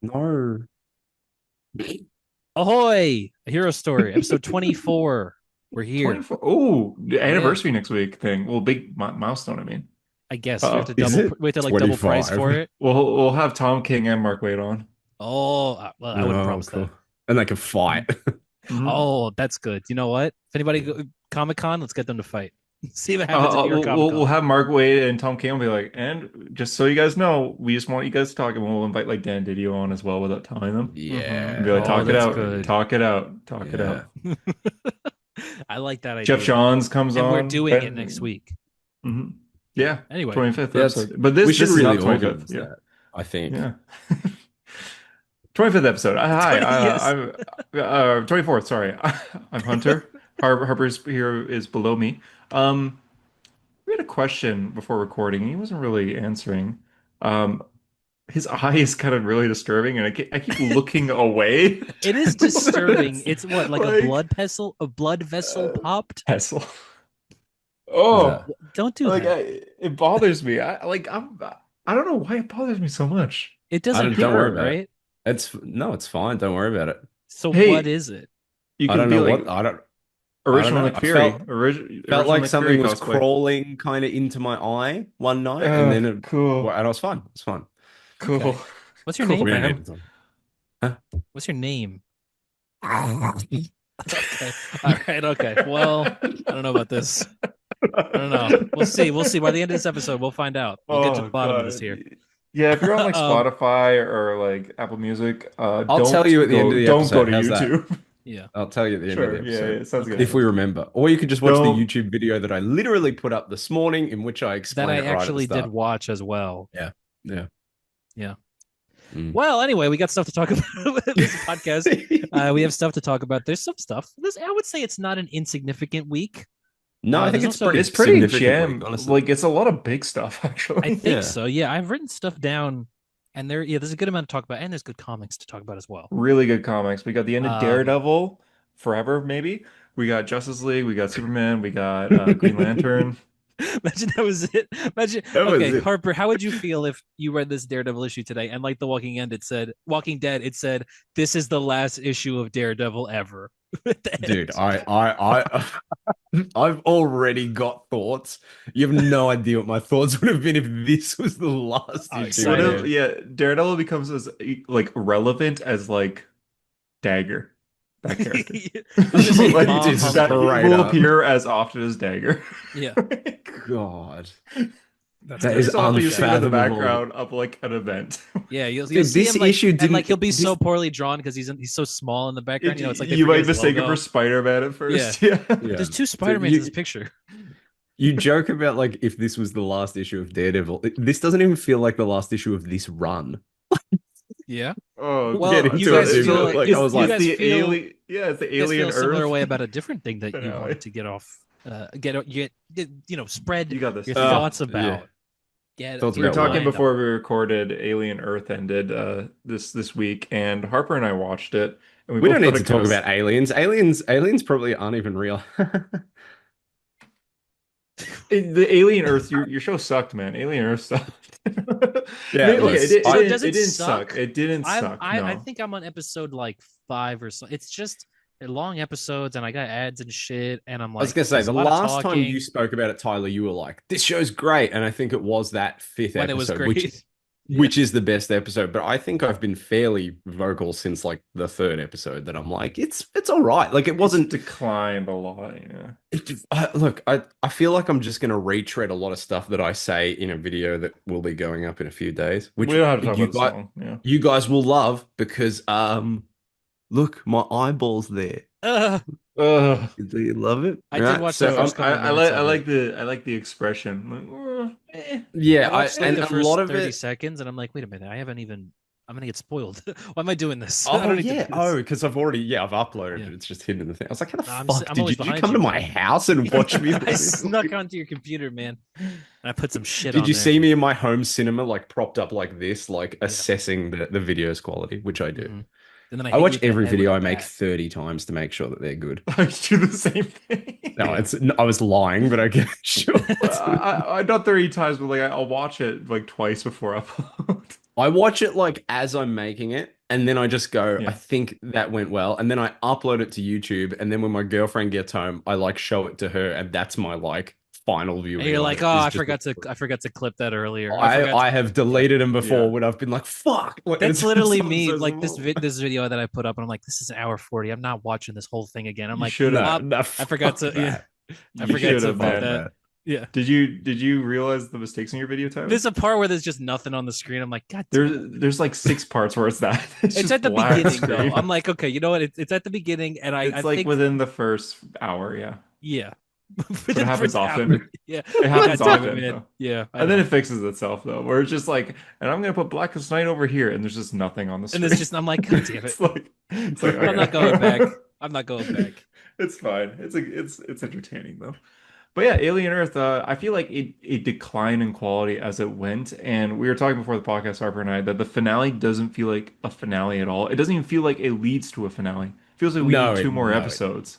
No. Ahoy! A Hero Story, episode 24. We're here. 24. Oh, the Yeah, anniversary next week thing. Well, big milestone, I mean. I guess we have to Uh-oh. double Is it? we have to like double price for 25. it. We'll have Tom King and Mark Wade on. Oh, well, I wouldn't Oh, promise that. cool. And they can fight. Mm-hmm. Oh, that's good. You know what? If anybody go Comic Con, let's get them to fight. See what happens at New York Comic We'll Con. have Mark Wade and Tom King be like, and just so you guys know, we just want you guys to talk, and we'll invite like Dan Didio on as well without telling them. And be Mm-hmm. like, Oh, talk it that's out, good. talk it out, talk it Yeah. out. I like that Jeff idea. Johns comes And we're on. doing it next week. Mhm. Yeah, Anyway, 25th Yeah, it's, episode. But we this should is really not 25th. organize Yeah. that, I think. yeah. Yeah. 25th episode. Hi, Yes. I'm 24th, sorry. I'm Hunter. Harper's here is below me. Um, we had a question before recording. He wasn't really answering. Um, his eye is kind of really disturbing, and I keep looking away. It is disturbing. It's what, like Like a blood vessel popped? Hessel. What's Oh, that? Don't do like that. it bothers me. I don't know why it bothers me so much. It I doesn't don't worry hurt, about it. right? It's no, it's fine. Don't worry about it. So what Hey, is it? you I can don't be know like what I don't original know. Nick Fury, Felt original like Nick Fury something was cosplay. crawling kind of into my eye one night, and then Cool, well, and I was fine. It's fine. cool, Okay. What's your cool, name? We don't need man. to talk. Huh? What's your name? Okay. All right. Okay. Well, I don't know about this. I don't know. We'll see. We'll see. By the end of this episode, we'll find out. We'll get to the Oh bottom of this God. here. Yeah, if you're on like um. Spotify or like Apple Music, I'll tell you at the end of the don't go episode. to How's that? YouTube. Yeah. I'll tell you at the end of the Sure. Yeah, episode yeah, sounds good. Okay. if we Sounds good. remember, or you could just watch the Don't. YouTube video that I literally put up this morning, in which I That explain I it right at the actually did start. watch as well. Yeah, yeah. Yeah. Mm. Well, anyway, we got stuff to talk about with this podcast. We have stuff to talk about. There's some stuff. This I would say it's not an insignificant week. No, I think There's it's also pretty It's pretty significant week, jam. honestly. Like it's a lot of big stuff I actually. think Yeah. so. Yeah, I've written stuff down, and there's a good amount to talk about, and there's good comics to talk about as well. Really good comics. We got the end of Um, Daredevil forever, maybe. We got Justice League. We got Superman. We got Green Lantern. imagine that was it. Imagine. That was Okay, it. Harper, how would you feel if you read this Daredevil issue today, and like Walking Dead, it said, "This is the last issue of Daredevil ever." At the Dude, end. I've already got thoughts. You have no idea what my thoughts would have been if this was the last I'm issue, What if, excited. man. yeah, Daredevil becomes as like relevant as like Dagger, that character. I was gonna say Like Mom Just that Humphrey. straight will up. appear as often as Dagger. Yeah, God, that's that You is good. still have I to like use him that. in the unfathomable. background of like an event. Yeah, you'll Dude, see this him like issue and like he'll didn't. be so This, poorly drawn because he's so small in the background. You know, it's like they You forget might his mistake him for logo. Spider-Man at Yeah, first. Yeah. but yeah. there's two So Spider-Mans in this picture. you joke about like if this was the last issue of Daredevil. This doesn't even feel like the last issue of this run. Yeah. Oh We'll Well, get God. you into So it, guys dude, feel but like like I was you it's like, guys the feel alien. Yeah, it's the you guys feel alien a similar Earth way about a different thing that you finale. wanted to get off, spread You got this. your oh, thoughts yeah. about. Get Thoughts We were about your what? talking mind on. before we recorded Alien Earth ended this week, and Harper and I watched it, and we We both don't thought need it to kind talk of about aliens. Aliens probably aren't even real. the Alien Earth. Your show sucked, man. Alien Earth sucked. Yeah, Okay, look, So does it it didn't suck. suck? It didn't I'm suck. I No. think I'm on episode like 5 or so. It's just they're long episodes, and I got ads and shit, and I'm I was like, gonna say there's the a lot of last time you talking spoke about it, Tyler, you were like, "This show's great," and I think it was that fifth when it was episode, which great. Yeah. which is the best episode. But I think I've been fairly vocal since like the third episode that I'm like, it's all right. Like it It's wasn't. declined a lot. Yeah. Look, I feel like I'm just gonna retread a lot of stuff that I say in a video that will be going up in a few days, We which don't have to talk about the song. Yeah. you guys will love because look, my eyeball's there. Uh, Ugh. Do you love it? I did Right. watch the So first couple I minutes like of it. I like the expression. yeah, I watched like and the a first lot of 30 it. seconds and I'm like, wait a minute, I haven't even I'm gonna get spoiled. Why am I doing this? I Oh don't need to yeah. do Oh, this. because I've uploaded Yeah. it. It's just hidden in the thing. I was like, how the No, fuck I'm did always you behind come you, to my man. house and watch me? I snuck onto your computer, man. And I put some shit Did on you there. see me in my home cinema, like propped up like this, like Yeah. assessing the video's quality, which I do. Mhm. And then I I hit watch you with the every head with video a I make bat. 30 times to make sure that they're good. I do the same thing. No, I was lying, but okay, sure. I not 30 times, but like I'll watch it like twice before upload. I watch it like as I'm making it, and then I just go, I Yeah. think that went well, and then I upload it to YouTube, and then when my girlfriend gets home, I like show it to her, and that's my like final And viewing you're of like, it. oh, Is just I forgot to clip that earlier. I have Yeah. deleted them Yeah. before when I've been like, fuck. Like, That's it's- literally someone me. says, Like "Oh." this video that I put up, and I'm like, this is an hour 40. I'm not watching this whole thing again. I'm You like, should No, have. "Op, no, I forgot fuck to that. I You forgot should to have, put Fuck man. that. Yeah. Did you realize the mistakes in your video, Tyler? There's a part where there's just nothing on the screen. I'm like, God There's damn it. there's like 6 parts where it's that. It's It's just at the black beginning though. screen. I'm like, okay, you know what? It's at the beginning, and I It's like think within the first hour, yeah. yeah. But it happens often. Yeah. It happens God damn it, often, man. though. Yeah. I And then know. it fixes itself though, where it's just like, and I'm gonna put Blackest Night over here, and there's just nothing on the And screen. it's just I'm like, God damn it. It's like I'm not okay. going back. I'm not going back. It's fine. It's entertaining though. But yeah, Alien Earth, I feel like it declined in quality as it went. And we were talking before the podcast, Harper and I, that the finale doesn't feel like a finale at all. It doesn't even feel like it leads to a finale. It feels like we need two more no, episodes.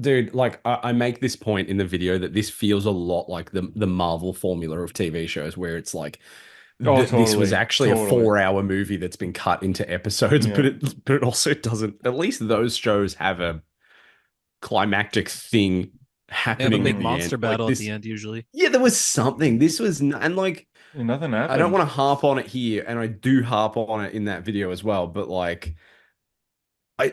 dude, like I make this point in the video that this feels a lot like the Marvel formula of TV shows, where it's like Oh, this was totally. actually a Totally. 4-hour movie that's been cut into episodes, Yeah. but it also doesn't. At least those shows have a climactic thing They have a happening big at the monster end. Like battle at this, the end usually. yeah, there was something. This was, and like And nothing I don't happened. want to harp on it here, and I do harp on it in that video as well, but like.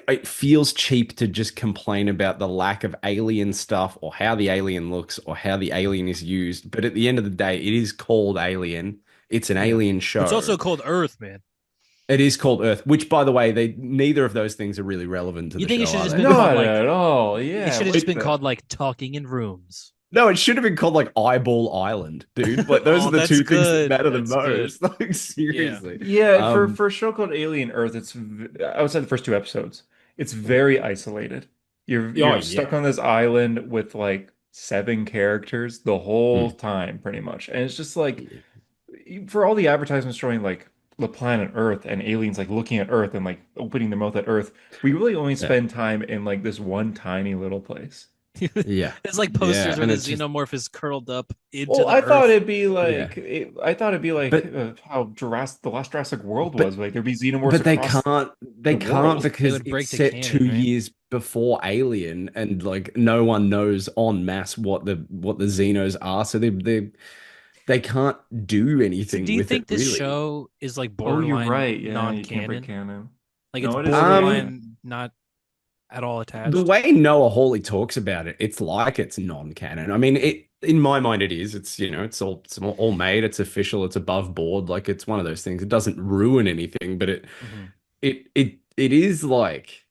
It feels cheap to just complain about the lack of alien stuff or how the alien looks or how the alien is used. But at the end of the day, it is called Alien. It's an Yeah. alien show. It's also called Earth, man. It is called Earth, which, by the way, neither of those things are really relevant to You the think it show. should Are just they? been called, Not like- at all. Yeah. It should have like just been that. called like Talking in Rooms. No, it should have been called like Eyeball Island, dude. Like those Oh, are the that's two things that good. matter the That's good. most. Like seriously. Yeah, Um, for a show called Alien Earth, outside the first 2 episodes, it's very isolated. You're stuck yeah. on this island with like 7 characters the whole time, pretty much. And it's just like for all the advertisements showing like the planet Earth and aliens like looking at Earth and like opening their mouth at Earth, we really only spend time in like this one tiny little place. Yeah. It's like posters Yeah, where and the it's just- xenomorph is curled up into Well, the I thought Earth. it'd be like I thought it'd be like But- how the last Jurassic World but- was. Like there'd be xenomorphs But they across. can't. They the can't world. because would break it's the set canon, 2 years right? before Alien, and like no one knows en masse what the Xenos are, so they can't do So anything do you with think it this really. show is like Oh, you're borderline right. Yeah, you can't break non-canon? canon. Like No, it's it is borderline not at all attached. The way Noah Hawley talks about it, it's like it's non-canon. I mean, it in my mind it is. It's it's all made. It's official. It's above board. Like it's one of those things. It doesn't ruin anything, but Mhm. it is like.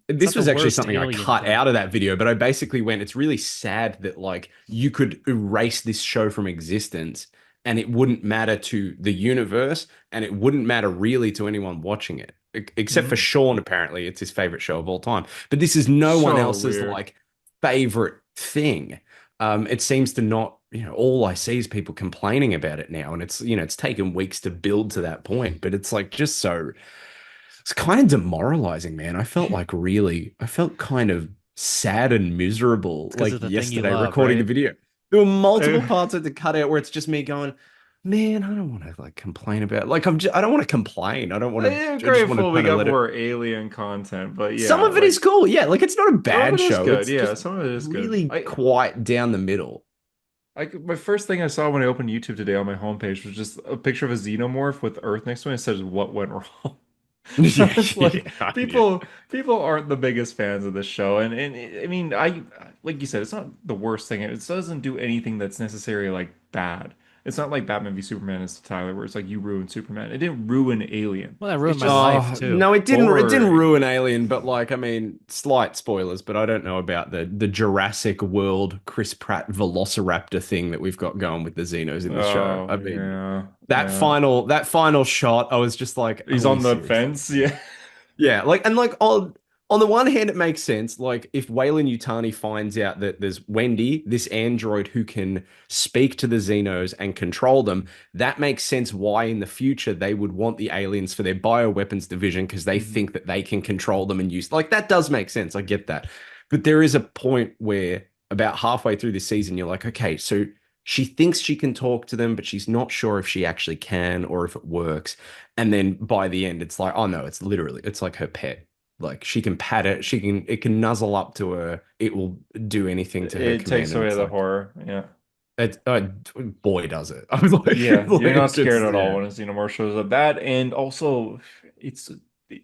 This not was the actually worst something I Alien cut thing. out of that video, but I basically went, it's really sad that like you could erase this show from existence and it wouldn't matter to the universe and it wouldn't matter really to anyone watching it. Except for Sean, apparently, it's his favorite show of all time. But this is no one So else's weird. like favorite thing. It seems to not, all I see is people complaining about it now, and it's taken weeks to build to that point. But it's like just so, it's kind of demoralizing, man. I felt kind of sad and miserable 'cause like of the thing you yesterday love, recording the right? video. There were multiple Uh, parts of the cutout where it's just me going, man, I don't want to like complain about like I don't want to complain. I don't want to. I I am just want to grateful we kind of got let it. more alien content, but yeah, Some of it like, is cool, yeah. Like it's not a some of bad it is show. good. It's Yeah, just some of it is good. really quite down the middle. My first thing I saw when I opened YouTube today on my homepage was just a picture of a xenomorph with Earth next to it. And it says, "What went wrong?" Yeah, It's like yeah. people aren't the biggest fans of this show, and I mean, I like you said, it's not the worst thing. It doesn't do anything that's necessarily like bad. It's not like Batman v Superman is Tyler, where it's like you ruined Superman. It didn't ruin Alien. Well, that ruined It's my just- life too. No, it didn't. It didn't Boring. ruin Alien, but like, I mean, slight spoilers. But I don't know about the Jurassic World Chris Pratt Velociraptor thing that we've got going with the Xenos in the show. Oh, I mean, yeah, that yeah. final shot, I was just like, He's are on we the serious? fence. Yeah. Yeah, like and like on the one hand, it makes sense. Like if Weyland Yutani finds out that there's Wendy, this android who can speak to the Xenos and control them, that makes sense why in the future they would want the aliens for their bioweapons division because they Mhm. think that they can control them and use like that does make sense. I get that. But there is a point where about halfway through the season, you're like, okay, so she thinks she can talk to them, but she's not sure if she actually can or if it works. And then by the end, it's like, oh no, it's like her pet. Like she can pat it, it can nuzzle up to her, it will do anything to her It command. takes And away it's the like, horror. Yeah. it, boy, does it. I was like, Yeah, you're like, not scared at all yeah, when a Xenomorph shows up. That and also it's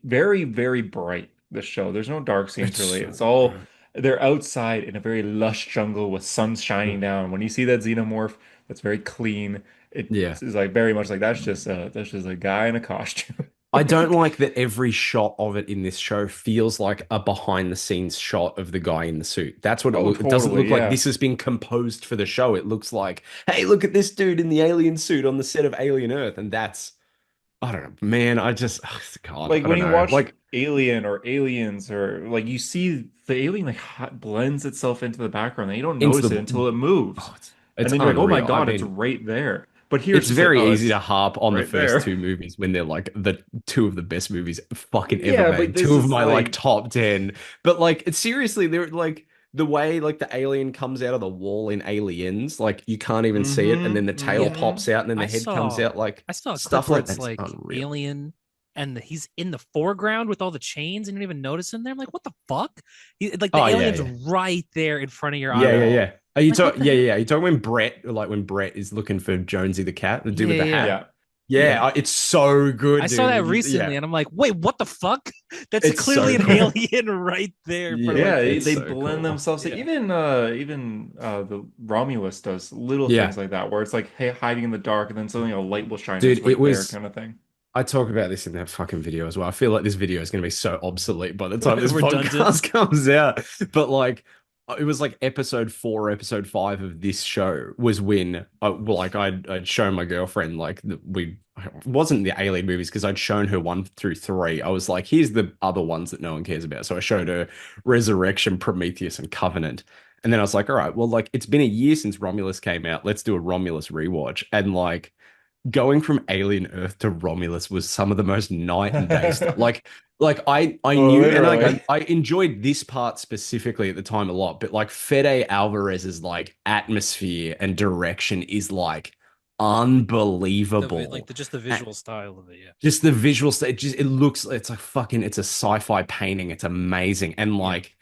very, very bright, the show. There's no dark scenes it's really. so It's all good. they're outside in a very lush jungle with sun shining down. When you see that Xenomorph that's very clean, it Yeah. is like very much like that's just a guy in a costume. I don't like that every shot of it in this show feels like a behind the scenes shot of the guy in the suit. That's what it Oh, looks. It doesn't totally, look like yeah. this has been composed for the show. It looks like, hey, look at this dude in the alien suit on the set of Alien Earth, and that's I don't know, man. I just God, Like I when don't you know. watch Like Alien or Aliens or like you see the alien like blends itself into the background and you don't into notice it the until it moves. oh, And it's then you're like, "Oh my unreal. I God, it's mean, right there." But here it's it's just like, very "Oh, easy it's to harp on the right first there." two movies when they're like the two of the best movies fucking ever Yeah, but made. this Two of is my like like top 10. But like it's seriously, they're like the way like the alien comes out of the wall in Aliens, like you can't even see it, and then the tail Yeah. pops out, and then the I head comes saw out, like I saw a clip stuff where like it's that's like unreal. Alien and he's in the foreground with all the chains and you don't even notice him there. I'm like, what the fuck? Like the Oh yeah, alien's yeah. right there in front of your Yeah, yeah, yeah. eyeball. yeah. Are you Like, what talking? the Yeah, yeah, hell? yeah. You talking when Brett, like when Brett is looking for Jonesy the cat, the dude Yeah, with the yeah, yeah. hat? Yeah. Yeah, Yeah. it's so I good, saw dude. that When you, recently yeah, and I'm like, wait, what the fuck? That's it's so clearly an cool. alien right there in front of my Yeah, Yeah, it's they face. so blend cool. themselves. Yeah. Even the Romulus does little Yeah, things like that, where it's like, hey, hiding in the dark, and then suddenly a light will shine. It's dude, it right there, was. kind of thing. I talk about this in that fucking video as well. I feel like this video is going to be so obsolete by the time this Redundant. podcast comes out. But like, it was like episode 4, episode 5 of this show was when, well, like I'd shown my girlfriend like we it wasn't the Alien movies because I'd shown her 1 through 3. I was like, here's the other ones that no one cares about. So I showed her Resurrection, Prometheus, and Covenant. And then I was like, all right, well, like it's been a year since Romulus came out. Let's do a Romulus rewatch. And like going from Alien Earth to Romulus was some of the most night and day stuff. Like I Oh, knew and like literally. I enjoyed this part specifically at the time a lot, but like Fede Alvarez's like atmosphere and direction is like unbelievable. Like just the visual style of it, yeah. Just the visual it just it looks it's like fucking it's a sci-fi painting. It's amazing. And Yeah. like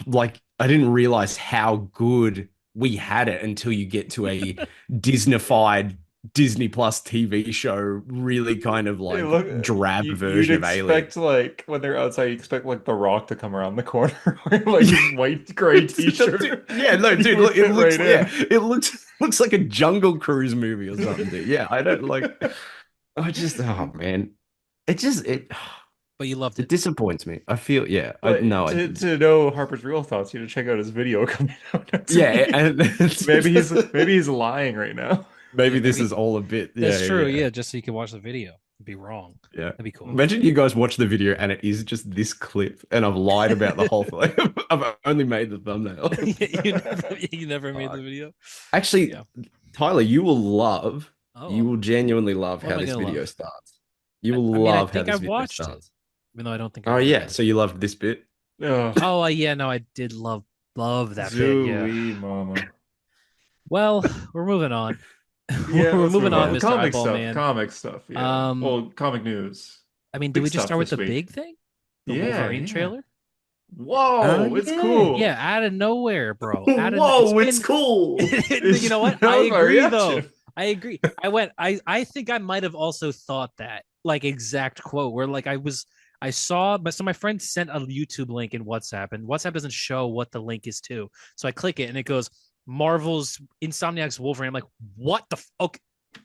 like I didn't realize how good we had it until you get to a Disneyfied Disney Plus TV show, really kind of Hey, like look, drab you'd version of Alien. expect like when they're outside, you expect like The Rock to come around the corner wearing like his white gray t-shirt. Yeah, no, He dude, would look, it fit looks right yeah, in. it looks like a Jungle Cruise movie or something, dude. Yeah, I don't like I just oh man. It just But you loved it it. disappoints me. I feel yeah, I But no, I to know Harper's real thoughts, you have to check out his video coming out next yeah, week. and Maybe he's lying right now. maybe Yeah, this maybe is all a bit. that's Yeah, true. yeah, Yeah, just so you can watch the video. Be wrong. yeah. That'd be cool. Imagine you guys watch the video and it is just this clip, and I've lied about the whole thing. I've only made the thumbnail. You never made the Fuck. video. Actually, Yeah. Tyler, you Oh, will genuinely love what how am I this gonna video love? starts. You I, will I mean, I love how think this I've video watched it, starts. even though I don't think Oh I've yeah, remembered so it. you loved this bit? Ugh, Oh, yeah, no, I did love that bit. Yeah. Zooey mama. Well, we're moving on. Yeah, We're let's moving move on, on. Mr. Comic Eyeball stuff. Man. Comic stuff. Yeah. Um, Well, comic news. I mean, do Big we just stuff start with this the week. big thing? The Yeah, Wolverine yeah. trailer? Whoa, it's Yeah. cool. Yeah, out of nowhere, bro. Whoa, it's cool. You know what? That I was my agree though. reaction. I agree. I think I might have also thought that like exact quote where like I saw but so my friend sent a YouTube link in WhatsApp and WhatsApp doesn't show what the link is to. So I click it and it goes Marvel's Insomniac's Wolverine. I'm like, what the okay,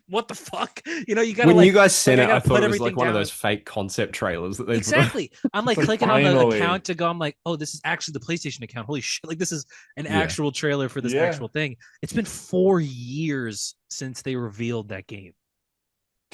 what the fuck? You know, you gotta When like you guys sent I it, I gotta thought put it was like everything one of down. those fake concept trailers that they put. Exactly. I'm like It's like, clicking on the finally. account to go. I'm like, oh, this is actually the PlayStation account. Holy shit! Like this is an Yeah. actual trailer for this Yeah. actual thing. It's been 4 years since they revealed that game.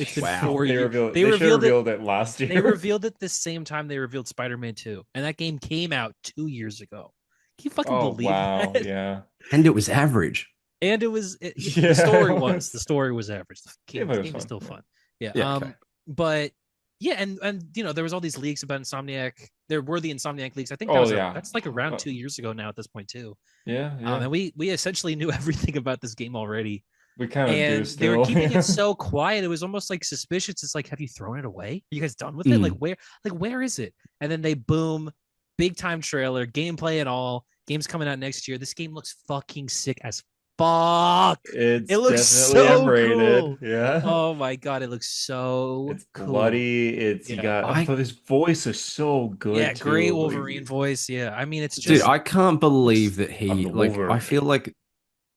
It's been Wow. 4 years. They should have revealed it. revealed it last year. They revealed it the same time they revealed Spider-Man 2, and that game came out 2 years ago. Can you fucking Oh believe wow, that? yeah. And it was average. And it was Yeah, the story it was was. the story was average. The Yeah, game, but it the was game was fun, still yeah. fun. Yeah. Yeah, okay. But yeah, and you know there was all these leaks about Insomniac. There were the Insomniac leaks. I think Oh yeah. that's like around 2 years ago now at this point too. Yeah, yeah. And we essentially knew everything about this game already. We kind of do And they were still. keeping yeah. it so quiet. It was almost like suspicious. It's like, have you thrown it away? Are you guys done with it? Mm. Where is it? And then they boom, big time trailer, gameplay and all. Game's coming out next year. This game looks fucking sick as fuck. It's It looks definitely so M-rated. cool. Yeah. Oh my god, it looks so It's cool. bloody. It's you Yeah. got his voice is so good. Yeah, great too. Wolverine voice. Yeah, I mean it's Dude, just I can't believe that I'm he the like. Wolverine.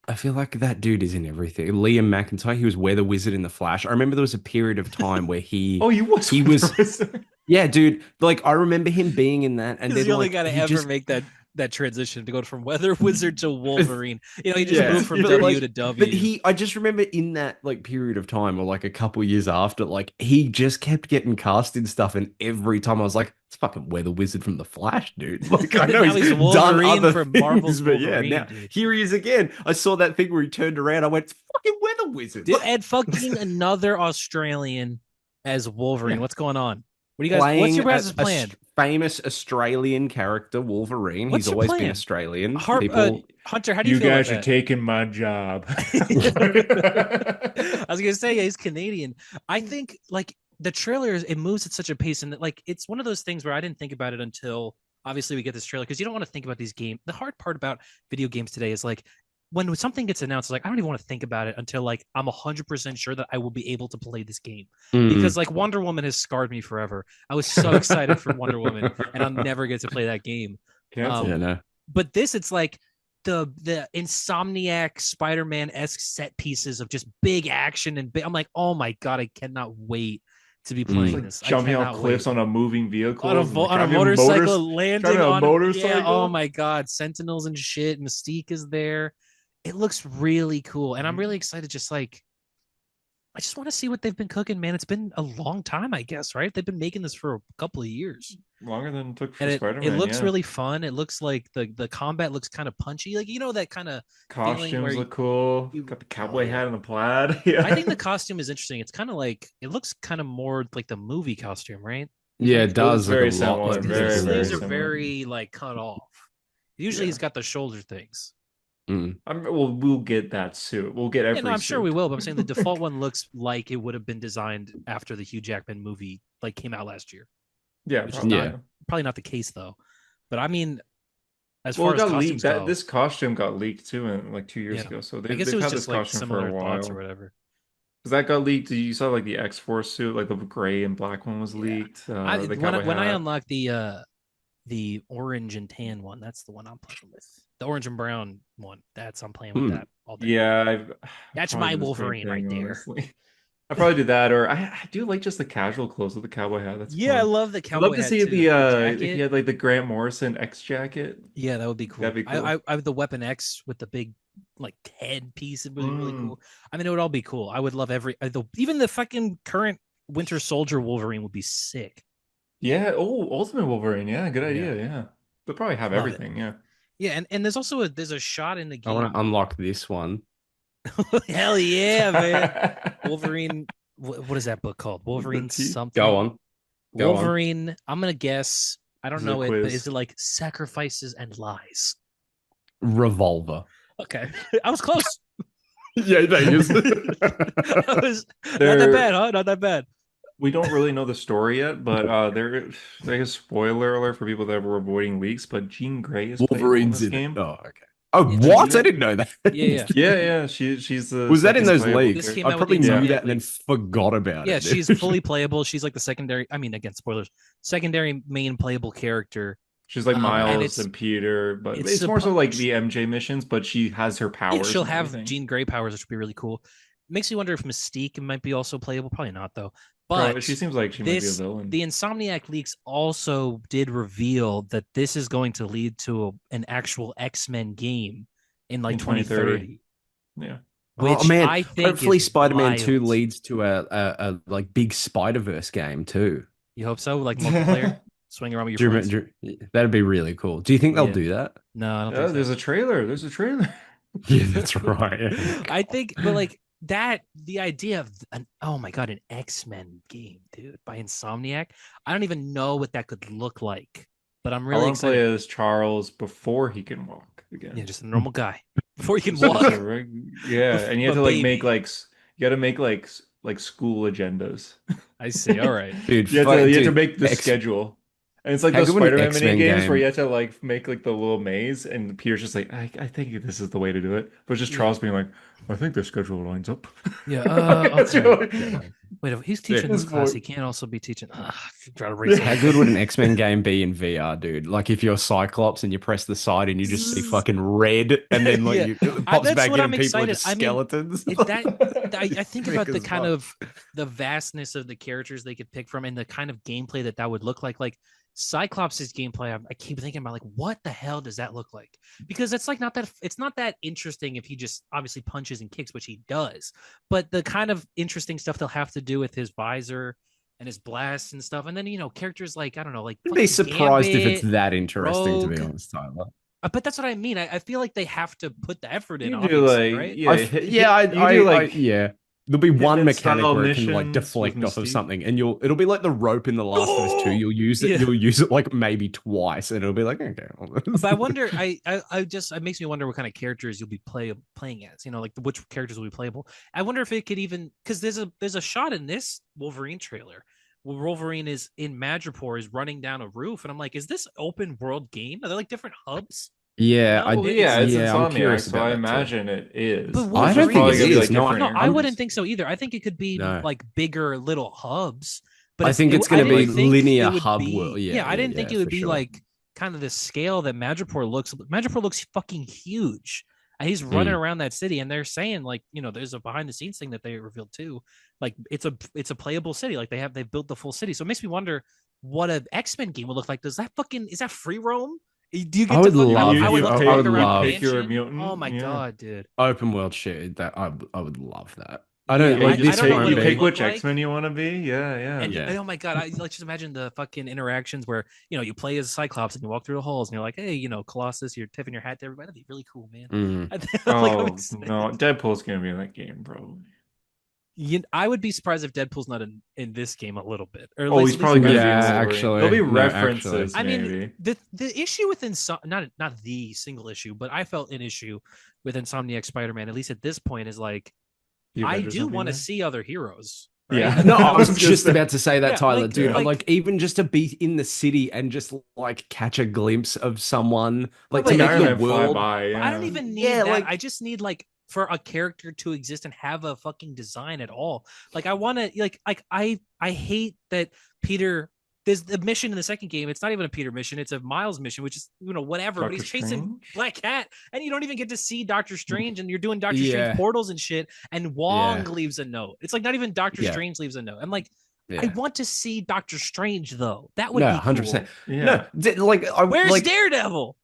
I feel like that dude is in everything. Liam McIntyre, he was Weather Wizard in The Flash. I remember there was a period of time where Oh, he was. he was yeah, dude. Like I remember him being in that, and he's then the only like guy to he ever just make that transition to go from Weather Wizard to Wolverine. You know, he just Yeah, moved from but, W like, to W. I just remember in that like period of time, or like a couple years after, like he just kept getting cast in stuff, and every time I was like, "It's fucking Weather Wizard from The Flash, dude." Like I know Now he's he's done Wolverine other from things, Marvel's but yeah, Wolverine, now dude. here he is again. I saw that thing where he turned around. I went, "It's fucking Weather Wizard." Dude, and fucking another Australian as Wolverine. Yeah. What's going on? What do you guys? Playing What's your guys' a plan? famous Australian charger, Wolverine. What's He's your always been plan? Australian. Hunter, how do you You feel guys about are that? taking my job. I was gonna say, yeah, he's Canadian. I think like the trailers, it moves at such a pace, and like it's one of those things where I didn't think about it until obviously we get this trailer because you don't want to think about these games. The hard part about video games today is like when something gets announced, like I don't even want to think about it until like I'm 100% sure that I will be able to play this game because like Wonder Woman has scarred me forever. I was so excited for Wonder Woman, and I'll never get to play that game. Cancel. yeah, no. But this, it's like the Insomniac Spider-Man-esque set pieces of just big action and big. I'm like, oh my god, I cannot wait to be playing Like this. jumping I off cannot cliffs wait. on a moving vehicle. On a, and, like, on a driving motorcycle, landing driving a on motorcycle. Yeah, oh my god, Sentinels and shit. Mystique is there. It looks really cool, and I'm really excited. Just like I just want to see what they've been cooking, man. It's been a long time, I guess, right? They've been making this for a couple of years. Longer than it took for And Spider-Man. it looks yeah. really fun. It looks like the combat looks kind of punchy. Like, you know, that kind of feeling Costumes where look cool. you- Got the oh, cowboy yeah. hat and the plaid. Yeah. I think the costume is interesting. It's kind of like it looks kind of more like the movie costume, right? Yeah, it does look very a lot similar, like His very, very sleeves are similar. very like cut off. Usually Yeah. he's got the shoulder things. We'll get that suit. We'll get every. Yeah, no, I'm sure suit. we will, but I'm saying the default one looks like it would have been designed after the Hugh Jackman movie like came out last year. Yeah, Which is probably. not- Probably not the case though. But I mean, as Well, far it as got costumes leaked. That go, this costume got leaked too, in like 2 years Yeah. ago. So I they've, guess it they've was had just this like costume for similar a thoughts or while. whatever. Because that got leaked. You saw like the X-Force suit, like the gray and black one was Yeah. leaked. I, The when I, cowboy when I hat. unlock the orange and tan one, that's the one I'm playing with. The orange and brown one, I'm playing with that all day. Yeah, That's probably my do the same Wolverine right there. honestly. I probably do that, or I do like just the casual clothes with the cowboy hat. That's Yeah, I fun. love the I'd cowboy love to hat see too. the if jacket. he had like the Grant Morrison X jacket. Yeah, that would be cool. That'd be cool. I have the Weapon X with the big like head piece. It would be really Mm. cool. I mean, it would all be cool. I would love even the fucking current Winter Soldier Wolverine would be sick. Yeah. Oh, Ultimate Wolverine. Yeah, good idea. Yeah, they'll probably have Love it. everything. Yeah. Yeah, and there's also there's a shot in the I game. want to unlock this one. Hell yeah, man! Wolverine. What is that book called? Wolverine T- something. Go on. Go on. Wolverine. I'm gonna guess. I don't This is a know it, but quiz. is it like sacrifices and lies? Revolver. Okay, I was close. Yeah, that is. I was not that There- bad, huh? Not that bad. We don't really know the story yet, but there's a spoiler alert for people that were avoiding leaks. But Jean Grey is playable in Wolverine's this in game. it. Oh, okay. Oh, Yeah, what? yeah. I didn't know that. Yeah. Yeah, she's the. Was that in second those playable leaks? This came I out with probably the knew Insomniac that and then leaks. forgot about Yeah, it. she's fully playable. She's like the secondary. I mean, again, spoilers. Secondary main playable character. She's like and Miles it's- and Peter, but it's it's more so like supposed- the MJ missions. But she has her powers. Yeah, she'll and have everything. Jean Grey powers, which would be really cool. Makes me wonder if Mystique might be also playable. Probably not, though. Probably- But she seems like she might be a this, villain. the Insomniac leaks also did reveal that this is going to lead to an actual X-Men game in like 2030. 2030. Yeah. which Oh man, I think hopefully is Spider-Man 2 wild. leads to a like big Spider-Verse game too. You hope so? Like multiplayer, swing around with your Do you friends. that'd be really cool. Do you think they'll Yeah. do that? No, I don't Yeah, think there's so. a trailer. There's a trailer. Yeah, that's right. I think, but like that, the idea of an oh my god, an X-Men game, dude, by Insomniac. I don't even know what that could look like, but I'm I really want to play excited. as Charles before he can walk Yeah, again. just a normal guy before he can Just walk. a yeah, and you have A to like make baby. like you got to make like school agendas. I see. All right. Dude, You have to dude, make the schedule. And it's like how those good would an Spider-Man mini X-Men games where you game? have to like make like the little maze, and Peter's just like, I think this is the way to do it. But it's just Yeah. Charles being like, I think the schedule lines up. Yeah. That's Okay. really- Wait, if he's teaching Yeah. this His class, voice. he can't also be teaching. Try to raise How good would an X-Men game be in VR, dude? Like if you're Cyclops and you press the side and you just see fucking red, and then like Yeah. it pops That's back what in I'm and people are excited. just I mean, skeletons. I think about Sick the as kind fuck. of the vastness of the characters they could pick from and the kind of gameplay that would look like. Like Cyclops' gameplay, I keep thinking about like, what the hell does that look like? Because it's like it's not that interesting if he just obviously punches and kicks, which he does. But the kind of interesting stuff they'll have to do with his visor and his blasts and stuff, and then characters like I don't know, like I'd be fucking surprised if it's Gambit, that interesting, to be Rogue. honest, Tyler. But that's what I mean. I feel like they have to put the effort in, You do obviously, like right? you do like Yeah. There'll be one Hitman mechanic style where it can like missions with deflect off of Mystique. something, and it'll be like the rope in The Last of Us 2. You'll use it, Yeah. you'll use it like maybe twice, and it'll be like, okay. But I wonder. I just it makes me wonder what kind of characters you'll be playing as. Like which characters will be playable. I wonder if it could even because there's a shot in this Wolverine trailer where Wolverine is in Madripoor is running down a roof, and I'm like, is this open world game? Are there like different hubs? Yeah, No, yeah, it's I'm Insomniac, curious so about I that too. imagine it is. But I It's don't just think probably it gonna be, is. like, No, different No, I areas. wouldn't think so either. I think it could be No. like bigger little hubs. But I think it's I going to be didn't think linear it would hub be- world. Yeah, I didn't think it would for be sure. like kind of the scale that Madripoor looks. Madripoor looks fucking huge. And he's running around that city, and they're saying like, there's a behind the scenes thing that they revealed too. Like it's a playable city. Like they've built the full city. So it makes me wonder what an X-Men game would look like. Is that free roam? Do you get I would to fucking, love- I would you love to pick- walk you around pick you're a mansion. mutant, Oh my yeah. god, dude. Open world shit. That I would love that. I don't Yeah, like I this don't know won't what You it be- pick look which like. X-Men you want to be. Yeah, And, Yeah. and oh my god, let's just imagine the fucking interactions where you play as Cyclops and you walk through the halls and you're like, hey, Colossus, you're tipping your hat to everybody. That'd be really cool, man. Mm. I'm Oh excited. no, Deadpool's gonna be in that game, probably. I would be surprised if Deadpool's not in this game a little bit. Or at Oh, least- he's at probably least- gonna Yeah, be in Wolverine. actually. There'll be No, references, I mean, maybe. the issue with not the single issue, but I felt an issue with Insomniac Spider-Man, at least at this point, is like The I Avengers do will be want to there. see other heroes. Yeah. No, I was just just about to say that, Yeah, Tyler, like- dude. I'm like- like, even just to be in the city and just like catch a glimpse of someone, like Like to make Iron the Man fly world. by. I don't yeah. even need Yeah, that. like- I just need like for a character to exist and have a fucking design at all. Like I want to like I hate that Peter. There's the mission in the second game. It's not even a Peter mission. It's a Miles mission, which is whatever. But Doctor he's chasing Strange? Black Cat, and you don't even get to see Doctor Strange, and you're doing Doctor Yeah. Strange portals and shit. And Wong Yeah. leaves a note. It's like not even Doctor Yeah. Strange leaves a note. I'm like, I Yeah. want to see Doctor Strange though. That would No, be 100%. cool. Yeah. No, like I Where's like Daredevil?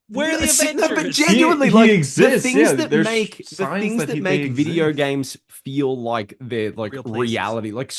Where are the No, but Avengers? genuinely, He like exists, the things yeah, that there's make the signs things that that they make video exist. games feel like they're like Real places. reality, like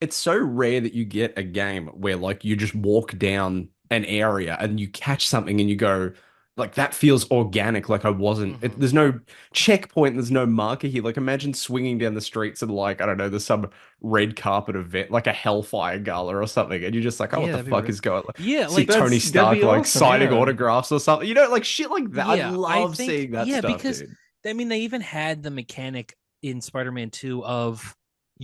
it's so rare that you get a game where like you just walk down an area and you catch something and you go like that feels organic. Like I wasn't. Mhm. There's no checkpoint. There's no marker here. Like imagine swinging down the streets and like I don't know, there's some red carpet event like a Hellfire Gala or something, and you're just like, oh, Yeah, what the that'd be fuck real- is going? Like, Yeah, see like Tony that'd Stark be like awesome, signing yeah. autographs or something. Like shit like that. Yeah, I I love think- seeing that yeah, stuff, because dude. I mean, they even had the mechanic in Spider-Man 2 of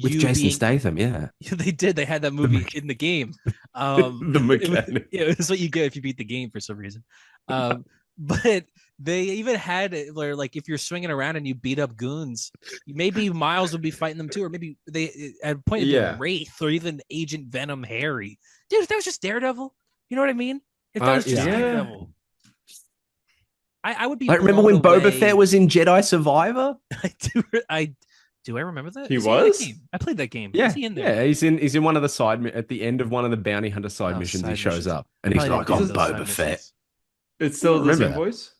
With you Jason being- Statham, yeah. Yeah, they did. They had that movie in the game. The mechanic. It's what you get if you beat the game for some reason. But they even had it where, like, if you're swinging around and you beat up goons, maybe Miles would be fighting them too, or maybe they at a point it'd be Yeah. Wraith or even Agent Venom Harry. Dude, if that was just Daredevil, you know what I mean? If that was just yeah. Daredevil, I would be. Like, remember when blown Boba away. Fett was in Jedi Survivor? I do. I remember that. He Is in that was? game? I played that game. Yeah, Is he in there? yeah. He's in one of the at the end of one of the bounty hunter side Oh, missions. He side shows missions. up and he's Probably like, didn't "I'm do those side Boba Fett." missions. It's still the Remember same that. voice.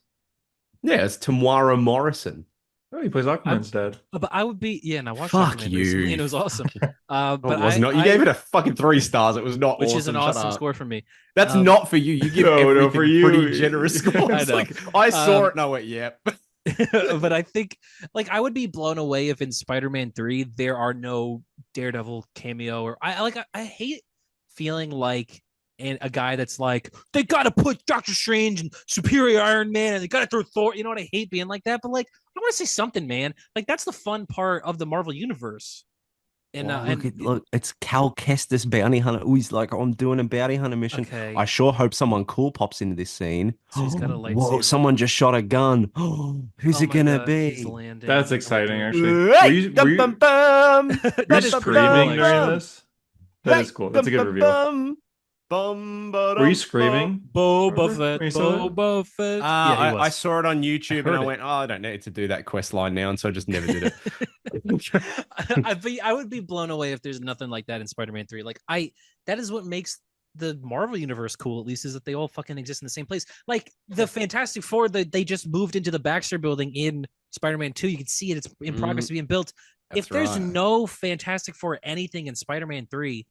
Yeah, it's Tamara Morrison. Oh, he plays Aquaman's dad. But I would be, yeah, and I watched Fuck Aquaman you. recently, and it was awesome. Oh, But it was not. You gave it a fucking 3 stars. It was not which awesome. is an Shut awesome up. score for me. That's Um, not for you. You give No, everything for you. pretty generous scores. I know. Like I saw Um, it and I went, yep. but I think like I would be blown away if in Spider-Man 3 there are no Daredevil cameo or I hate feeling like a guy that's like they gotta put Doctor Strange and Superior Iron Man and they gotta throw Thor. You know what? I hate being like that, but like I want to say something, man. Like that's the fun part of the Marvel universe. And Oh, look, it's Cal Kestis bounty hunter. Oh, he's like, I'm doing a bounty hunter mission. okay, I sure hope someone cool pops into this scene. so he's got a lightsaber. Whoa, someone just shot a gun. Who's Oh it my gonna God, he's be? landing. That's Oh, exciting, dude. actually. Were you, were you, That were you is pretty screaming like- during this? That is cool. That's a good reveal. Were you screaming? Boba Remember Fett, when you saw it? Boba Fett. I saw it on YouTube and heard I it. went, oh, I don't need to do that quest line now, and so I just never did it. I would be blown away if there's nothing like that in Spider-Man 3. Like that is what makes the Marvel universe cool, at least, is that they all fucking exist in the same place. Like the Fantastic Four, they just moved into the Baxter building in Spider-Man 2. You can see it, it's in progress of being built. If That's there's right. no Fantastic Four anything in Spider-Man 3,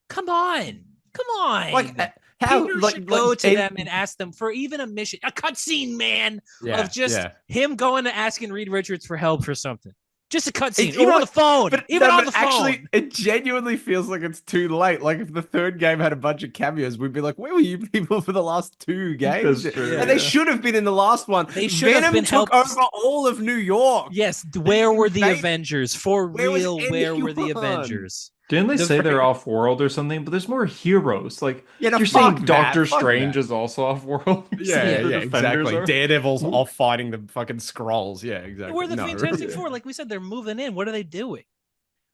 come on. Like how Peter like should go to any- them and ask them for even a mission, a cutscene, man, yeah, of just yeah. him going to asking Reed Richards for help for something. Just a cutscene, It's even on all- the phone. Even on the phone. Actually, it genuinely feels like it's too late. Like if the third game had a bunch of cameos, we'd be like, "Where were you people for the last 2 games?" That's true, And they yeah. should have been in the last one. They should have Venom been took helped- over all of New York. Yes, where were the Invade- Avengers? For Where was real, where were the anyone? Avengers? Didn't they The say they're fir- off world or something? But there's more heroes. Like Yeah, no, you're fuck saying, that, Doctor fuck Strange that. is also off world. Yeah, yeah, exactly. Are? Daredevil's off fighting the fucking scrolls. Yeah, exactly. Where are the No. Fantastic Four? Like we said, they're moving in. What are they doing?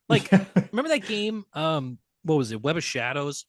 Like, remember that game? What was it? Web of Shadows?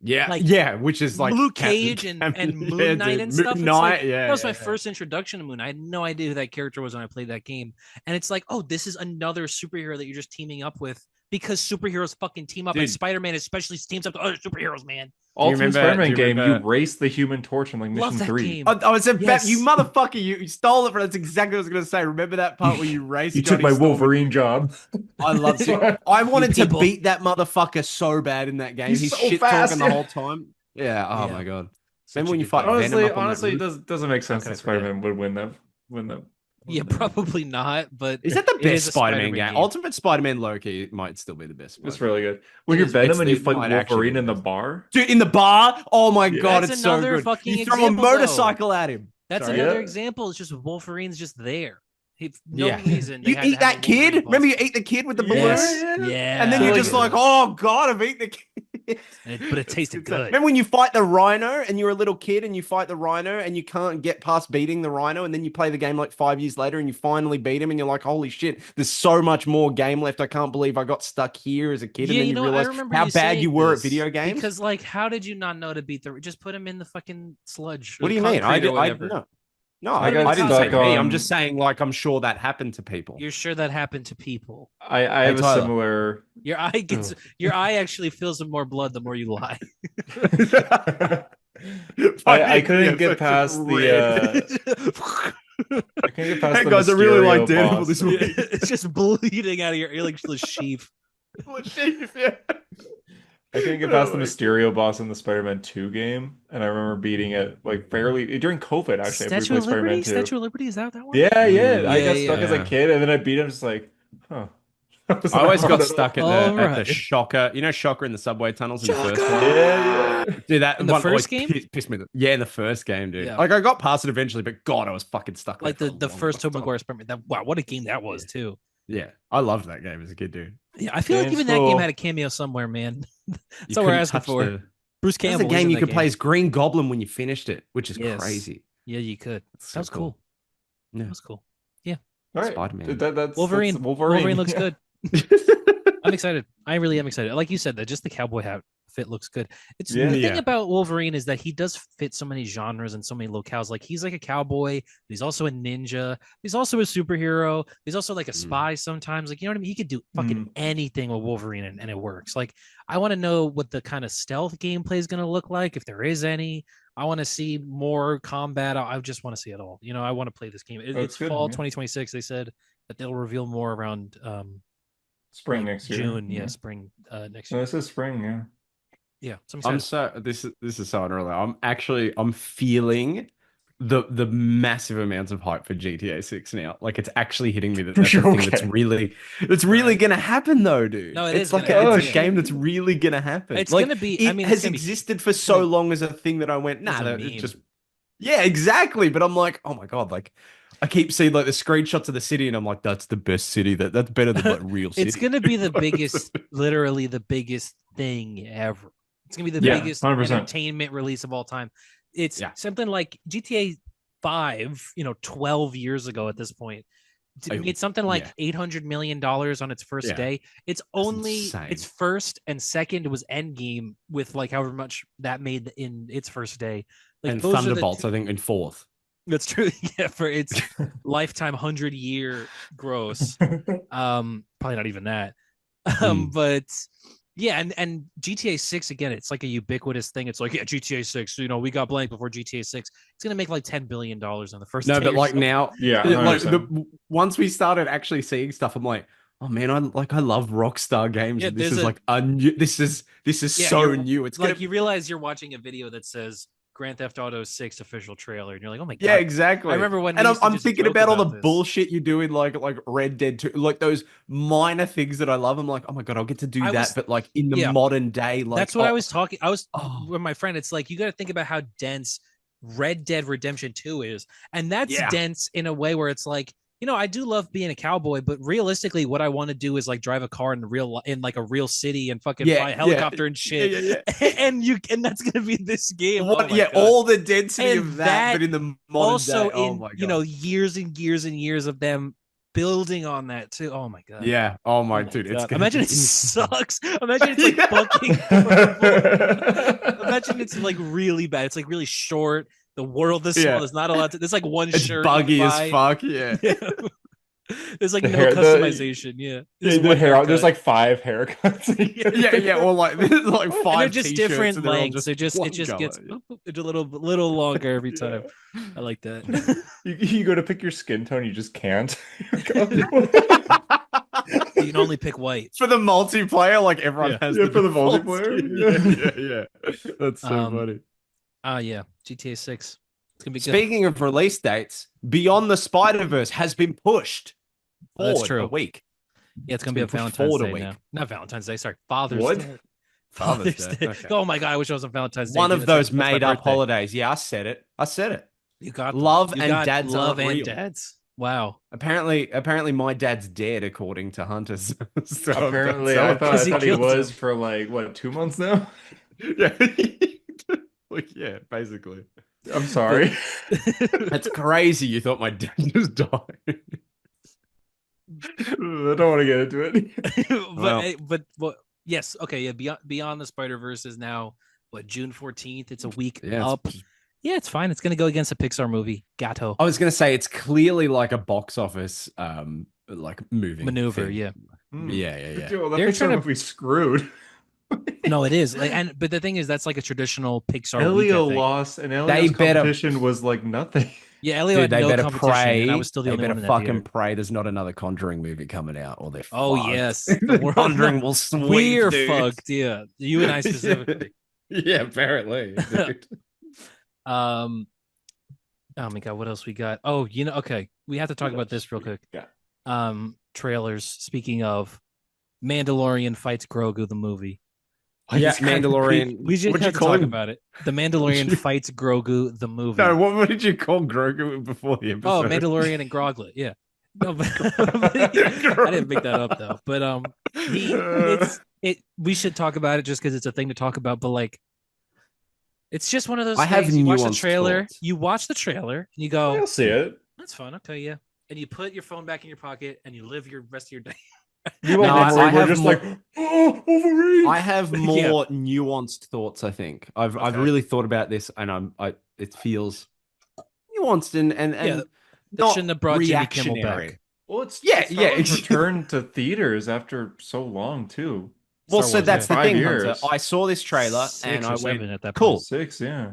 Yeah, like, yeah, which is like Luke Cage and Moon yeah, Knight dude, and stuff. Moon It's like, Knight, yeah, that was my yeah. first introduction to Moon Knight. I had no idea who that character was when I played that game. And it's like, oh, this is another superhero that you're just teaming up with because superheroes fucking team up, and Dude. Spider-Man especially teams up to other superheroes, man. Ultimate remember- Spider-Man do you game, remember- you race the Human Torch in like Love mission that 3. game. I was about Yes. you motherfucker. You stole it from. That's exactly what I was gonna say. Remember that part where you raced? You took Johnny my Storm? Wolverine job. I love it. I wanted to people. beat that motherfucker so bad in that game. He's He's so shit fast, talking the yeah. whole time. Yeah. Oh Yeah. my god. Such Remember a when you good fight game. Venom Honestly, up on honestly, that it roof? doesn't make sense How that could I forget? Spider-Man would win that. Yeah, probably not. But Is that the it is best a Spider-Man game? Ultimate Spider-Man Loki might still be the best. It's Spider-Man. really good. When It you're is- Venom it's and you the- fight might actually Wolverine be in the the best. bar. Dude, in the bar. Oh my Yeah. god, That's it's so another good. fucking You throw example, a though. motorcycle at him. That's Sorry. another Yeah. example. It's just Wolverine's just there. No Yeah. reason. they You had to eat have a that kid. Wolverine Remember you costume. eat the kid with the Yes. balloon? Yeah. And then you're Like- just like, oh god, I've eaten the kid. But it tasted It's like- good. Remember when you fight the rhino and you're a little kid and you fight the rhino and you can't get past beating the rhino and then you play the game like 5 years later and you finally beat him and you're like, holy shit, there's so much more game left. I can't believe I got stuck here as a kid. And then you I realize remember how you bad saying you were at this, video games. Because, like, how did you not know to beat the? Just put him in the fucking sludge. What or do you mean? concrete or I whatever. no. No, I I, got I didn't say stuck me. I'm on- just saying, like, I'm sure that happened to people. You're sure that happened to people. I have a Tyler. similar. Your eye gets. Your eye actually feels some more blood the more you lie. I couldn't get past the. I couldn't get past Hey the guys, I really like Mysterio Daredevil boss. this week. It's just bleeding out of your ear like the sheep. I couldn't get past the Mysterio boss in the Spider-Man 2 game, and I remember beating it like fairly during COVID. Actually, I Statue of replayed Spider-Man Liberty. 2. Statue of Liberty. Is that that one? Yeah, yeah. I got Yeah, stuck as a yeah. kid, and then I beat him. Just like, huh. I always got Not stuck at all. the, at the Alright. Shocker. You know Shocker in the subway tunnels in the first one? Yeah, yeah. Dude, that In the one first always game? pissed me. Yeah, in the first game, dude. Yeah. Like I got past it eventually, but God, I was fucking stuck. Like there the for a first long Tobey time. Maguire Spider-Man. That, wow, what a game that was too. Yeah, I loved that game as a kid, dude. Yeah, I feel like Game's even that game cool. had a cameo somewhere, man. You That's all we're couldn't asking touch for. the- Bruce That's Campbell. the was game in you that could play as Green Goblin when you finished it, which is Yes. crazy. Yeah, you could. That's That was so cool. Yeah. That was cool. All right. Spider-Man. That's Wolverine. Wolverine. Wolverine looks Yeah. good. I'm excited. I really am excited. Like you said, that just the cowboy hat fit looks good. It's Yeah. the thing Yeah. about Wolverine is that he does fit so many genres and so many locales. Like he's like a cowboy, but he's also a ninja. He's also a superhero. He's also like a spy sometimes. Like you know what I mean? He could do fucking anything with Wolverine and it works. Like I want to know what the kind of stealth gameplay is going to look like, if there is any. I want to see more combat. I just want to see it all. You know, I want to play this game. That's It's good, fall yeah. 2026. They said but they'll reveal more around Spring like next year. June, yeah, spring next No, year. this is spring, yeah. Yeah, so I'm I'm excited. so this is so unreal. I'm feeling the massive amounts of hype for GTA 6 now. Like it's actually hitting me that that's a You're thing okay. that's really Right. gonna happen though, dude. No, it It's is like gonna it's happen, a yeah. game that's really gonna happen. It's Like gonna be. I it mean, it's has gonna be. existed for It's so gonna, long as a thing that I went, as nah, a it meme. just yeah, exactly. But I'm like, oh my God, like I keep seeing like the screenshots of the city, and I'm like, that's the best city. That's better than like real city. It's gonna be the biggest, literally the biggest thing ever. It's gonna be the Yeah, biggest 100%. entertainment release of all time. It's Yeah. something like GTA 5, 12 years ago at this point. Made something like Yeah. $800 million on its first Yeah. day. It's That's only insane. its first and second was Endgame with like however much that made in its first day. Like And those are the Thunderbolts, I think, in fourth. That's true. Yeah, for its lifetime 100-year gross. Probably not even that. But yeah, and GTA 6 again, it's like a ubiquitous thing. It's like, yeah, GTA 6, we got blank before GTA 6. It's gonna make like $10 billion on the first No, day but or like something. now, Yeah, like 100%. once we started actually seeing stuff, I'm like, oh man, I love Rockstar games. Yeah, And this there's is a- like a new. This is Yeah, so you're- new. It's like gonna, you realize you're watching a video that says Grand Theft Auto 6 official trailer, and you're like, oh my yeah, God. exactly. I remember when and we used to I'm just thinking joke about all the about this. bullshit you do in like Red Dead 2, like those minor things that I love. I'm like, oh my God, I'll get to do I that, was- but like in the yeah. modern day, like That's what I oh, was talking. I was Oh. with my friend. It's like you got to think about how dense Red Dead Redemption 2 is, and that's Yeah. dense in a way where it's like, I do love being a cowboy, but realistically, what I want to do is like drive a car in like a real city and fucking Yeah, fly a yeah. helicopter and shit. Yeah. and that's gonna be this game. What? Oh my Yeah, God. all the density And of that, that but in the modern also day. Oh in my God. years and years and years of them building on that too. Oh my God. Yeah. Oh my, Oh my dude, it's God. gonna Imagine be it sucks. Imagine it's like Yeah. fucking horrible. Imagine it's like really bad. It's like really short. The world is small. Yeah. There's not a lot to. There's like one It's shirt. buggy you as buy. fuck. Yeah. Yeah. There's like The no hair- the- customization. Yeah. There's one haircut. There's like 5 haircuts. Yeah. Or like there's like And five they're just t-shirts different and they're all lengths. just It one just color. gets it's a little longer every time. I like that. You go to pick your skin tone, you just can't. You can only pick white. For the multiplayer, like everyone Yeah. has Yeah, for the default multiplayer. skin. Yeah. That's so Um, funny. Yeah. GTA 6. It's gonna be good. Speaking of release dates, Beyond the Spider-Verse has been pushed Oh, that's forward true. a week. Yeah, it's gonna It's be a been pushed Valentine's forward a Day week. now. Not Valentine's Day. Sorry, Father's What? Day. Father's Father's Day, Day. okay. Oh my God, I wish it was on Valentine's Day. One dude. of That's those my made up birthday. holidays. Yeah, I said it. You got them. Love You and got dads love aren't and real. dads. Wow. Apparently, my dad's dead, according to Hunters. So Apparently, that's I how thought he he killed was him. for like what, 2 months now. Yeah. Like, yeah, basically. I'm sorry. That's crazy. You thought my dad just died. I don't want to get into it. but yes, okay, yeah. Beyond the Spider Verse is now June 14th. It's a week Yeah, up. Yeah, it's fine. It's gonna go against a Pixar movie. Gato I was gonna say it's clearly like a box office like moving maneuver. thing. Yeah. Yeah. Dude, well, that They're Pixar trying to- movie screwed. No, it is. But the thing is, that's like a traditional Pixar. Elio week, I think. lost, and They Elio's better- competition was like nothing. Yeah, Elio Dude, had they no better competition, pray. and I was still the They only better one in that fucking theater. pray there's not another Conjuring movie coming out, or they're Oh fucked. yes, The Conjuring will sweep, we're dude. fucked. Yeah, you and I specifically. Yeah, apparently. dude. Oh my God, what else we got? Oh, okay, we have to talk about this real quick. Yeah. Trailers. Speaking of, Mandalorian fights Grogu the movie. Yeah, Mandalorian. We just What'd have you to call talk him? about it. The Mandalorian fights Grogu the movie. No, what did you call Grogu before the episode? Oh, Mandalorian and Groglet. Yeah. No, but I didn't make that up though. But we should talk about it just because it's a thing to talk about. But like, it's just one of those I have things. You watch the nuanced trailer, thoughts. you watch the trailer, and you I'll go, see it. "That's fun." Okay, yeah. And you put your phone back in your pocket, and you live your rest of your day. You No, won't I we're have just more- like, oh, Wolverine. I have more nuanced thoughts. I think I've Okay. really thought about this, and it feels nuanced and Yeah, they not shouldn't have brought Jimmy Kimmel reactionary. back. Well, it's Yeah, Star yeah, Wars it's- returned to theaters after so long too. Well, Star so Wars, that's yeah. the 5 thing, years. Hunter. I saw this trailer 6 and or I 7 went, at that "Cool, point. 6, yeah.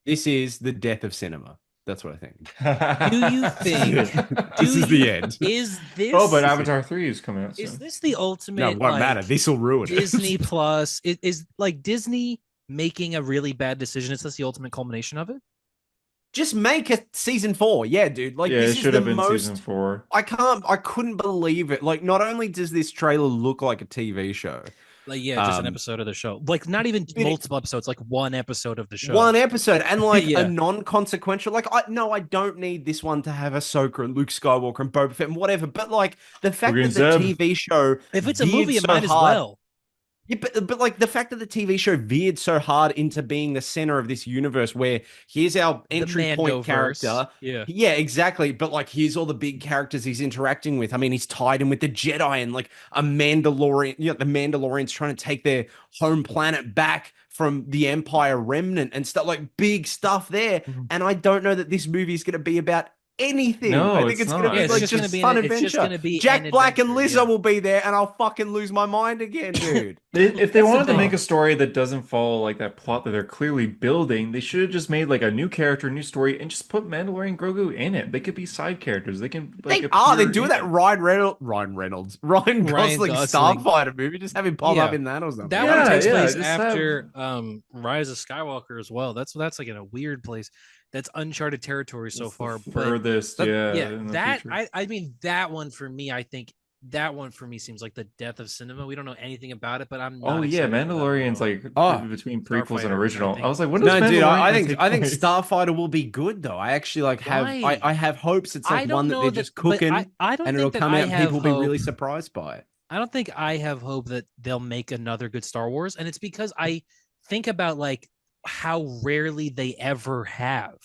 this is the death of cinema." That's what I think. Do you think? This is the end. Is this? Oh, but Avatar 3 is coming out is soon. this the No, ultimate? it won't matter. Like, This will ruin Disney it. Plus is like Disney making a really bad decision. Is this the ultimate culmination of it? Just make a season 4. Yeah, dude. Like Yeah, this it is should the have been season most. 4. I couldn't believe it. Like, not only does this trailer look like a TV show, Like, yeah, just an Um, episode of the show. Like, not even it- multiple episodes. Like one episode of the show. one episode, and like Yeah. a non-consequential. Like, I don't need this one to have Ahsoka and Luke Skywalker and Boba Fett and whatever. But like the fact Green that the Zeb. TV show, If it's a veered movie, it so might as hard- well. Yeah, but like the fact that the TV show veered so hard into being the center of this universe, where here's our entry point Mandoverse. character. Yeah. Yeah, exactly. But like, here's all the big characters he's interacting with. I mean, he's tied in with the Jedi and like a Mandalorian. You know, the Mandalorians trying to take their home planet back from the Empire remnant and stuff, like big stuff there. Mhm. And I don't know that this movie is going to be about anything. No, I think it's it's going not. to Yeah, be it's like just just gonna be fun it's just adventure. gonna be Jack an Black and adventure, Lizzo yeah. will be there, and I'll fucking lose my mind again, dude. If they That's the wanted to thing. make a story that doesn't follow like that plot that they're clearly building, they should have just made like a new character, new story, and just put Mandalorian Grogu in it. They could be side characters. They can like They're appear doing in that it. Ryan Gosling Gosling. Starfighter movie. Just have him pop up Yeah. in that or something. That Yeah, one takes yeah, place just have- after Rise of Skywalker as well. That's like in a weird place. That's uncharted territory so It's the far. But furthest, But- yeah. yeah, in the that future. I mean that one for me, I think that one for me seems like the death of cinema. We don't know anything about it, but I'm not Oh yeah, excited about it at Mandalorian's all. like Oh, between prequels Starfighter, and original. I think. I was like, when does No, dude, I Mandalorian think take I think place? Starfighter will be good though. I actually like have Why? I have hopes it's I like don't one that know they're that- just but cooking I don't and think it'll that come I out and have people will be really hope. surprised by it. I don't think I have hope that they'll make another good Star Wars, and it's because I think about like how rarely they ever have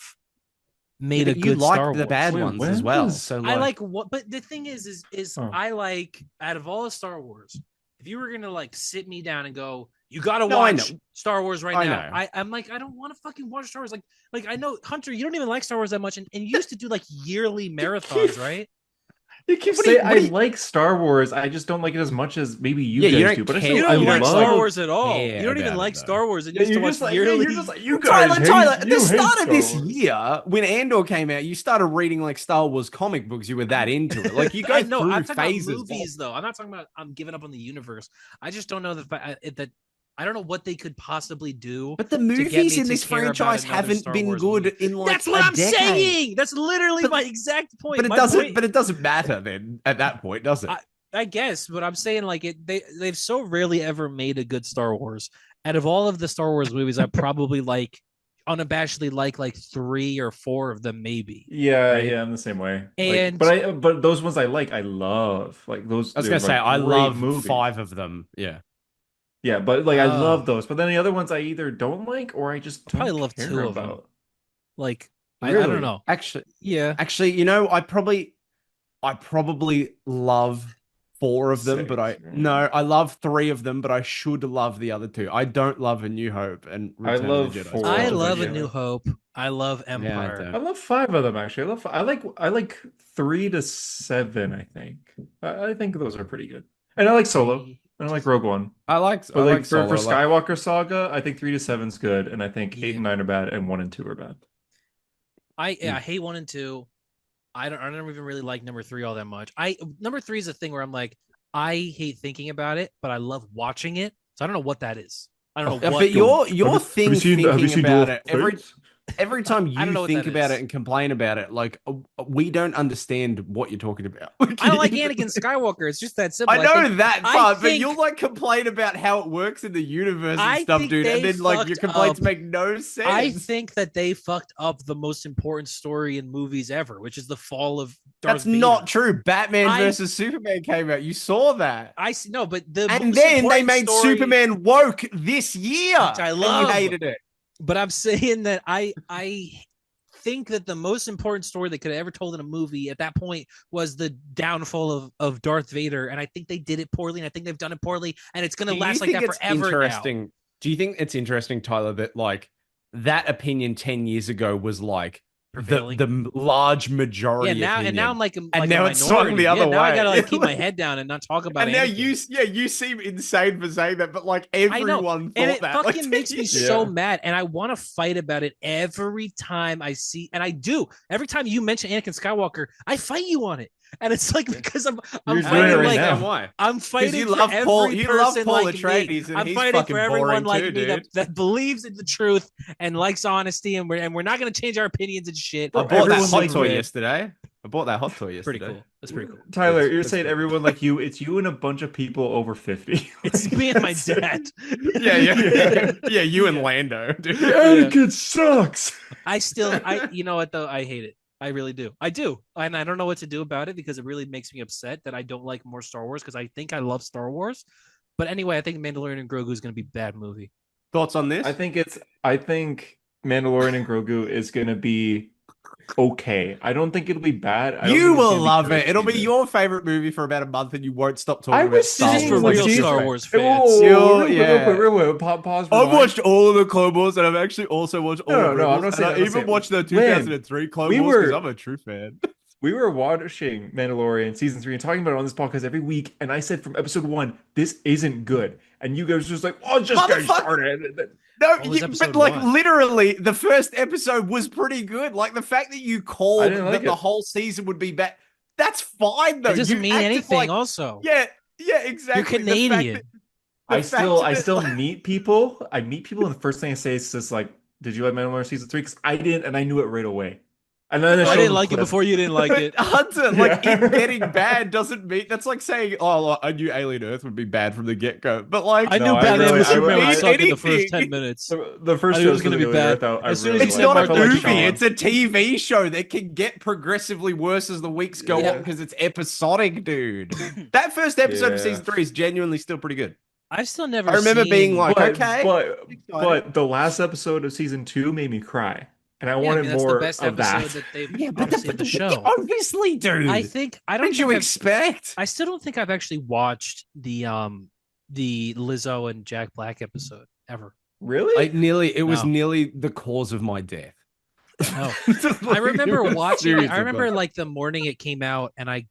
made Yeah, a but good you like Star the Wars. bad Wait, ones when as well. does- So I like what, but the thing is Oh. I like out of all the Star Wars, if you were gonna like sit me down and go, you gotta No, I watch know. Star Wars right I now. know. I'm like, I don't want to fucking watch Star Wars. Like I know Hunter, you don't even like Star Wars that much, and you used to do like yearly marathons, right? You keep What do you- saying what do I you- like Star Wars. I just don't like it as much as maybe you Yeah, you guys don't do. But I care- still You I don't like love- Star Wars at all. care You don't even about like it, though. Star Wars, and Yeah, you used to you're watch just like, yearly. you're just like, you guys Tyler, hate, at you the hate start of this Star Wars. year, when Andor came out, you started reading like Star Wars comic books. You were that into it. Like you go I know. through I'm talking phases. about movies, though. I'm not talking about I'm giving up on the universe. I just don't know that I don't know what they could possibly do. But the get me movies in to this care about franchise another haven't Star been Wars good movie. in like That's what a I'm decade. saying. That's literally But- my exact point. But it My doesn't. point- But it doesn't matter then at that point, does it? I guess, but I'm saying like they've so rarely ever made a good Star Wars. Out of all of the Star Wars movies, I probably unabashedly like 3 or 4 of them, maybe. Yeah, Right? yeah, I'm the same way. And- but those ones I love. Like those. I was they're, gonna say like, I great love movies. 5 of them. Yeah. Yeah, but like I Oh. love those. But then the other ones I either don't like or I just don't Probably love care 2 of them. about. Like I Really? don't know. Actually, Yeah. you know, I probably love 4 of them, Six, but right? no, I love 3 of them, but I should love the other 2. I don't love A New Hope and I Return love of the Jedi. 4. I Oh, love yeah. A New Hope. I love I Empire. don't. I love 5 of them actually. I like 3 to 7. I think. I think those are pretty good. And I like Solo. And I like Rogue One. I like But like Solo, for like- Skywalker Saga, I think 3 to 7's good, and I think 8 Yeah. and 9 are bad, and 1 and 2 are bad. I hate 1 and 2. I don't even really like number 3 all that much. Number 3 is a thing where I'm like, I hate thinking about it, but I love watching it. So I don't know what that is. I don't know Yeah, what. but your Have you thing seen- have you thinking seen about Duel it of Fates? every time I don't know you what think that about is. it and complain about it, like we don't understand what you're talking about. I don't like Anakin Skywalker. It's just that simple. I know think- that I part, but think- you'll like complain about how it works in the universe and I stuff, think dude, and they then like your fucked complaints up. make no sense. I think that they fucked up the most important story in movies ever, which is the fall of Darth that's Vader. not true. Batman I- versus Superman came out. You saw that. I see, no, but the And most then they important made story- Superman woke this year. Which I and love. you hated it. But I'm saying that I think that the most important story they could have ever told in a movie at that point was the downfall of Darth Vader, and I think they did it poorly, and I think they've done it poorly, and it's going to Do you last like think that it's forever now. interesting? Do you think it's interesting, Tyler, that like that opinion 10 years ago was like prevailing. the large majority. Yeah, now and now opinion. I'm like, And a now it's swung minority. the other Now I way. gotta like keep my head down and not talk about And it. now you seem insane for saying that, but like everyone thought And it that. fucking Like, makes me so mad, and I want to fight about it every time I see, and I do. Every time you mention Anakin Skywalker, I fight you on it, and it's like because I'm You're doing fighting it right like now. why? I'm fighting you for love every Paul- you love person Paul like Atreides, me. and I'm he's fighting fucking for everyone boring like too, me that, dude. that believes in the truth and likes honesty, and we're not gonna change our opinions and shit. I bought that Everyone hot like toy me. yesterday. I bought that hot toy yesterday. Pretty cool. That's pretty cool. Tyler, It's- you're it's saying good. everyone like you, it's you and a bunch of people over 50. It's me and my dad. Yeah, you and Lando, dude. Anakin sucks. You know what though? I hate it. I really do. I do. And I don't know what to do about it because it really makes me upset that I don't like more Star Wars because I think I love Star Wars. But anyway, I think Mandalorian and Grogu is going to be a bad movie. Thoughts on this? I think Mandalorian and Grogu is gonna be okay. I don't think it'll be bad. I don't You think it's will gonna be love good it. It'll be either. your favorite movie for about a month, and you won't stop talking I about was Star This is for Wars. like, real Jesus Star Christ. Wars Whoa, fans. whoa, You'll- whoa, yeah. real quick, pause. I've rewind. watched all of the Clone Wars, and I've actually also watched all No, of no, I'm Rebels, not and saying- I I'm not even saying- watched the Lynn, 2003 Clone we Wars because were- I'm a true fan. We were watching Mandalorian season 3 and talking about it on this podcast every week, and I said from episode 1, this isn't good, and you guys were just like, "Oh, just get Motherfucker. started." No, What was but episode like one? literally, the first episode was pretty good. Like the fact that you called didn't like that the it. whole season would be bad, that's fine though. It doesn't You mean acted anything. like- Also, yeah, exactly. you're The fact Canadian. that- the I still fact that- meet people. I meet people, and the first thing I say is just like, "Did you like Mandalorian season 3?" Because I didn't, and I knew it right away. And then I showed didn't them like it clips. before you didn't like it. Hunter, like Yeah. it getting bad doesn't mean that's like saying, "Oh, like, I knew Alien Earth would be bad from the get go," but like I No, knew I Batman really- vs I Superman really- would suck in the first anything. 10 minutes. The first I knew it was show gonna be bad. I As soon as really you it's said not liked. a I felt like movie; Sean. it's a TV show that can get progressively worse as the weeks go Yeah. on because it's episodic, dude. That first episode of Yeah. season 3 is genuinely still pretty good. I've still never. I remember being seen- like, but, okay, but exciting. the last episode of season 2 made me cry, and I Yeah, I wanted mean, that's more the best of episode that. that they've Yeah, but obviously the show. obviously, dude. I think I what don't. did you think I've- expect? I still don't think I've actually watched the Lizzo and Jack Black episode ever. Really? It was No. nearly the cause of my death. No. I remember watching it. Serious I remember about it. like the morning it came out, and I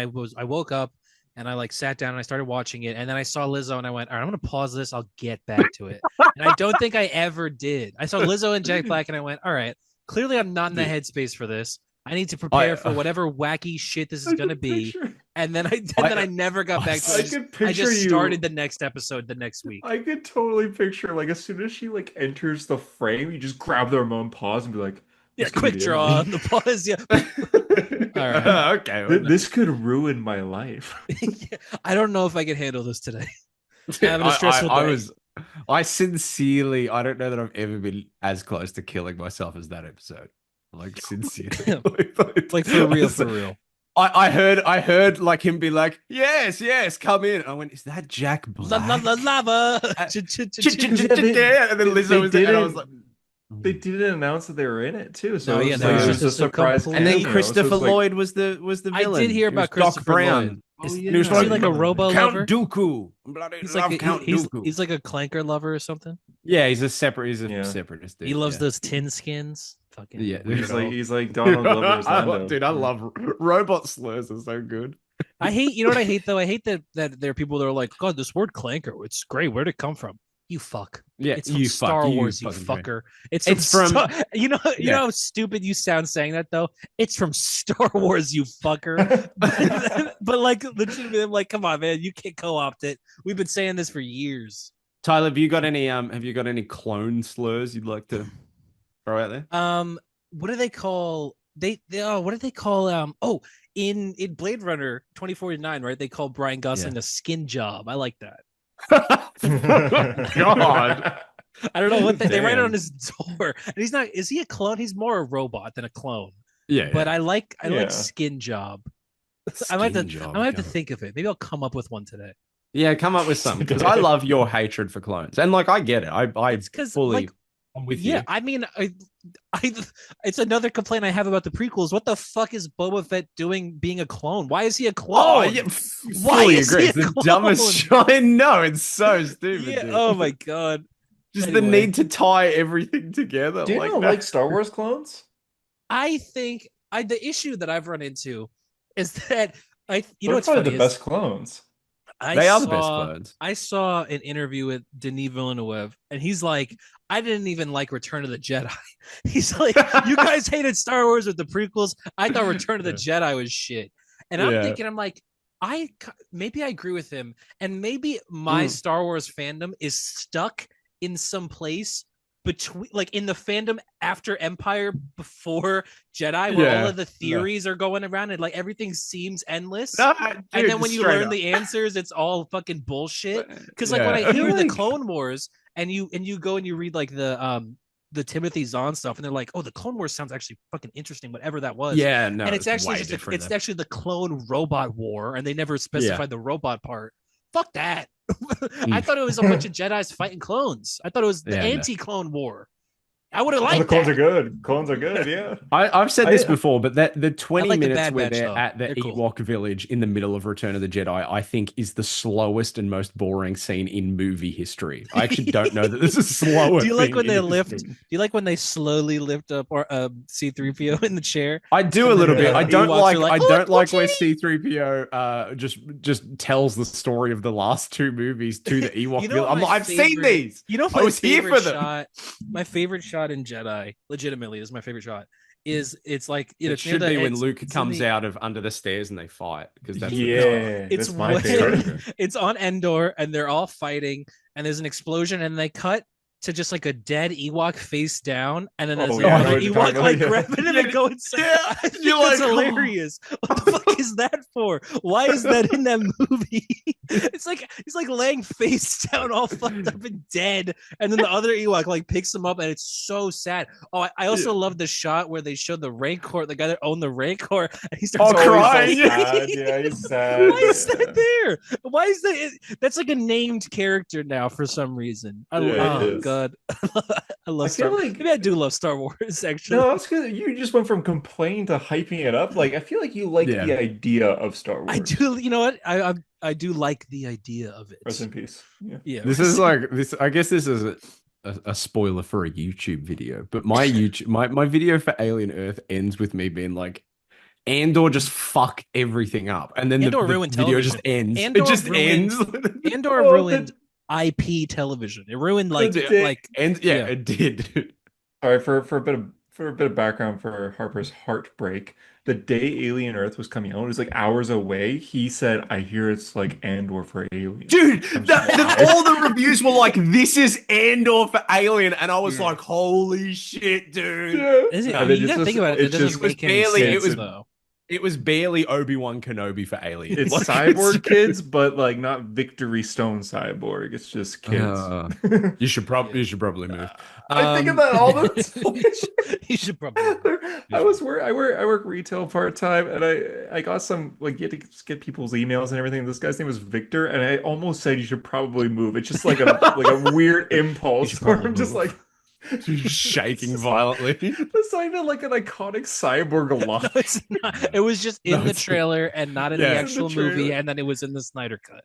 woke up and I like sat down and I started watching it, and then I saw Lizzo and I went, all right, I'm gonna pause this. I'll get back to it. And I don't think I ever did. I saw Lizzo and Jack Black and I went, all right, clearly I'm not in the headspace for this. I need to prepare for whatever wacky shit this is gonna be. And then I never got back to I it. could picture I just you. started the next episode the next week. I could totally picture like as soon as she like enters the frame, you just grab the remote pause and be like, Yeah, "This could be quick the draw end." on the pause. Yeah. All right. Okay. This could ruin my life. I don't know if I can handle this today. Having a stressful day. I sincerely, I don't know that I've ever been as close to killing myself as that episode. Like sincerely, Like for real, for real. I heard like him be like, yes, come in. I went, is that Jack Black? Lava. And then Lizzo was there, and I was like, They didn't announce that they were in it too, so No, it yeah, was, no, like, it it was was a just a surprise. complete- and then cameo, so Christopher it's like- Lloyd was the I villain. did hear He was about Doc Christopher Brown. Lloyd. Oh, He was yeah. Is he like a robo Count lover? Dooku. Bloody He's love like Count Dooku. he's like a clanker lover or something. Yeah, he's a separatist dude. He loves yeah. those tin skins. Fucking Yeah, weirdo. He's like Donald Glover's Lando. Dude, I love robot slurs are so good. I hate. You know what I hate though? I hate that there are people that are like, God, this word clanker, it's great. Where'd it come from? You fuck. Yeah, It's from Star Wars, you fucking fucker. It's from- Star- you know Yeah. how stupid you sound saying that though. It's from Star Wars, you fucker. But like legitimately, I'm like, come on, man, you can't co-opt it. We've been saying this for years. Tyler, have you got any clone slurs you'd like to throw out there? What do they call what do they call in Blade Runner 2049, right? They call Brian Gosling a skin job. I like that. God. I don't know what they write it Damn. on his door. And he's not, is he a clone? He's more a robot than a clone. Yeah, But I like Yeah. skin job. I might have to think of it. Maybe I'll come up with one today. Yeah, come up with something because I love your hatred for clones, and like I get it. I It's because fully like I'm with yeah, you. I mean, it's another complaint I have about the prequels. What the fuck is Boba Fett doing being a clone? Why is he a clone? Oh, yeah, Why fully is agree. he It's a the dumbest show. I know it's so stupid. Yeah, dude. oh my god. Just the Anyway. need to tie everything together. Do you like not that. like Star Wars clones? I think the issue that I've run into is that you know They're what's probably funny the is best clones. They are the best clones. I saw an interview with Denis Villeneuve, and he's like, I didn't even like Return of the Jedi. He's like, you guys hated Star Wars with the prequels. I thought Return of the Jedi was shit. And I'm thinking, I'm like, maybe I agree with him, and maybe my Star Wars fandom is stuck in some place between, like, in the fandom after Empire, before Jedi, where all of the theories are going around and like everything seems endless. No, And dude, then when you straight learn up. the answers, it's all fucking bullshit. Because like Yeah. when I I feel hear the like- Clone Wars and you go and you read like the Timothy Zahn stuff, and they're like, oh, the Clone Wars sounds actually fucking interesting, whatever that was. Yeah, no, And it's actually way just different it's though. actually the clone robot war, and they never specified the robot part. Fuck that. I thought it was a bunch of Jedis fighting clones. I thought it was the Yeah, no. anti-clone war. I would have Oh, the liked clones that. are good. Clones are good. Yeah. I've said this I- before, but the 20 like the minutes Bad where Batch, they're though. at the They're cool. Ewok village in the middle of Return of the Jedi, I think is the slowest and most boring scene in movie history. I actually don't know that there's a slower. Do you like thing when they in lift? history. Do you like when they slowly lift up or C-3PO in the chair? I do a And little then bit. the I don't Ewoks like. are like, I "Look, don't like where Wookiee!" C-3PO just tells the story of the last two movies to the Ewok You know village. what I'm my like, I've seen favorite- these. You know, I was here for them. My favorite shot in Jedi, legitimately, is my favorite shot. Is it's like, you know, It it's near should the- be when it's- Luke it's in comes the- out of under the stairs and they fight because that's the Yeah. It's That's my when- favorite. It's on Endor, and they're all fighting, and there's an explosion, and they cut to just like a dead Ewok face down, and then there's Oh, another yeah, I know what you're Ewok talking like about, yeah. grabbing him and going. Yeah, I think you're that's like, oh. hilarious. What the fuck is that for? Why is that in that movie? It's like he's like laying face down, all fucked up and dead, and then the other Ewok like picks him up, and it's so sad. Oh, I also love the shot where they showed the Rancor, the guy that owned the Rancor, and he starts Oh, Oh, crying. he's so sad. Yeah, he's sad. Why is Yeah. that there? Why is that? That's like a named character now for some reason. Yeah, it Oh is. god, I love I Star feel Wars. like- Maybe I do love Star Wars. Actually, No, it's because you just went from complaining to hyping it up. Like I feel like you like Yeah. the idea of Star Wars. I do. You know what? I do like the idea of it. Rest in peace. Yeah. Yeah, This is like this. I guess this is a spoiler for a YouTube video, but my YouTube my video for Alien Earth ends with me being like, Andor just fucked everything up, and then Andor the ruined video just television. ends. Andor it just ruined- ends. Andor Oh, ruined IP television. It ruined like Dick. and Yeah. it did. All right, for a bit of background for Harper's heartbreak. The day Alien Earth was coming out, it was like hours away. He said, "I hear it's like Andor for aliens." Dude, I'm just like, all the reviews were like, "This is Andor for Alien," and I was Yeah. like, "Holy shit, dude!" Yeah. Is it? And I mean, then you it's gotta think just- about it. It it's doesn't just- make any barely- sense it was- though. It was barely Obi-Wan Kenobi for Alien. It's Like, cyborg kids, but like not Victory Stone cyborg. It's just kids. You should probably move. I think of that all the time. You should probably. I work retail part time, and I got some like you had to get people's emails and everything. This guy's name was Victor, and I almost said you should probably move. It's just like a weird impulse should where probably I'm just move. like shaking violently. That's not even like an iconic cyborg line. No, it's not. It was just in No, the it's- trailer and not in Yeah, the in the actual movie, trailer. and then it was in the Snyder cut.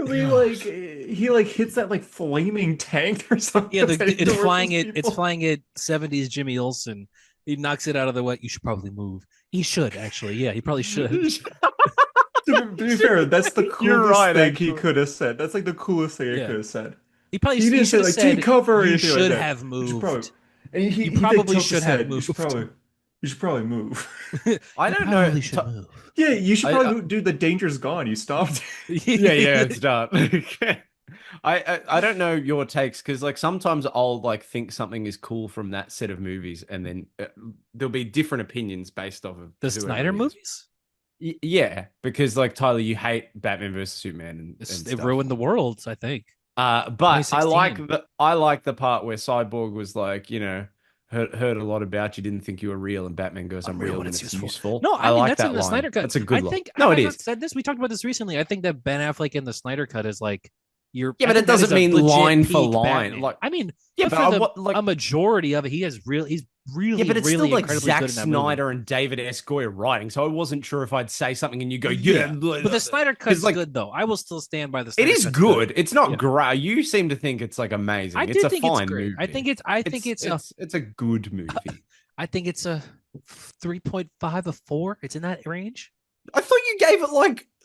He like hits that like flaming tank or something. Yeah, that's heading it's towards flying those it. It's people. flying it. 70s Jimmy Olsen. He knocks it out of the way. You should probably move. He should actually. Yeah, he probably should. To be fair, that's the coolest You're right, thing he actually. could have said. That's like the coolest thing he Yeah. could have said. He probably. He He, didn't say should have like said. take cover or You anything like should that. have You moved. should probably, and he You did probably tilt his should have head. You should moved. probably, you should probably move. I You don't know. probably should move. Yeah, you should I- probably move. Dude, the danger's gone. You stopped. Yeah, it's done. I don't know your takes because like sometimes I'll like think something is cool from that set of movies, and then there'll be different opinions based off of The whoever Snyder it is. movies. Yeah, because like Tyler, you hate Batman versus Superman, and It stuff. ruined the world. I think. But 2016. I like the part where Cyborg was like, you know, heard a lot about you, didn't think you were real, and Batman goes, "I'm real when it's useful." No, I mean like that's that in the line. Snyder cut. That's a good I line. think No, have it I not is. said this. We talked about this recently. I think that Ben Affleck in the Snyder cut is like you're. Yeah, I but think it that is doesn't a mean legit line for peak line, Batman. like- I mean, Yeah, but but for the, what, like, a majority of it, he's really, yeah, but it's really still like incredibly Zack good in that movie. Snyder and David S. Goyer writing, so I wasn't sure if I'd say something and you go, Yeah, yeah. But the Snyder cut's like- good though. I will still stand by the. It Snyder is cut. good. It's not Yeah. great. You seem to think it's like amazing. I it's do a think fine it's great. movie. I think it's. I think it's. it's a good movie. I think it's a 3.5, a 4. It's in that range. I thought you gave it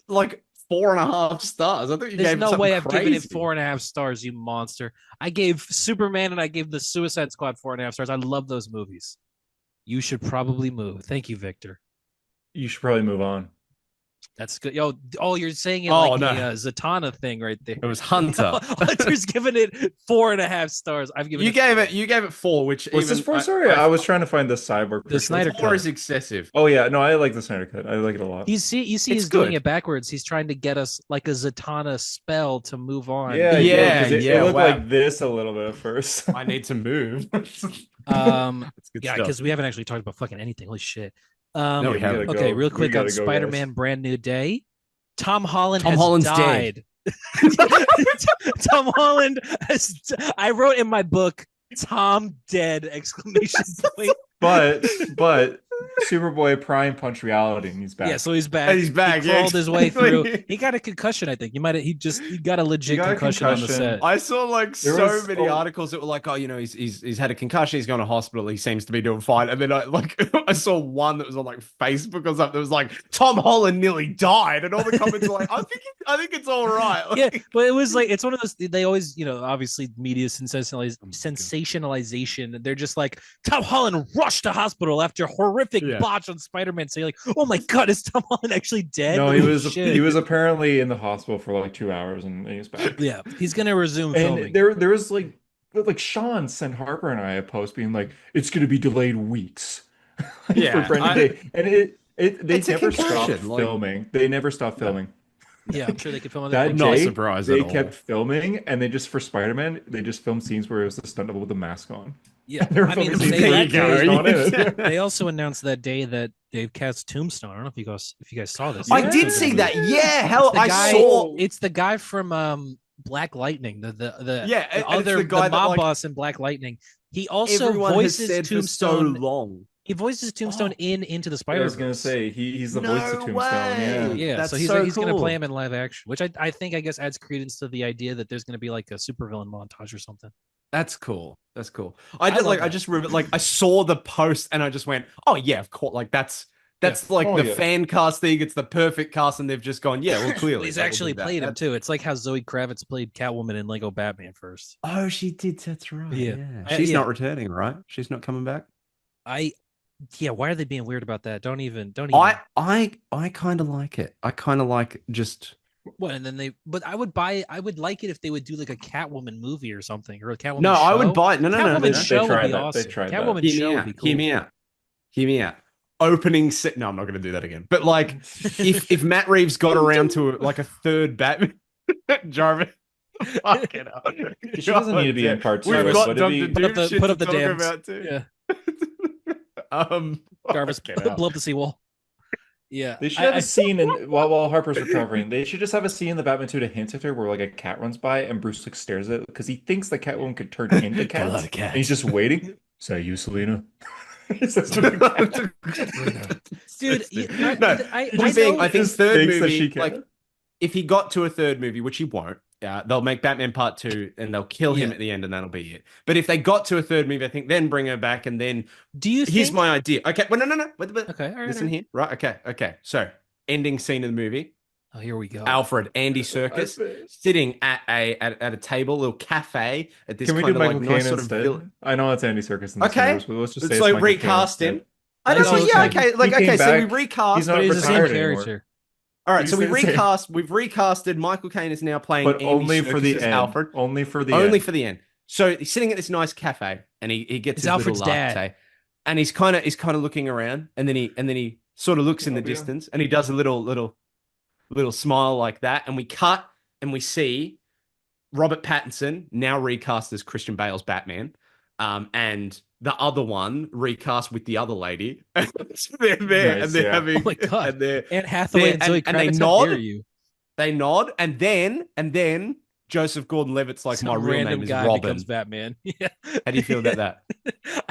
like 4.5 stars. I thought you There's gave it no something way I've given it crazy. 4.5 stars, you monster. I gave Superman and I gave the Suicide Squad 4.5 stars. I love those movies. You should probably move. Thank you, Victor. You should probably move on. That's good. Yo, oh, you're saying it Oh, like no. a Zatanna thing right there. It was Hunter. Hunter's giving it 4.5 stars. I've given You gave it 4, which What's even this for? Sorry, I was trying to find the Cyborg. The picture. Snyder 4 Cut. is excessive. Oh yeah, no, I like the Snyder Cut. I like it a lot. You see, It's he's doing good. it backwards. He's trying to get us like a Zatanna spell to move on. Yeah, Yeah, 'cause it yeah, looked wow. like this a little bit at first. I need to move. That's good Yeah, stuff. because we haven't actually talked about fucking anything. Holy shit. No, we haven't. gotta Okay, go. real We quick on gotta go, guys. Spider-Man Brand New Day. Tom Holland Tom has Holland's died. Tom Holland has. I wrote in my book, "Tom dead!" exclamation point. But Superboy Prime Punch reality, and he's back. Yeah, so he's back. And he's back, He yeah, crawled his way through. exactly. He got a concussion, I think. He got a legit got a concussion on the concussion. set. I saw like There so was- many oh. articles that were like, oh, you know, he's had a concussion, he's gone to hospital, he seems to be doing fine. And then I saw one that was on like Facebook or something that was like, Tom Holland nearly died, and all the comments were like, I think it's all right. Yeah, Like, but it was like it's one of those. They always, obviously media Oh sensationalization. They're just like Tom Holland rushed to hospital after horrific Yeah. botch on Spider-Man. So you're like, oh my god, is Tom Holland actually dead? No, he Holy was shit. he was apparently in the hospital for like 2 hours, and he's back. Yeah, he's gonna resume filming. And there was like Sean sent Harper and I a post being like, it's gonna be delayed weeks. Yeah, for Brendan Day, and they It's a never stopped concussion, like- filming. They never stopped filming. Yeah, I'm sure they could film That that. Not day, surprised they at all. kept filming, and they just for Spider-Man, they just filmed scenes where it was the stunt double with the mask on. Yeah, They were I mean, filming they, scenes where There you he was go. not in it. they also announced that day that they've cast Tombstone. I don't know if you guys saw this. I Yeah. did see that. Yeah, hell, It's the I guy- saw. It's the guy from Black Lightning, the Yeah, and it's other the guy that, mob like, boss in Black Lightning. He also Everyone has voices said for so Tombstone. long. He voices Tombstone Oh. in Into the I Spider. was gonna say he's the No voice of Tombstone. way. Yeah, That's so he's so he's gonna cool. play him in live action, which I think I guess adds credence to the idea that there's gonna be like a supervillain montage or something. That's cool. That's cool. I I just love like I that. just like I saw the post and I just went, oh yeah, of course. Like that's like Oh, the yeah. fan casting. It's the perfect cast, and they've just gone, yeah, well, clearly He's like, we'll actually do that. played him That's- too. It's like how Zoe Kravitz played Catwoman in Lego Batman first. Oh, she did. That's right. Yeah. Yeah, she's Yeah. not returning, right? She's not coming back. Yeah, why are they being weird about that? Don't even. I kind of like it. I kind of like just. Well, and then but I would like it if they would do like a Catwoman movie or something, or a Catwoman. No, I show. would buy it. No, no, no. Catwoman no, show would tried be that. They awesome. tried that. Catwoman Hear show me would out. be cool. Hear me out. Hear me out. Opening set. No, I'm not going to do that again. But like, if Matt Reeves got around to like a third Batman, Jarvis. Fucking hell. She doesn't need to be in part 2. We've got but Dr. it'd be- Put up the- Doom shit put up to the talk dams. about too. Yeah, Jarvis, fucking hell. blow up the seawall. Yeah, They should have a scene while Harper's recovering. They should just have a scene in the Batman 2 to hint at her where like a cat runs by and Bruce like stares at it because he thinks the Catwoman could turn into Got a lot cats. of cats. And he's just waiting. Is that you, Selena? He says to the cat. dude. I Just saying, know- I think Just third thinks that she movie, can. like, if he got to a third movie, which he won't, they'll make Batman Part 2 and they'll kill him Yeah. at the end and that'll be it. But if they got to a third movie, I think then bring her back and then Do you? here's think... my idea. Okay, well, no. Wait. Okay, all right. Listen here. Right, okay. So, ending scene of the movie. Oh, here we go. Alfred, Andy Serkis, sitting at a table, a little cafe at this Can we kind do of Michael like Caine nice sort of instead? villain. I know it's Andy Serkis in this Okay. universe, but let's just say It's like Michael Caine recast him. instead. I don't know. He's Yeah, also- okay. Like, he came okay, so we back. recast. He's not But he's the same retired anymore. character. All right, so we He's the same. recast. We've recasted. Michael Caine is now playing, But Andy only for Serkis the as end. Alfred. Only for the Only end. for the end. So he's sitting at this nice cafe, and he gets It's his Alfred's little dad. latte, and he's kind of looking around, and then he sort of looks in the Oh, yeah. distance, and he does a little smile like that, and we cut, and we see Robert Pattinson now recast as Christian Bale's Batman, and the other one recast with the other lady. So they're there, Nice, and they're yeah. having, Oh my God. and they're Anne Hathaway and Zoe and they Kravitz. nod. How dare you? they nod, and then Joseph Gordon-Levitt's like, Some my real random name is guy Robin. becomes Batman. Yeah. How do you feel about that?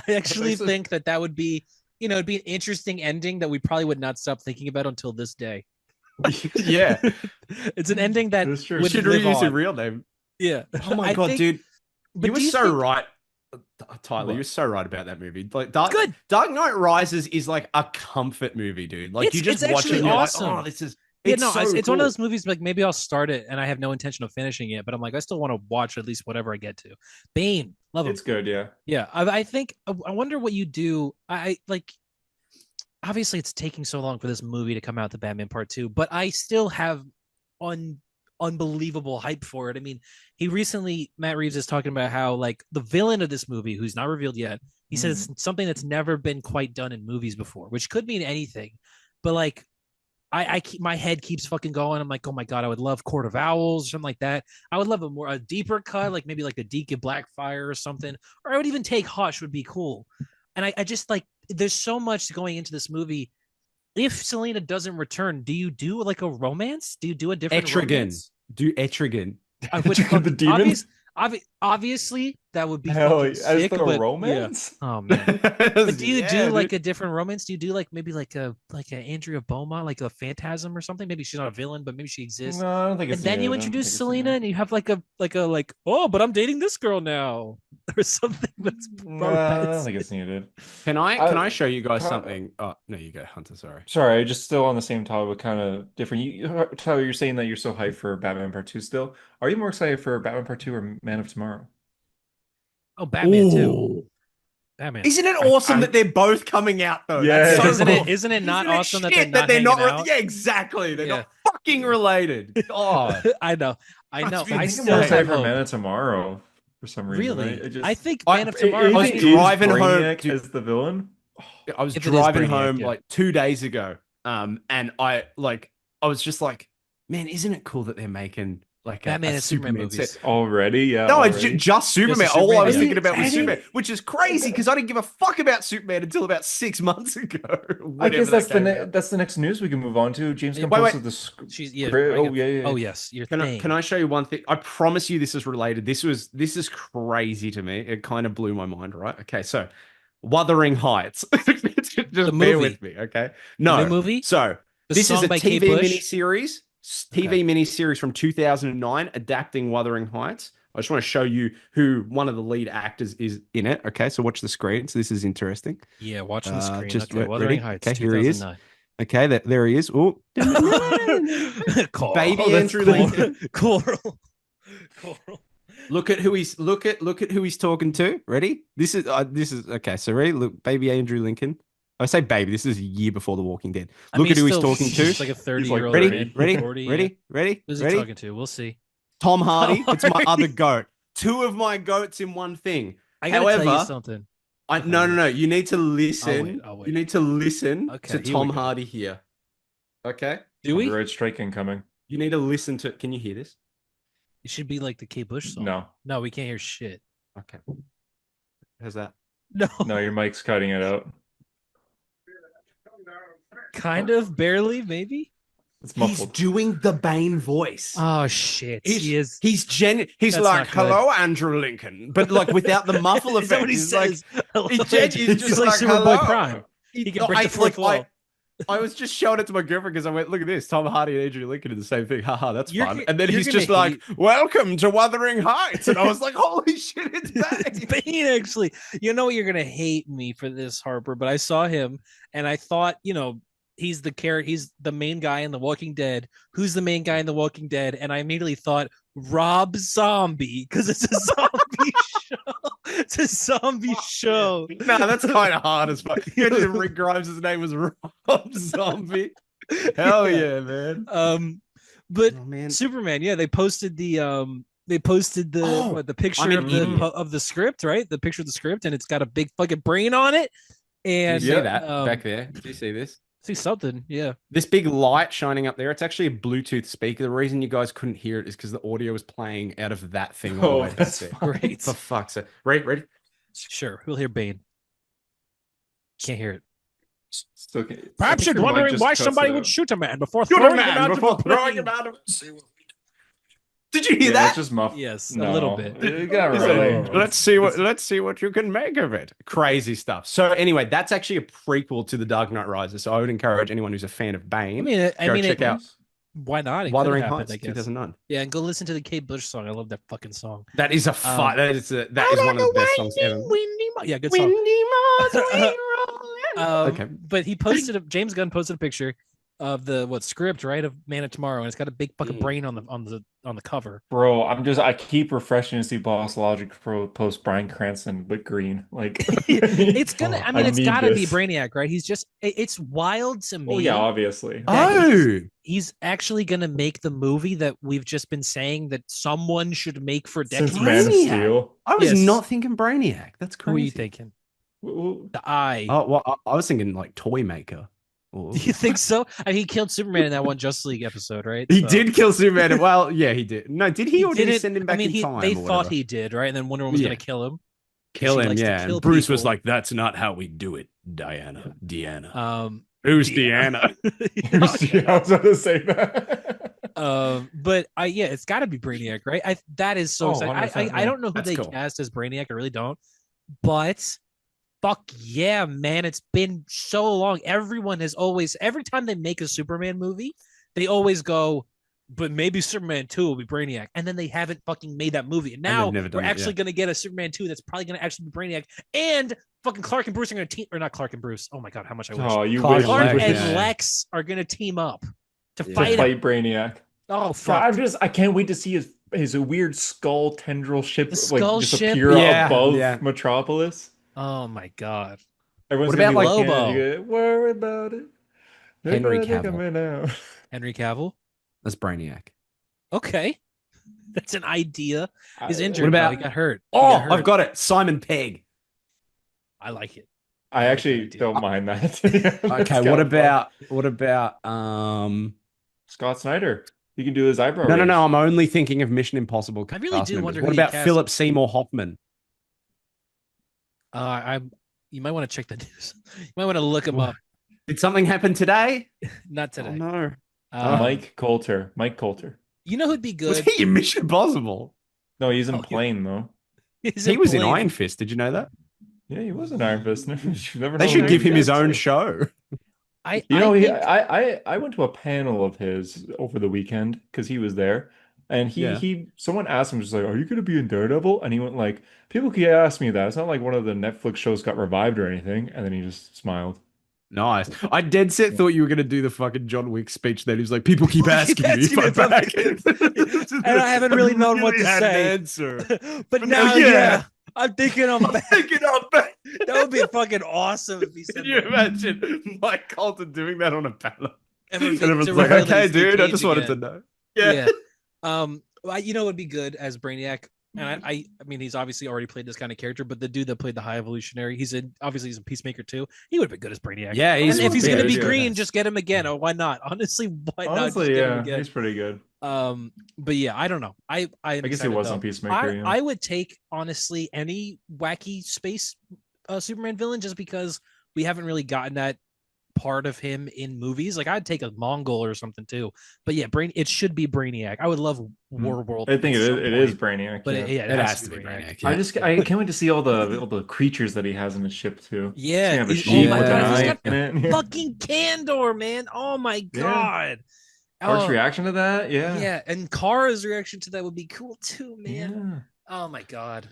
I actually so. think that would be, it'd be an interesting ending that we probably would not stop thinking about until this day. Yeah, It's an ending that That's true. we would should live reuse on. your real name. Yeah. Oh my I god, think- dude, but you were do so think- right. Tyler, What? you're so right about that movie. Like good. Dark Knight Rises is like a comfort movie, dude. Like you just It's watch it actually and you're awesome. like, oh, this is Yeah, it's no, so it's one of cool. those movies like maybe I'll start it and I have no intention of finishing it, but I'm like I still want to watch at least whatever I get to. Bane, love him. It's good, yeah. Yeah, I think I wonder what you do. I like obviously it's taking so long for this movie to come out, the Batman Part 2, but I still have unbelievable hype for it. I mean, Matt Reeves is talking about how like the villain of this movie, who's not revealed yet, he says something that's never been quite done in movies before, which could mean anything. But like I keep my head keeps fucking going. I'm like, oh my god, I would love Court of Owls or something like that. I would love a deeper cut, like maybe like the Deacon Blackfire or something. Or I would even take Hush would be cool. And I just like there's so much going into this movie. If Selena doesn't return, do you do like a romance? Do you do a different Etrigan. romance? Do Etrigan. Etrigan the demon? Obviously, that would be Hell, fucking as sick. the But romance? yeah. Oh man. But do you Yeah, do like dude. a different romance? Do you do like maybe like a Andrea Beaumont, like a phantasm or something? Maybe she's not a villain, but maybe she exists. No, I don't think And it's then needed. you I don't introduce think it's Selena, needed. and you have like a oh, but I'm dating this girl now, or something that's No, I don't romance. think it's needed. Can I show you guys Tyler- something? Oh, no, you go, Hunter. Sorry. Sorry, just still on the same topic, but kind of different. Tyler, you're saying that you're so hyped for Batman Part 2 still. Are you more excited for Batman Part 2 or Man of Tomorrow? Oh, Batman too. Ooh. Batman. Isn't it awesome I- that they're both coming out though? Yeah. That's so isn't cool. it not Isn't it awesome that shit they're not they're hanging not out? Yeah, exactly. They're Yeah. not fucking related. Oh, I know. I Must know. be I I think I'm still more have excited for hope. Man of Tomorrow for some reason. Really? I just, I think I- Man of it- Tomorrow. it if was it might is be- driving home, Brainiac dude. as the villain. I was If it is driving Brainiac, home yeah. like 2 days ago, and I was just like, man, isn't it cool that they're making like Batman a and Superman Superman movies. set? Already, yeah. No, it's already. just Superman. Just All I was Superman, thinking about was yeah. Superman, which is crazy because I didn't give a fuck about Superman until about 6 months ago. I guess whenever that's that the came out. that's the next news we can move on to. James Gunn Wait, wait. posted the script. She's yeah. Oh yeah. Oh yes, your Can thing. I show you one thing? I promise you this is related. This is crazy to me. It kind of blew my mind, right? Okay, so Wuthering Heights. Just bear movie. with me, okay? The No. new movie? So The this is song a by Kate TV Bush? miniseries. TV miniseries from 2009 adapting Wuthering Heights. I just want to show you who one of the lead actors is in it. Okay, so watch the screen. So this is interesting. Yeah, watching the screen. just Okay, ready? Wuthering Heights. Okay, here he is. 2009. Okay, there he is. Oh, Coral. baby Oh, that's Andrew cool. Lincoln. Coral. Look at who he's look at who he's talking to. Ready? This is okay. So ready? Look, baby Andrew Lincoln. I say baby. This is a year before The Walking Dead. Look at who he's talking to. He's like a 30-year-old. Ready? man. Ready? 40, Ready? Ready? Who's he Ready? talking to? We'll see. Tom Hardy. Oh, It's my right. other goat. Two of my goats in one thing. I gotta tell you However, something. no. You need to listen. I'll wait. You need to listen Okay, to here we Tom go. Hardy here. Okay. Do we? Copyright strike incoming. You need to listen to. Can you hear this? It should be like the Kate Bush song. No, No, we can't hear shit. Okay. How's that? No, no, your mic's cutting it out. kind of, barely, maybe. It's He's muffled. doing the Bane voice. Oh shit, He's he is. He's That's like, not good. hello, Andrew Lincoln, but like without the muffle Is that effect. what he He's like, says? Hello, he's Andrew. just like like, Superboy hello. Prime. He can break the fourth wall. I was just showing it to my girlfriend because I went, look at this, Tom Hardy and Andrew Lincoln are the same thing. Haha, that's You're fun. g- And then you're he's gonna just like, hate- welcome to Wuthering Heights. And I was like, holy shit, it's It's Bane. Bane, actually. You know you're gonna hate me for this, Harper, but I saw him and I thought, he's the character, he's the main guy in The Walking Dead. Who's the main guy in The Walking Dead? And I immediately thought Rob Zombie, because it's a zombie show. It's a zombie show. No, that's kind of hard as fuck. Imagine Rick Grimes' name was Rob Zombie. Hell yeah, man. But Oh, man. Superman, yeah, they posted the picture I'm an of the idiot. of the script, right? The picture of the script, and it's got a big fucking brain on it. Do you And see Yeah, that um, back there? Do you see this? see something, yeah. This big light shining up there, it's actually a Bluetooth speaker. The reason you guys couldn't hear it is because the audio was playing out of that thing. all the Oh, way to that's the set. Great. For fuck's sake. Ready? Sure, we'll hear Bane. Can't hear it. Still can't- Perhaps I think you're your mic wondering just why cuts somebody it would out. shoot a man before Shoot a throwing him man out before of a throwing plane. him out of. Did you hear Yeah, that? it's just muffled. Yes, a No. little bit. You got He's right. like, let's see what you can make of it. Crazy stuff. So anyway, that's actually a prequel to The Dark Knight Rises. So I would encourage anyone who's a fan of Bane. I mean, go check out. Why not? It could Wuthering happen, Heights, I guess. 2009. Yeah, and go listen to the Kate Bush song. I love that fucking song. That is a fun. That is one of the best songs ever. Yeah, good song. Okay. But James Gunn posted a picture of the script, right, of Man of Tomorrow, and it's got a big fucking brain on the cover. Bro, I keep refreshing to see Boss Logic post Bryan Cranston but green. Like It's gonna. I mean, I it's need gotta be this. Brainiac, right? He's just. It's wild to me. Oh yeah, obviously. that he's actually gonna make the movie that we've just been saying that someone should make for Since decades. Man of Brainiac. Steel. I was Yes. not thinking Brainiac. That's Who are crazy. you thinking? Well, The Eye. Oh well, I was thinking like Toy Maker. Or- Do you think so? I mean, he killed Superman in that one Justice League episode, right? He So- did kill Superman. Well, yeah, he did. No, did he or did he didn't- send him back I mean, in time? they or thought whatever? he did, right? And then Wonder Woman was Yeah. gonna kill him. kill she him. likes to Yeah, kill and Bruce was people. like, "That's not how we do it, Diana." Deanna. Deanna. Who's Deanna? I was about to say that. But it's got to be Brainiac, right? That is so Oh, exciting. 100%, I don't know who That's they cool. cast as Brainiac. I really don't. But fuck yeah, man! It's been so long. Everyone has always, every time they make a Superman movie, they always go, but maybe Superman 2 will be Brainiac, and then they haven't fucking made that movie. And now never done we're it, actually gonna get a Superman 2 that's probably gonna actually be Brainiac, and fucking Clark and Bruce are gonna team, or not Clark and Bruce. Oh my god, how much I wish. Oh, you Clark wish. Clark Lex, and yeah. Lex are gonna team up to Yeah. To fight him. fight Brainiac. Oh So fuck! I can't wait to see his weird skull tendril ship The skull like ship? disappear Yeah, above yeah. Metropolis. Oh my god! Everyone's What gonna about, be like, looking at it, Lobo? you go, worry about it. They're Henry gonna think Cavill. I'm in out. Henry Cavill. That's Brainiac. Okay, that's an idea. He's I- injured. What about- though. He got hurt. He Oh, got hurt. I've got it. Simon Pegg. I like it. I actually idea. don't mind that. Yeah, that's Okay, kinda what about Scott Snyder? He can do his eyebrow. No, raise. I'm only thinking of Mission Impossible. I really cast do members. wonder What who you about cast. Philip Seymour Hoffman? You might want to check the news. You might want to look him up. Did something happen today? Not today. Oh, no. Mike Coulter. Mike Coulter. You know who'd be Was good? he in Mission Impossible? No, he's in Oh, Plane though. He was in Blade. Iron Fist. Did you know that? Yeah, he was in Iron Fist. You've never They known should Iron give him his Fist. own show. You know, think- I went to a panel of his over the weekend because he was there, and Yeah. someone asked him just like, "Are you going to be in Daredevil?" And he went like, "People keep asking me that. It's not like one of the Netflix shows got revived or anything." And then he just smiled. Nice. I dead set thought you were going to do the fucking John Wick speech that he was like, people keep asking me if asking I'm if I'm back. And I haven't really known what to had an say. answer. but now, now, yeah. yeah, I'm thinking I'm back. Pick it up. Can That would be fucking awesome if he said you that. imagine Mike Colton doing that on a panel? And And to everyone's like, reveal that okay, he's dude, I Cage just wanted to again. know. Yeah. You know, it would be good as Brainiac. And I mean, he's obviously already played this kind of character, but the dude that played the High Evolutionary, he's in Peacemaker too. He would have been good as Brainiac. Yeah, And if he's yeah, gonna be yeah. green, just get him again. Oh, why not? Honestly, why not? Just Honestly, get him yeah, again. he's pretty good. But yeah, I don't know. I guess he was on Peacemaker. Yeah. I would take honestly any wacky space Superman villain just because we haven't really gotten that part of him in movies. Like I'd take a Mongol or something too. But yeah, it should be Brainiac. I would love Warworld. I think at some it is point, Brainiac. but yeah. it has to be Brainiac. I can't wait to see all the creatures that he has in his ship too. Yeah, He's oh gonna have a sheep my with an god, he's eye got in it. fucking Candor, man. Oh my god. Harsh Oh, reaction to that, yeah. yeah, and Kara's reaction to that would be cool too, man. Yeah. Oh my god.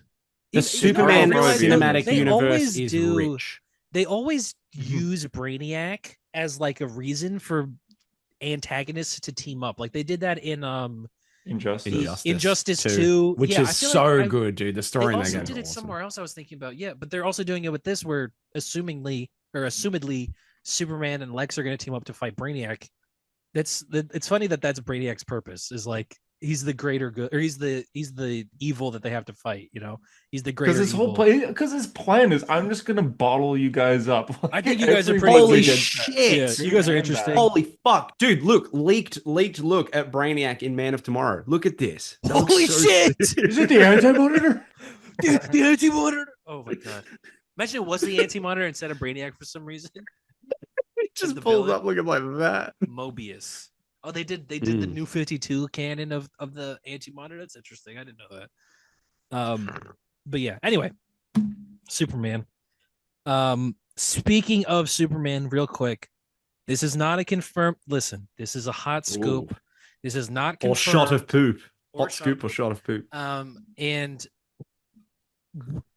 The Superman realize cinematic they universe always is do- rich. They always use Brainiac as like a reason for antagonists to team up. Like they did that in Injustice. Injustice 2, which yeah, is I feel so like good, dude. The They story in that also game did is it awesome. somewhere else. I was thinking about, yeah, but they're also doing it with this, where assumedly Superman and Lex are going to team up to fight Brainiac. It's funny that that's Brainiac's purpose, is like he's the greater good, or he's the evil that they have to fight. You know, he's the greater. Because his plan is, I'm just gonna bottle you guys up. I think you guys are pretty Holy good. shit! Yeah, you guys are interesting. Holy fuck, dude! Look, leaked look at Brainiac in Man of Tomorrow. Look at this. That looks Holy so shit! sick. Is it the anti-monitor? the anti-monitor. Oh my god! Imagine it was the anti-monitor instead of Brainiac for some reason. It just the pulls villain. up looking like that. Mobius. Oh, they did the new 52 canon of the anti-monitor. That's interesting. I didn't know that. But yeah, anyway, Superman. Speaking of Superman, real quick, this is not a confirmed, listen, this is a hot scoop. This is not Or confirmed. shot of poop. Or Hot shot scoop of or shot of poop. And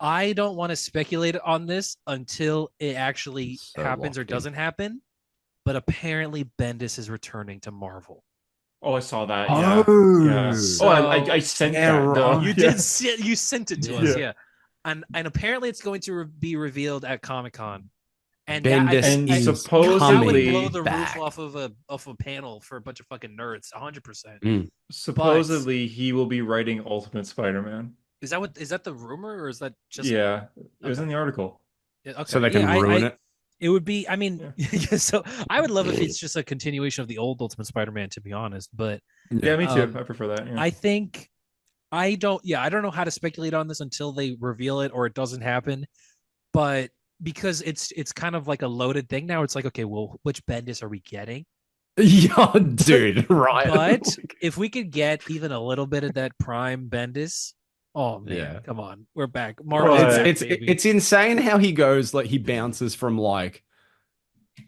I don't want to speculate on this until it actually So happens or locked in. doesn't happen. But apparently, Bendis is returning to Marvel. Oh, I saw that. Yeah. Oh. Yeah. So- Oh, I sent Yeah, that. though. right. You Yeah. did see, you sent it to us, Yeah. yeah. And apparently, it's going to be revealed at Comic-Con. And Bendis And is that would supposedly blow the back. roof off a panel for a bunch of fucking nerds, 100%. Supposedly he will be writing Ultimate Spider-Man. Is that the rumor, or is that just Yeah, it was Okay. in the article. Yeah, okay. So they can Yeah, ruin it. It would be. I mean, so I would love if it's just a continuation of the old Ultimate Spider-Man, to be honest. But Yeah, me too. Um, I prefer that. Yeah. I think I don't. Yeah, I don't know how to speculate on this until they reveal it or it doesn't happen. But because it's kind of like a loaded thing now, it's like, okay, well, which Bendis are we getting? Yeah, dude, right. But if we could get even a little bit of that Prime Bendis, oh man, Yeah. come on, we're back. Well, Marvel, it's insane how he goes, like he bounces from like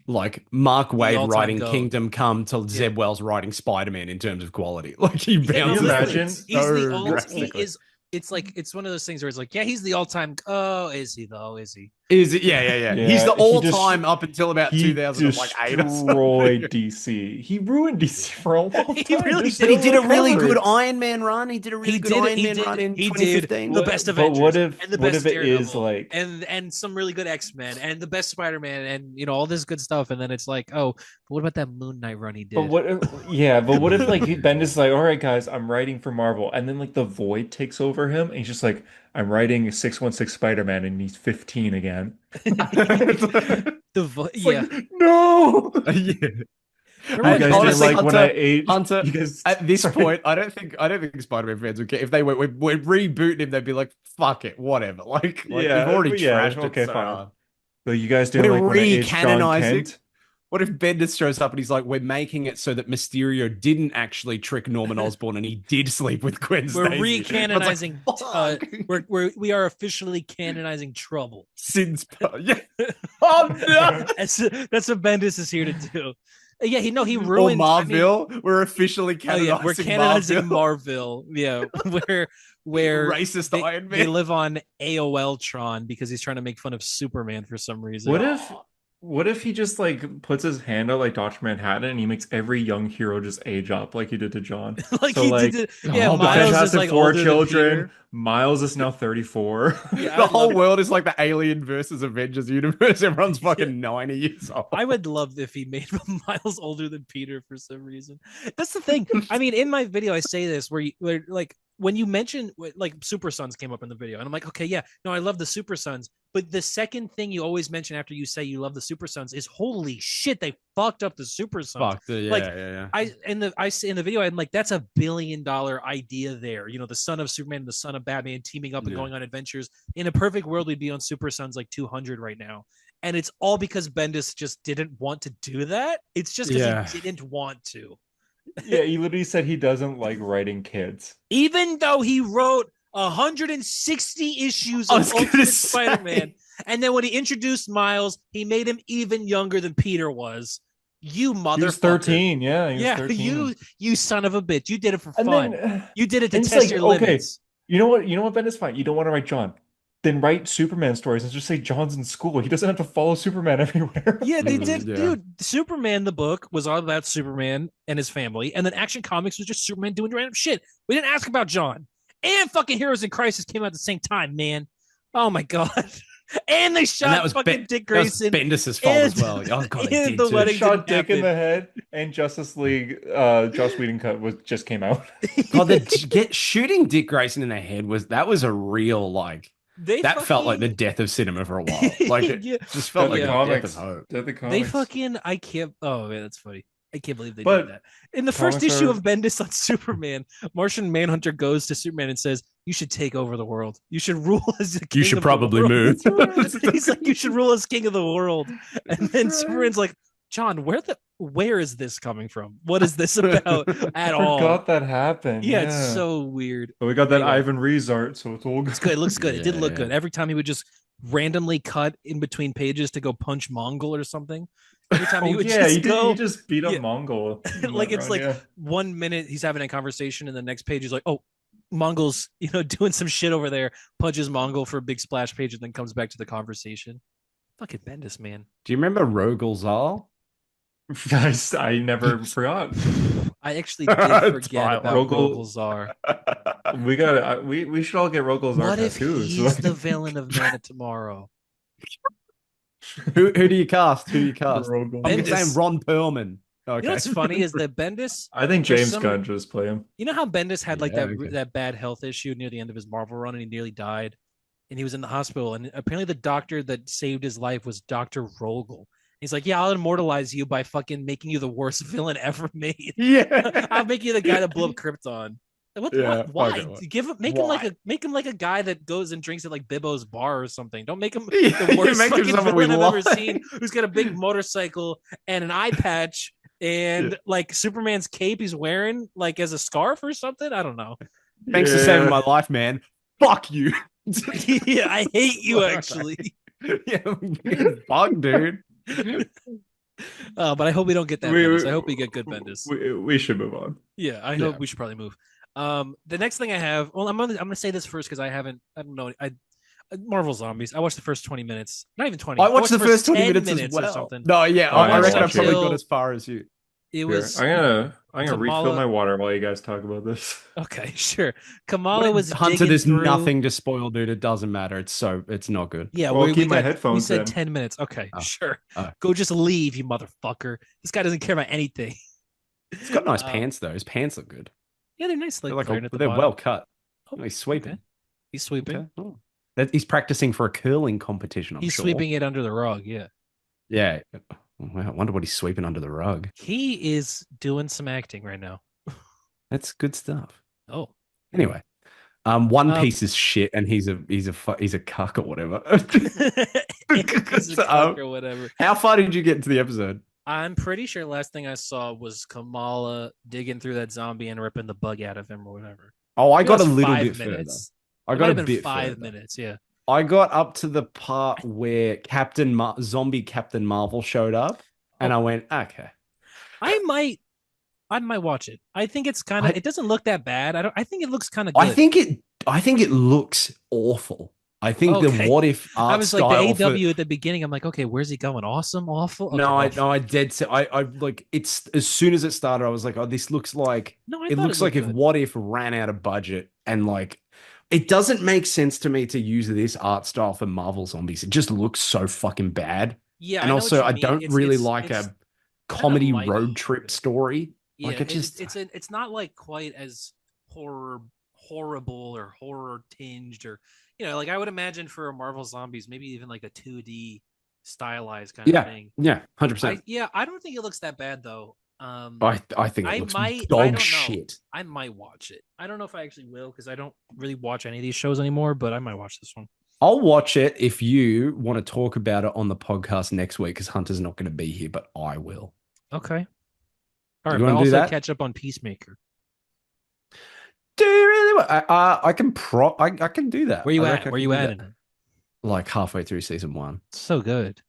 Mark Waid all-time writing GOAT. Kingdom Come to Zeb Wells writing Spider-Man in terms of quality. Like he Yeah, bounces. you literally, imagine? he's so the old. He drastically. is. It's like it's one of those things where it's like, yeah, he's the all-time. Oh, is he though? Is he? Is it? Yeah. Yeah, He's the he all-time up until about he 2008. destroyed DC. He ruined DC for a long time. He really There's did. But he no did a really good recovery. Iron Man run. He did a really He good did. Iron He Man did. run in He did 2015. the best But Avengers what if and the what best if it is Daredevil like and some really good X-Men and the best Spider-Man and all this good stuff, and then it's like, oh, but what about that Moon Knight run he did? But what if, yeah, but what if like Bendis is like, all right, guys, I'm writing for Marvel, and then like the Void takes over him, and he's just like, I'm writing 616 Spider-Man, and he's 15 again. It's Yeah. like, no. Yeah. You Remember guys when didn't honestly, like when I Hunter- ate. Hunter, You guys, At this sorry. point, I don't think Spider-Man fans would care if they were we're rebooting him. They'd be like, "Fuck it, whatever." Like Yeah, we've already but yeah, trashed okay, it. So fine. hard. Like, you guys didn't We're like when I ate John recanonizing. Kent. What if Bendis shows up and he's like, "We're making it so that Mysterio didn't actually trick Norman Osborn and he did sleep with Gwen We're Stacy." recanonizing. It's like, fuck. We are officially canonizing Trouble. Since yeah. Oh no. That's what Bendis is here to do. Yeah, he Or ruined Marvel. We're officially Oh canonizing yeah, we're canonizing Marvel. Marvel. Yeah, where Racist they, Iron they Man. live on AOL Tron because he's trying to make fun of Superman for some reason. What if he just like puts his hand out like Dr. Manhattan and he makes every young hero just age up like he did to John? like So, he like, did. Yeah, oh, The Miles is Fantastic like Four older than children. Peter. Miles is now 34. Yeah, The I whole love- world is like the Alien versus Avengers universe. Everyone's fucking 90 years old. I would love if he made Miles older than Peter for some reason. That's the thing. I mean, in my video, I say this where like when you mention like Super Sons came up in the video, and I'm like, okay, yeah, no, I love the Super Sons. But the second thing you always mention after you say you love the Super Sons is holy shit, they fucked up the Super Sons. Fuck, yeah, Like, yeah. I say in the video, I'm like, that's $1 billion idea there. You know, the son of Superman and the son of Batman teaming up and Yeah. going on adventures. In a perfect world, we'd be on Super Sons like 200 right now. And it's all because Bendis just didn't want to do that. It's just because Yeah. he didn't want to. Yeah, he literally said he doesn't like writing kids. Even though he wrote 160 issues I of was gonna Ultimate say. Spider-Man. And then when he introduced Miles, he made him even younger than Peter was. You motherfucker. He was 13. Yeah, he was Yeah, 13. you son of a bitch. You did it for And fun. then, You did it to and it's test like, your okay, limits. you know what, Ben is fine. You don't want to write John. Then write Superman stories and just say John's in school. He doesn't have to follow Superman everywhere. Yeah, they Mm, did. yeah. Dude, Superman, the book, was all about Superman and his family. And then Action Comics was just Superman doing random shit. We didn't ask about John. And fucking Heroes in Crisis came out at the same time, man. Oh my God. And they shot And that was fucking Dick That was Grayson. Bendis' fault as and- well. Oh god, and they did the too. wedding- Shot didn't Dick in happen. the head, and Justice League, Joss Whedon cut just came out. God, shooting Dick Grayson in the head was a real like They that felt like the fucking- death of cinema for a while. Like it Yeah. just felt like Death the of death comics. of hope. Death of They comics. fucking, I can't, oh man, that's funny. I can't believe they But did that. In the first comics issue are- of Bendis on Superman, Martian Manhunter goes to Superman and says, "You should take over the world. You should rule as the king You should of the probably world." move. He's like, "You should rule as king of the world." And then right. Superman's like, "John, where is this coming from? What is this about I at all?" forgot that happened. Yeah, it's so weird. But we got that Anyway. Ivan Rees art, so it's all good. It's good. It looks good. It did look Yeah. good. Every time he would just randomly cut in between pages to go punch Mongol or something. Every time he Oh would yeah, just he did. go, He just beat up yeah. Mongol. in like that it's run, like yeah. 1 minute he's having a conversation, and the next page he's like, oh, Mongol's doing some shit over there, punches Mongol for a big splash page, and then comes back to the conversation. Fucking Bendis, man. Do you remember Rogol Zal? I never forgot. I actually did forget Tyler. about Rogol- Rogol Zar. We got we should all get Rogol's What art if tattoos. he's the villain of Man of Tomorrow? Who do you cast? Who do you cast? Rogol. I'm Bendis. saying Ron Perlman. Okay. You know what's funny is that Bendis. I think For James some- Gunn just play him. You know how Bendis had like Yeah, that okay. that bad health issue near the end of his Marvel run, and he nearly died, and he was in the hospital, and apparently the doctor that saved his life was Dr. Rogel. He's like, yeah, I'll immortalize you by fucking making you the worst villain ever made. Yeah. I'll make you the guy that blew up Krypton. What? Yeah, Why? okay, Give him, make Why? him like a guy that goes and drinks at like Bibbo's bar or something. Don't make him Yeah, the worst make him fucking someone we villain I've ever like. seen. Who's got a big motorcycle and an eye patch and like Superman's cape he's wearing like as a scarf or something. I don't know. Thanks for saving my life, man. Fuck you. Yeah, I hate you actually. Yeah, fuck, dude. But I hope we don't get that. Bendis. I hope we get good Bendis. We should move on. Yeah, I hope we should probably move. The next thing I have, well, I'm gonna say this first because I don't know. Marvel Zombies. I watched the first 20 minutes. Not even 20. I watched the first 20 10 minutes as or well. something. No, yeah, Oh, I I reckon I've watched probably it. got as far as you. It Here, was I'm gonna Kamala- refill my water while you guys talk about this. okay. Sure. Kamala was Hunter. digging There's through... nothing to spoil, dude. It doesn't matter. It's not good. Yeah, Well, we keep my got- headphones We said in. 10 minutes. Okay, Oh. sure. Oh. Go just leave, you motherfucker. This guy doesn't care about anything. It's got nice Um, pants though. His pants look good. Yeah, they're nice. Like, They're clearing at the they're bottom. well cut. Oh, Oh, he's sweeping. okay. He's sweeping. Okay. Oh. He's practicing for a curling competition. I'm He's sure. sweeping it under the rug. Yeah. Yeah. Well, I wonder what he's sweeping under the rug. He is doing some acting right now. That's good stuff. Oh. Anyway, One Um, Piece is shit, and he's a cuck or whatever. He's a cuck or whatever. How far did you get into the episode? I'm pretty sure last thing I saw was Kamala digging through that zombie and ripping the bug out of him or whatever. Oh, I Maybe got it a was little 5 bit minutes. further. I It got might a have been bit 5 further. minutes. Yeah. I got up to the part where Zombie Captain Marvel showed up, and I went, okay. I might watch it. I think it's kind of. It doesn't look that bad. I think it looks kind of good. I think it looks awful. I think Okay. the what if art I was like style the for- AW at the beginning. I'm like, okay, where's he going? Awesome, awful. Okay, No, awful. I dead set. I like it's as soon as it started, I was like, oh, this looks like No, I it thought looks like looked if good. What If ran out of budget and like it doesn't make sense to me to use this art style for Marvel Zombies. It just looks so fucking bad. Yeah, And know what also you I mean. don't It's- really it's- like it's- a comedy light. road trip story. Yeah, Like, it just- it's not like quite as horrible or horror tinged or like I would imagine for a Marvel Zombies, maybe even like a 2D stylized kind of thing. Yeah, 100%. I don't think it looks that bad though. I think it I looks might- I dog don't know. shit. I might watch it. I don't know if I actually will because I don't really watch any of these shows anymore, but I might watch this one. I'll watch it if you want to talk about it on the podcast next week because Hunter's not going to be here, but I will. Okay. All right, You but wanna do also that? catch up on Peacemaker. Do you really? I can do that. Where you I at? reckon I Where can you do at? that. in it? Like halfway through season 1. So good.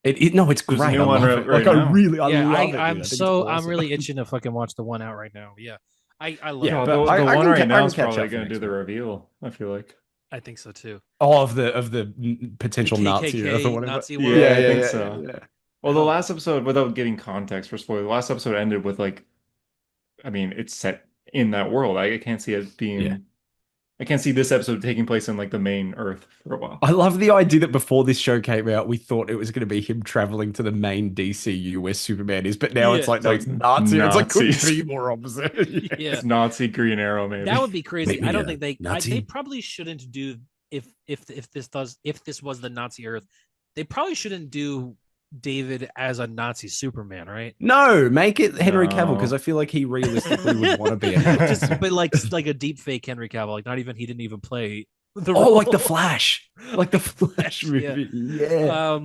No, it's There's a great. new I one love right- it. right Like now. I really, I Yeah, love it. dude. I I'm think it's I'm awesome. really itching to fucking watch the one out right now. Yeah. I love Yeah, it. but the I one can right ca- I now can is catch probably up for going to next do the week. reveal. I feel like. I think so too. Oh, of the potential The Nazi KKK, or whatever. Nazi Yeah, world. I think so. yeah. Well, the last episode, without getting context for spoiler, the last episode ended with like, I mean, it's set in that world. I can't see it being. Yeah. I can't see this episode taking place in like the main Earth for a while. I love the idea that before this show came out, we thought it was going to be him traveling to the main DCU where Superman is, but now Yeah. it's like, no, Like it's Nazi. It's like, couldn't Nazis. be more opposite. Yeah. It's Nazi Green Arrow, maybe. That would be crazy. Maybe I don't a think they Nazi. probably shouldn't do if this was the Nazi Earth, they probably shouldn't do David as a Nazi Superman, right? No, make it Henry Cavill No. because I feel like he realistically would want to be a Just but like a deep fake Henry Cavill, like he didn't even play the Oh, like role. the Flash. Like the Flash movie. Yeah.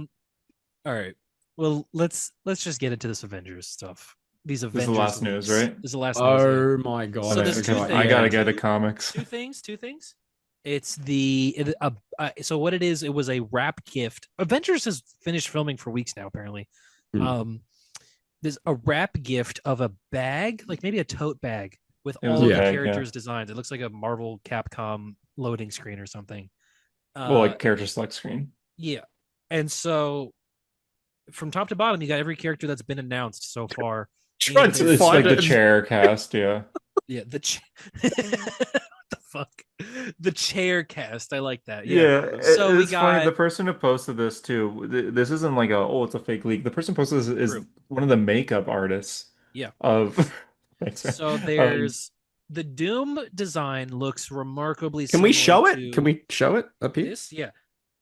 All right. Well, let's just get into this Avengers stuff. These This is Avengers. the last news, leaks. right? This is the last news. Oh my god. So there's Okay, two I things. gotta get the comics. Two things. It's so what it is. It was a wrap gift. Avengers has finished filming for weeks now. Apparently, Hmm. there's a wrap gift of a bag, like maybe a tote bag with It was all a the bag, yeah. characters' designs. It looks like a Marvel Capcom loading screen or something. Well, like character select screen. Yeah, and so from top to bottom, you got every character that's been announced so far. Trying And to It's find like the it. chair cast, yeah. Yeah, what the fuck? The chair cast. I like that. Yeah. So we it's funny. got The person who posted this too. This isn't like it's a fake leak. The person posted this is True. one of the makeup artists. Yeah. Of. Thanks, man. So there's the Doom design looks remarkably Can we show similar it? to Can we show it up here? this? Yeah.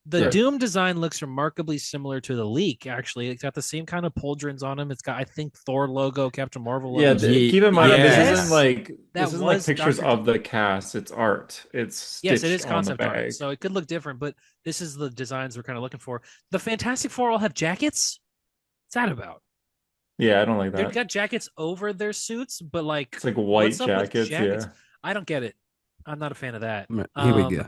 The Right. Doom design looks remarkably similar to the leak, actually. It's got the same kind of pauldrons on them. It's got, I think, Thor logo, Captain Marvel logo. Yeah, keep in mind Yes. this isn't like That this isn't like was pictures Dr. of the cast. It's art. It's Yes, it stitched is on the concept art. bag. So it could look different, but this is the designs we're kind of looking for. The Fantastic Four all have jackets. What's that about? Yeah, I don't like They've that. got jackets over their suits, but like It's like white what's up with jackets. jackets? Yeah, I don't get it. I'm not a fan of that. Here we go.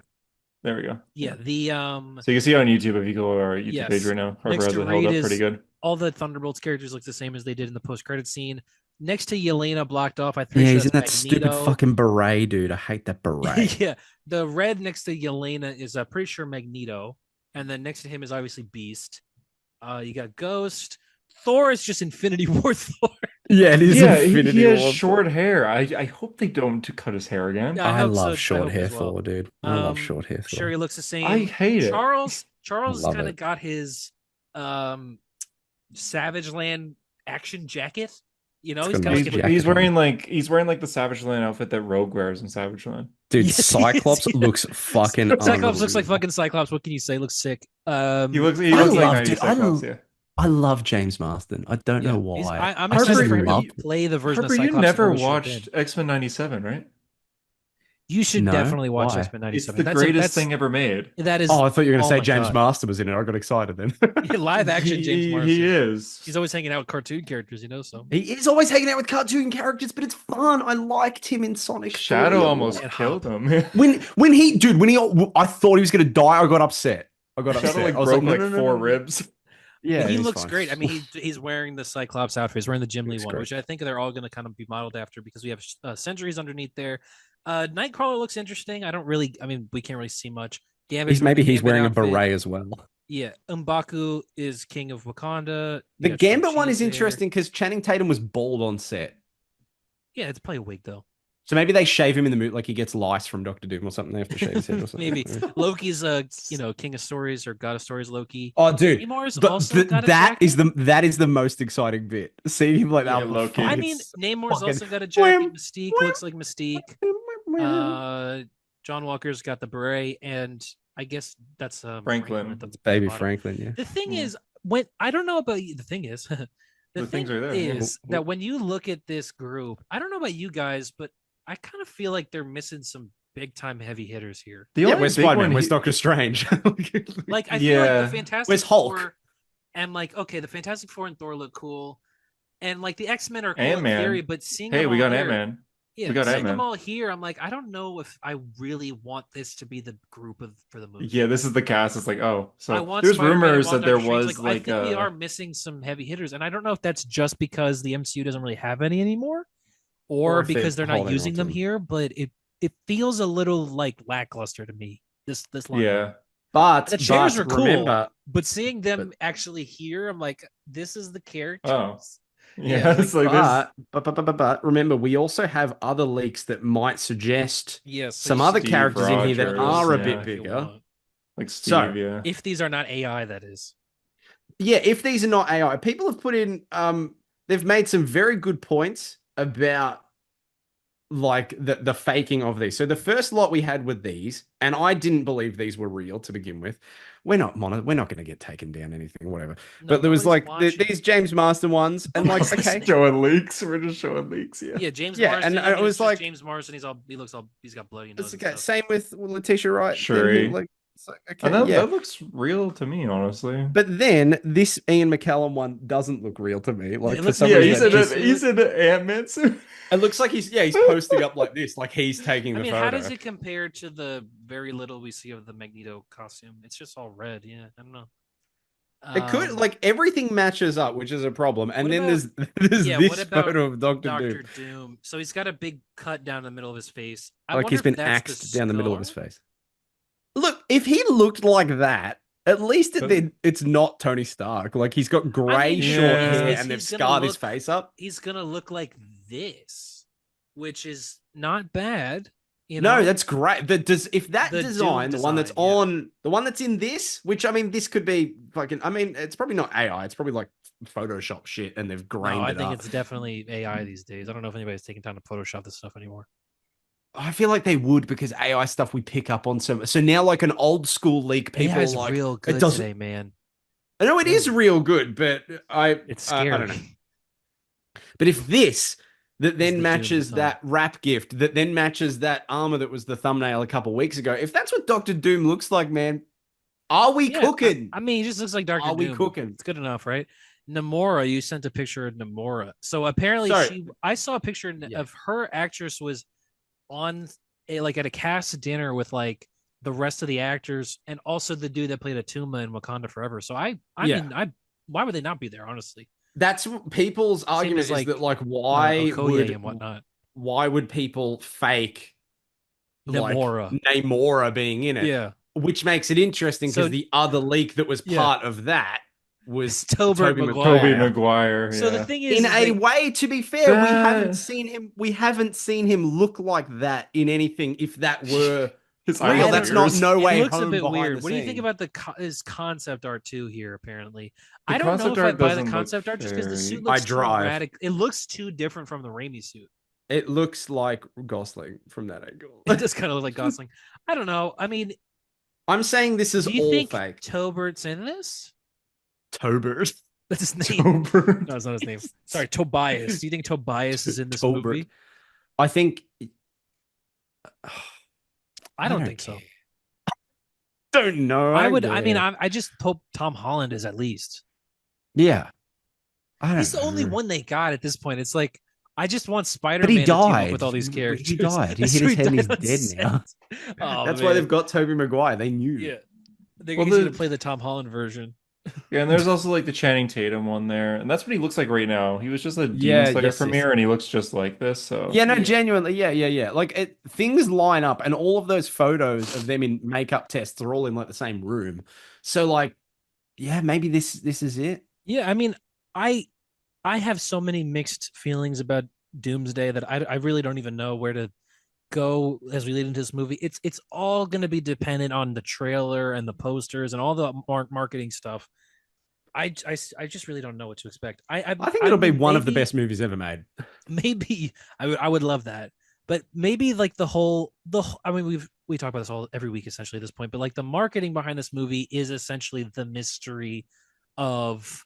there we go. Yeah, the So you can see it on YouTube if you go to our YouTube Yes. page right now. Harper Next has to it held Reed up is- pretty good. all the Thunderbolts characters look the same as they did in the post-credit scene. Next to Yelena blocked off, I think Yeah, he's in that that's stupid Magneto. fucking beret, dude. I hate that beret. Yeah, the red next to Yelena is pretty sure Magneto, and then next to him is obviously Beast. You got Ghost. Thor is just Infinity War Thor. Yeah, it is Yeah, Infinity he has War. short hair. I hope they don't cut his hair again. Yeah, I I hope so. love I short hope hair as well. Thor, dude. I love Um, short hair Thor. Sure, he looks the same. I hate it. Charles Love kind it. of got his Savage Land action jacket. You know, It's he's got kind a of nice like jacket. He's wearing like the Savage Land outfit that Rogue wears in Savage Land. Dude, Yes, he is, Cyclops yeah. looks fucking Cyclops looks like unbelievable. fucking Cyclops. What can you say? Looks sick. He I looks love- like 90s dude, Cyclops, yeah. I love James Marsden. I don't know He's- why. I'm I just excited for love him to play the version Harper, of Cyclops. you never Holy shit, watched dude. X-Men 97, right? You should No? definitely watch Why? X-Men It's 97. the greatest thing ever made. That is Oh, I thought you were going to oh say my James God. Marsden was in it. I got excited then. live action James He Marsden. is. He's always hanging out with cartoon characters, you know. So He is always hanging out with cartoon characters, but it's fun. I liked him in Sonic. Shadow 3 a almost lot. killed him. I thought he was going to die. I got upset. Shadow like I was broke no, like no, no, four no, no. ribs. Yeah, he he's looks fine. great. I mean, he's wearing the Cyclops outfit. He's wearing the Jim Lee Looks one, great. which I think they're all going to kind of be modeled after because we have Centuries underneath there. Nightcrawler looks interesting. I mean, we can't really see much. Gambit's Maybe the he's Gambit wearing a outfit. beret as well. Yeah, M'Baku is king of Wakanda. The You got Gambit Shang-Chi one is there. interesting because Channing Tatum was bald on set. Yeah, it's probably a wig though. So maybe they shave him in the movie, like he gets lice from Doctor Doom or something. They have to shave his head or something. Maybe Loki's king of stories or god of stories. Loki. Oh, dude. Namor's But also got a that jacket. that is the most exciting bit. Seeing him like Yeah, that. Loki. I mean, it's Namor's fucking- also got a jacket. Wham, Mystique wham. looks like Mystique. John Walker's got the beret, and I guess that's Franklin. at the Baby bottom. Franklin, yeah. The thing Yeah. is, when I don't know about you, the thing is, the The thing things are there, yeah. is that when you look at this group, I don't know about you guys, but I kind of feel like they're missing some big time heavy hitters here. The Yeah, only where's big Spider-Man? one Where's he- Doctor Strange? Like I feel like Yeah. the Fantastic Where's Hulk? Four, and like okay, the Fantastic Four and Thor look cool, and like the X Men are cool in Ant-Man. theory, but seeing Hey, them we all got here- Ant-Man. Yeah, We got seeing them Ant-Man. all here, I'm like, I don't know if I really want this to be the group for the movie. Yeah, this is the cast. It's like, oh, I so want there's Spider-Man, I rumors want that there Doctor Strange. was I like think we are missing some heavy hitters, and I don't know if that's just because the MCU doesn't really have any anymore, or if they're because they're not holding using on to them them. here. But it feels a little like lackluster to me. This line. yeah. but The chairs but are cool. remember, But seeing them actually here, I'm like, this is the characters. Oh. Yeah, Yeah, it's like this. but remember, we also have other leaks that might suggest Yes, some other Steve characters in here that Rogers, are a yeah. bit if you bigger. want. Like Steve, So, yeah. If these are not AI, that is. Yeah, if these are not AI, people have put in they've made some very good points about like the faking of these. So the first lot we had with these, and I didn't believe these were real to begin with. We're not going to get taken down anything, whatever. No, But there was nobody's like watching. these James Marsden ones, and like Nobody's okay, Showing leaks. We're just showing leaks. Yeah. Yeah, James Yeah, Marsden. and it was just like- James Marsden. He's got bloody nose. it's and okay. stuff. Same with Letitia Wright. Shuri. Like It's like, And okay, yeah. that looks real to me, honestly. But then this Ian McKellen one doesn't look real to me. Like It for looks some Yeah, like reason, he's in an Ant-Man suit. it looks like he's posting up like this, like he's taking I the mean, photo. how does it compare to the very little we see of the Magneto costume? It's just all red. Yeah, I don't know. It could like everything matches up, which is a problem. And what then about- there's yeah, this what about photo of Doctor Doctor Doom, Doom. So he's got a big cut down the middle of his face. I like wonder he's if been that's axed down the middle of his scar? face. Look, if he looked like that, at least it's not Tony Stark. Like he's got gray mean, short yeah, hair he's and they've gonna scarred his look- face up. He's gonna look like this, which is not bad. You No, know? that's great. If that The design, Doom the one that's design, yeah. on, the one that's in this, which I mean, this could be fucking. I mean, it's probably not AI. It's probably like Photoshop shit, and they've grained No, I it think up. it's definitely AI these days. I don't know if anybody's taking time to Photoshop this stuff anymore. I feel like they would because AI stuff we pick up on so now like an old school leak. People AI is are like real it good doesn't. today, man. I know it is Really. real good, but It's scary. I don't know. But if this that Is then the Doom matches design. that wrap gift, that then matches that armor that was the thumbnail a couple weeks ago, if that's what Doctor Doom looks like, man, are we Yeah, cooking? I mean, he just looks like Doctor Are we Doom. cooking? It's good enough, right? Namora, you sent a picture of Namora. So apparently, Sorry. I saw a picture Yeah. of her actress was on like at a cast dinner with like the rest of the actors and also the dude that played Atuma in Wakanda Forever. So I Yeah. mean, why would they not be there? Honestly, That's what people's argument as, is like, that like why Okoye and whatnot. why would people fake Namora. like Namora being in it? Yeah, Which makes it interesting because So- the other leak that was Yeah. part of that was It's Tobey Tobey Maguire. Tobey Maguire. Maguire. So the Yeah. thing is, In is a they- way, to be fair, we haven't That- seen him. We haven't seen him look like that in anything. If that were His real, eyes that's and not ears. no way it looks a home bit behind weird. the What do you think scene. about his concept art too here? Apparently, The I don't know concept if I art buy the doesn't look concept art just because the very- suit I looks too drive. radical. It looks too different from the Raimi suit. It looks like Gosling from that angle. It does kind of look like Gosling. I don't know. I mean, I'm saying this is do you all think fake. Tobert's in this? Tobert. That's his name. Tobert. No, it's not his name. Sorry, Tobias. Do you think Tobias is in this Tobert. movie? I think. I don't think so. care. Don't know. I don't would. I mean, care. I just hope Tom Holland is at least. yeah. I don't He's the only know. one they got at this point. It's like I just want Spider-Man But he to team up died. with all these He characters. died. He That's hit who his head and he's died on dead now. set. Oh, That's why man. they've got Tobey Maguire. They knew. Yeah, they're Well, going the- to play the Tom Holland version. Yeah, and there's also like the Channing Tatum one there, and that's what he looks like right now. He was just a Demon Yeah, Slayer yes, premiere, and he looks just like this. So Yeah, no, genuinely, yeah. Like things line up, and all of those photos of them in makeup tests are all in like the same room. So, like, yeah, maybe this is it. Yeah, I mean, I have so many mixed feelings about Doomsday that I really don't even know where to go as we lead into this movie. It's all going to be dependent on the trailer and the posters and all the marketing stuff. I just really don't know what to expect. I think it'll be one of the maybe- best movies ever made. Maybe I would love that, but maybe like I mean we talk about this all every week essentially at this point, but like the marketing behind this movie is essentially the mystery of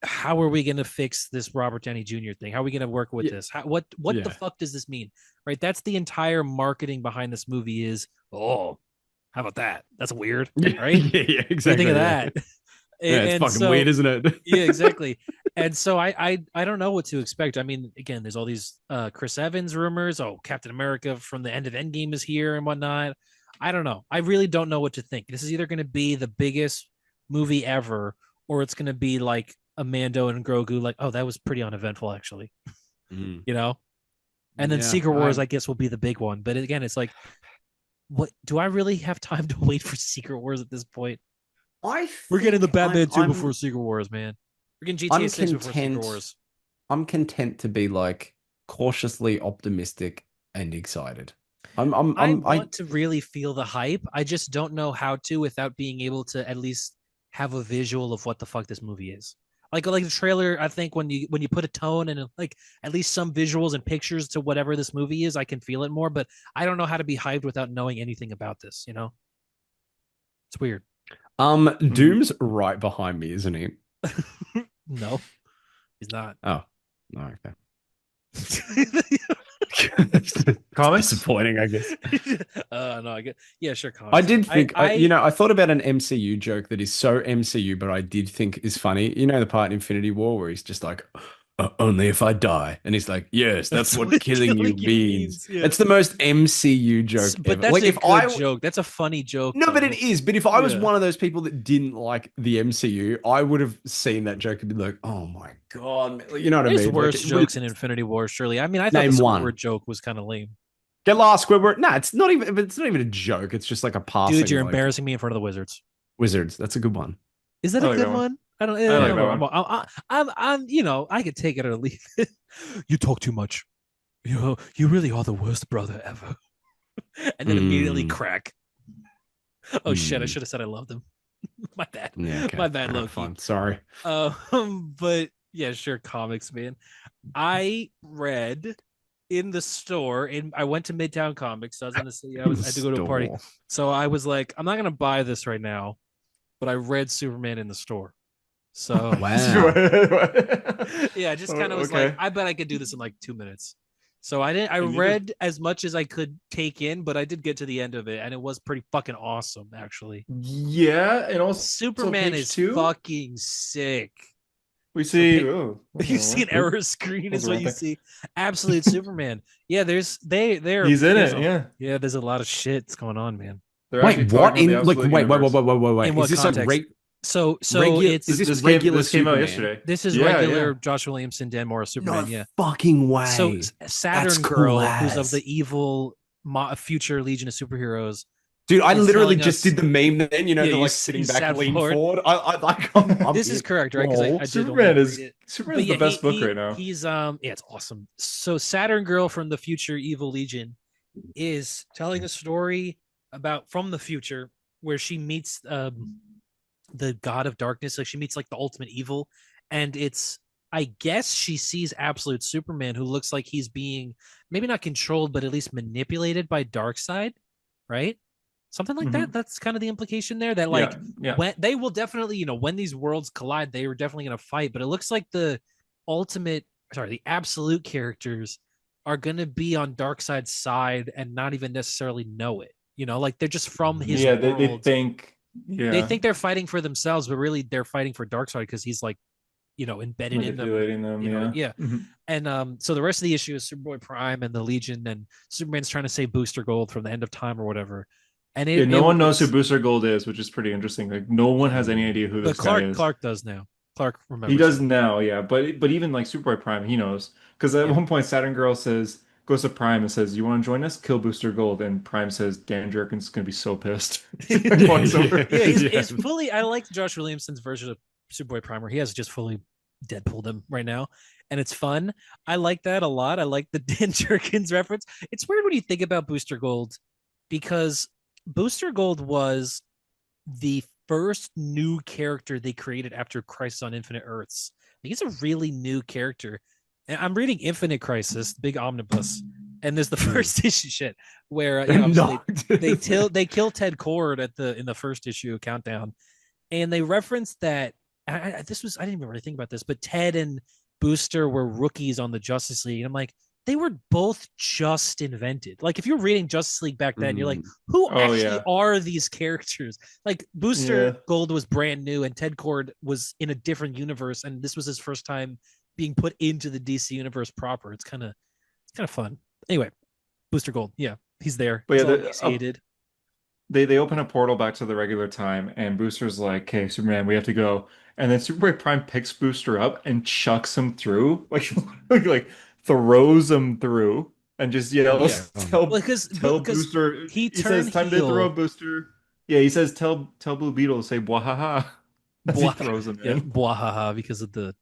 how are we going to fix this Robert Downey Jr. thing? How are we going to work with Yeah. this? What the Yeah. fuck does this mean? Right? That's the entire marketing behind this movie is, oh, how about that? That's weird, right? yeah, What do you exactly. think of yeah. that? Yeah, it's And fucking so- weird, isn't it? yeah, exactly. And so I don't know what to expect. I mean, again, there's all these Chris Evans rumors. Oh, Captain America from the end of Endgame is here and whatnot. I don't know. I really don't know what to think. This is either going to be the biggest movie ever, or it's going to be like a Mando and Grogu. Like, oh, that was pretty uneventful, actually. Mm. You know. And then Yeah, Secret Wars, I- I guess, will be the big one. But again, it's like, what do I really have time to wait for Secret Wars at this point? We're getting the think Batman 2 I'm- before Secret Wars, man. We're getting I'm GTA 6 before Secret content- Wars. I'm content to be like cautiously optimistic and excited. I want to really feel the hype. I just don't know how to without being able to at least have a visual of what the fuck this movie is. Like the trailer, I think when you put a tone and like at least some visuals and pictures to whatever this movie is, I can feel it more. But I don't know how to be hyped without knowing anything about this. You know, it's weird. Doom's right behind me, isn't he? No, he's not. Oh, no, okay. Comics? Disappointing, I guess. No, I get. Yeah, sure. I Comics. did think, I I thought about an MCU joke that is so MCU, but I did think is funny. You know, the part in Infinity War where he's just like, only if I die. And he's like, yes, that's what killing you means. Yeah. It's the most MCU joke But ever. that's Like, a if good I, joke. That's a funny joke. no, but though. it is. But if I was Yeah. one of those people that didn't like the MCU, I would have seen that joke and been like, oh my God. Man. You know what I There's mean? Like, worse it would- jokes in Infinity War, surely. I mean, I thought the Name one. Squidward joke was kind of lame. Get lost, Squidward. Nah, it's not even, it's not even a joke. It's just like a passing. Dude, you're like, embarrassing me in front of the Wizards. Wizards. That's a good one. Is that I a like good that one. one? I don't. I I like don't that know. one. I'm. You know, I could take it or leave it. You talk too much. You really are the worst brother ever. And then immediately Mm. crack. Oh shit! I Mm. should have said I loved him. My bad. Yeah, okay. My bad, Alright, Loki. fine. Sorry. But yeah, sure. Comics, man. I read in the store. I went to Midtown Comics. So I was in the city. I had to go to a party. Store. So I was like, I'm not gonna buy this right now, but I read Superman in the store. So Wow. yeah, I just kind of was Okay. like, I bet I could do this in like 2 minutes. So I didn't. I And you read as much as I could take in, but I did get to the end of it, and it was pretty fucking awesome, actually. Yeah, and also Superman page is 2? fucking sick. we see. pa- Oh, You see an error screen is what you see. Absolute Superman. Yeah, they're He's in there's it. Yeah. yeah. There's a lot of shit that's going on, man. They're actually Wait, what? talking In about the like, absolute wait. universe. In what Is this context? like So it's Is this This regular came out Superman? yesterday. this is Yeah, regular yeah. Josh Williamson, Dan Morris Superman. no Yeah. fucking way. So Saturn That's Girl, cool who's of as. the evil future Legion of Superheroes. Dude, I is literally telling just us- did the meme then, you know, Yeah, the you like s- sitting you back, sat lean forward. forward. I'm This is correct, right? Because Lol. I did Superman only is read it. Superman's But yeah, the best book he- right now. He's yeah, it's awesome. So Saturn Girl from the future Evil Legion is telling a story about from the future where she meets the god of darkness. Like she meets like the ultimate evil, and it's I guess she sees absolute Superman who looks like he's being maybe not controlled, but at least manipulated by Darkseid, right? Something like that. That's kind of the implication there. That like yeah. when they will definitely, when these worlds collide, they were definitely going to fight. But it looks like the absolute characters are going to be on Darkseid's side and not even necessarily know it. Like they're just from his yeah, world. they think They think they're fighting for themselves, but really they're fighting for Darkseid because he's like, embedded in them. manipulating them. Yeah. Mhm. And so the rest of the issue is Superboy Prime and the Legion, and Superman's trying to save Booster Gold from the end of time or whatever. And No one knows who Booster Gold is, which is pretty interesting. Like no one has any idea who But this guy is. Clark does now. Clark remembers. He does now, yeah. But even like Superboy Prime, he knows. Because at Yeah. one point Saturn Girl goes to Prime and says, "You want to join us? Kill Booster Gold." And Prime says, "Dan Jerkin's gonna be so pissed." Walks over. Yeah, he's fully. I like Josh Williamson's version of Superboy Primer. He has just fully Deadpooled him right now, and it's fun. I like that a lot. I like the Dan Jerkins reference. It's weird when you think about Booster Gold because Booster Gold was the first new character they created after Crisis on Infinite Earths. Like, he's a really new character. And I'm reading Infinite Crisis, big omnibus, and there's the first issue shit where obviously they kill Ted Kord in the first issue of Countdown, and they referenced that I didn't even really think about this, but Ted and Booster were rookies on the Justice League, and I'm like, they were both just invented. Like if you're reading Justice League back then, you're like, who actually are these characters? Like Booster Gold was brand new, and Ted Kord was in a different universe, and this was his first time being put into the DC universe proper. It's kind of fun. Anyway, Booster Gold, yeah, he's there. But yeah, he's hated. They open a portal back to the regular time, and Booster's like, "Okay, Superman, we have to go." And then Superboy Prime picks Booster up and chucks him through, like throws him through, and just tell Booster. He says, "Time to throw Booster." Yeah, he says, "Tell Blue Beetle to say bwahaha." He throws him in. Bwahaha because of the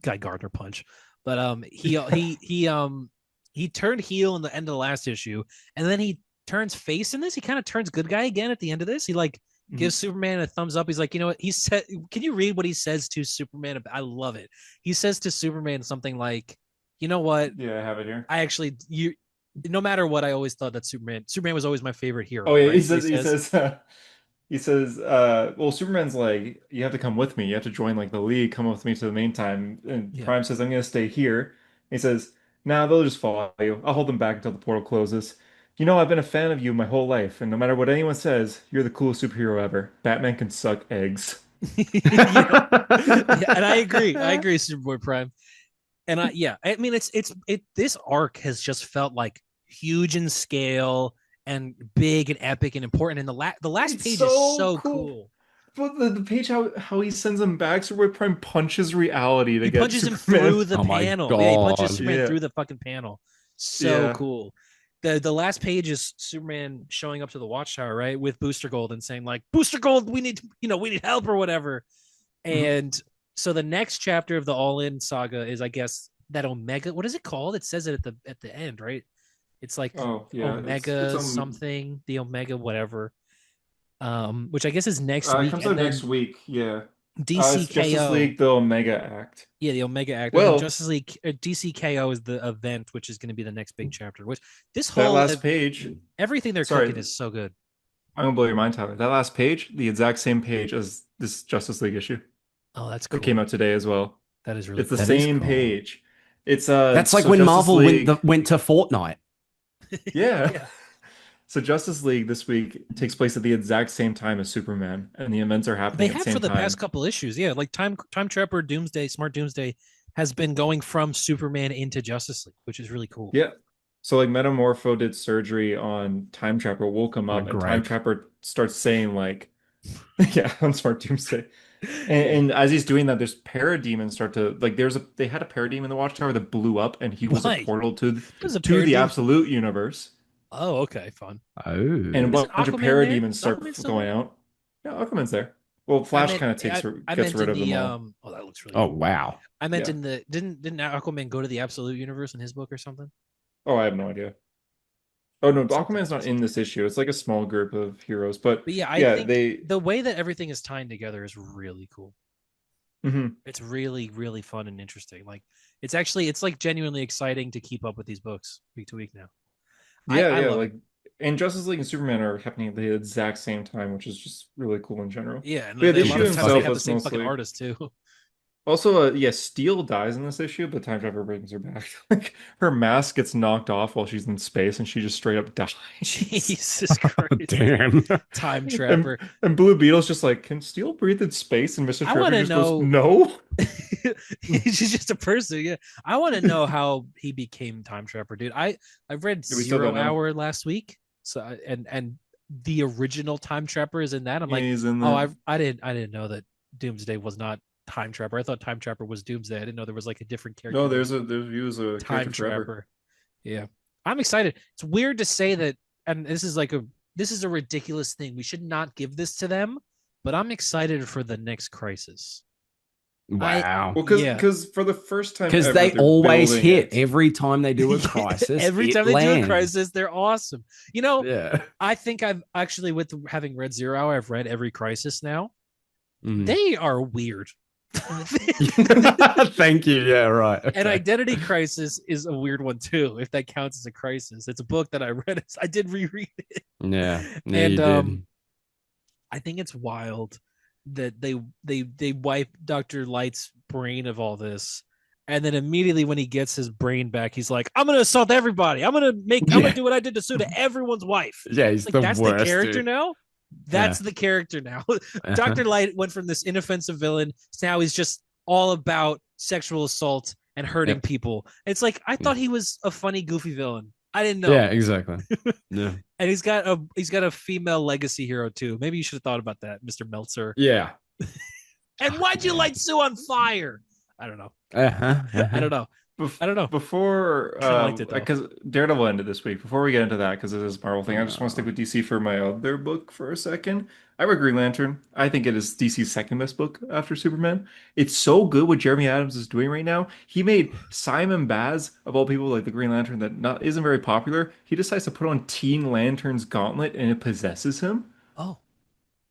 Guy Gardner punch. But he turned heel in the end of the last issue, and then he turns face in this. He kind of turns good guy again at the end of this. He gives Superman a thumbs up. He's like, you know what? He said, can you read what he says to Superman? I love it. He says to Superman something like, you know what? Yeah, I have it here. No matter what, I always thought that Superman was always my favorite hero. Oh yeah, right? he says, well, Superman's like, you have to come with me. You have to join like the League. Come with me to the main time. And Prime says, I'm gonna stay here. He says, Nah, they'll just follow you. I'll hold them back until the portal closes. You know, I've been a fan of you my whole life, and no matter what anyone says, you're the coolest superhero ever. Batman can suck eggs. Yeah. Yeah, and I agree. I agree, Superboy Prime. And I mean, this arc has just felt like huge in scale and big and epic and important. And the last It's page so is so cool. cool. But the page how he sends him back, Superboy Prime punches reality to He get punches him Superman. through the Oh my panel. Yeah, he punches God. Superman Yeah. through the fucking panel. So Yeah. cool. The last page is Superman showing up to the Watchtower, right, with Booster Gold and saying like, "Booster Gold, we need help or whatever." Mhm. And so the next chapter of the All In saga is, I guess, that Omega. What is it called? It says it at the end, right? It's like Oh yeah, Omega it's something, the Omega whatever. Which I guess is next it week, comes and out then next week. Yeah, it's Justice DCKO. League the Omega Act. Yeah, the Omega Act, and then Well, Justice League DCKO is the event, which is going to be the next big chapter. Which this that whole last page. everything they're Sorry, cooking is so good. I'm gonna blow your mind, Tyler. That last page, the exact same page as this Justice League issue Oh, that's that cool. came out today as well. That is really It's the cool. That is same cool. page. It's That's like so when Justice Marvel League. went to Fortnite. Yeah. Yeah. So Justice League this week takes place at the exact same time as Superman, and the events are They happening at the have same for the time. past couple issues. Yeah, like Time Trapper, Doomsday, Smart Doomsday has been going from Superman into Justice League, which is really cool. Yeah. So like Metamorpho did surgery on Time Trapper, woke him Oh, up, and Time great. Trapper starts saying like, yeah, on Smart Doomsday. And as he's doing that, there's parademons start to like. They had a parademon in the Watchtower that blew up, and he was Why? a portal to There's a the parademon. absolute universe. Oh, okay, fun. Oh. And a Isn't bunch of Aquaman there? parademons Is start Aquaman still going there? out. Yeah, Aquaman's there. Well, I Flash meant- kind of I gets meant rid in of them the all. Oh, that looks really Oh cool. wow. I meant Yeah. in the didn't Aquaman go to the Absolute Universe in his book or something? Oh, I have no idea. Oh no, Something- Aquaman's not in this issue. It's like a small group of heroes, but But yeah, I yeah, think they. the way that everything is tying together is really cool. Mhm. It's really, really fun and interesting. Like it's like genuinely exciting to keep up with these books week to week now. Yeah, I yeah, love like and Justice League and Superman are happening at the exact same time, which is just really cool in general. Yeah, and But yeah, the a lot issue of times they himself have the is same fucking mostly artist too. also yeah, Steel dies in this issue, but Time Traveler brings her back. Like her mask gets knocked off while she's in space, and she just straight up dies. Jesus Christ. Damn. Time Trapper. And Blue Beetle's just like, can Steel breathe in space? And Mr. I Trapper wanna just know- goes, no. He's just a person. Yeah. I want to know how he became Time Trapper, dude. I've read Yeah, we still Zero don't know. Hour last week. So and the original Time Trapper is in that. I'm like, He's in oh, there. I didn't know that Doomsday was not Time Trapper. I thought Time Trapper was Doomsday. I didn't know there was like a different character. No, there's he was a Time character forever. Trapper. Yeah. I'm excited. It's weird to say that, and this is a ridiculous thing. We should not give this to them, but I'm excited for the next Crisis. Wow. Well, Yeah. because for the first time Because ever, they they're always building hit it. every time they do a crisis. Every it time they do a lands. Crisis, they're awesome. You know, Yeah. I think I've actually, with having read Zero Hour, I've read every Crisis now. Mhm. They are weird. Thank you. Yeah, right. And Okay. Identity Crisis is a weird one too, if that counts as a crisis. It's a book that I read. I did reread it. Yeah. Yeah, And, you did. I think it's wild that they wipe Dr. Light's brain of all this. And then immediately when he gets his brain back, he's like, I'm gonna assault everybody. I'm gonna do what I did to Sue to everyone's wife. Yeah, he's Like the that's worst. the character dude. now. That's the character now. Uh-huh. Dr. Light went from this inoffensive villain to now he's just all about sexual assault and hurting Yep. people. It's like I thought he was a funny, goofy villain. I didn't know. Yeah, exactly. Yeah. And he's got a female legacy hero too. Maybe you should have thought about that, Mr. Meltzer. Yeah. And why'd you light Sue on fire? I don't know. Uh-huh. I don't know. I don't know. Before, Kinda liked it, though. because Daredevil ended this week. Before we get into that, because it is a Marvel thing, I just want to stick with DC for my other book for a second. I read Green Lantern. I think it is DC's second best book after Superman. It's so good what Jeremy Adams is doing right now. He made Simon Baz, of all people, like the Green Lantern that isn't very popular. He decides to put on Teen Lantern's gauntlet, and it possesses him. Oh,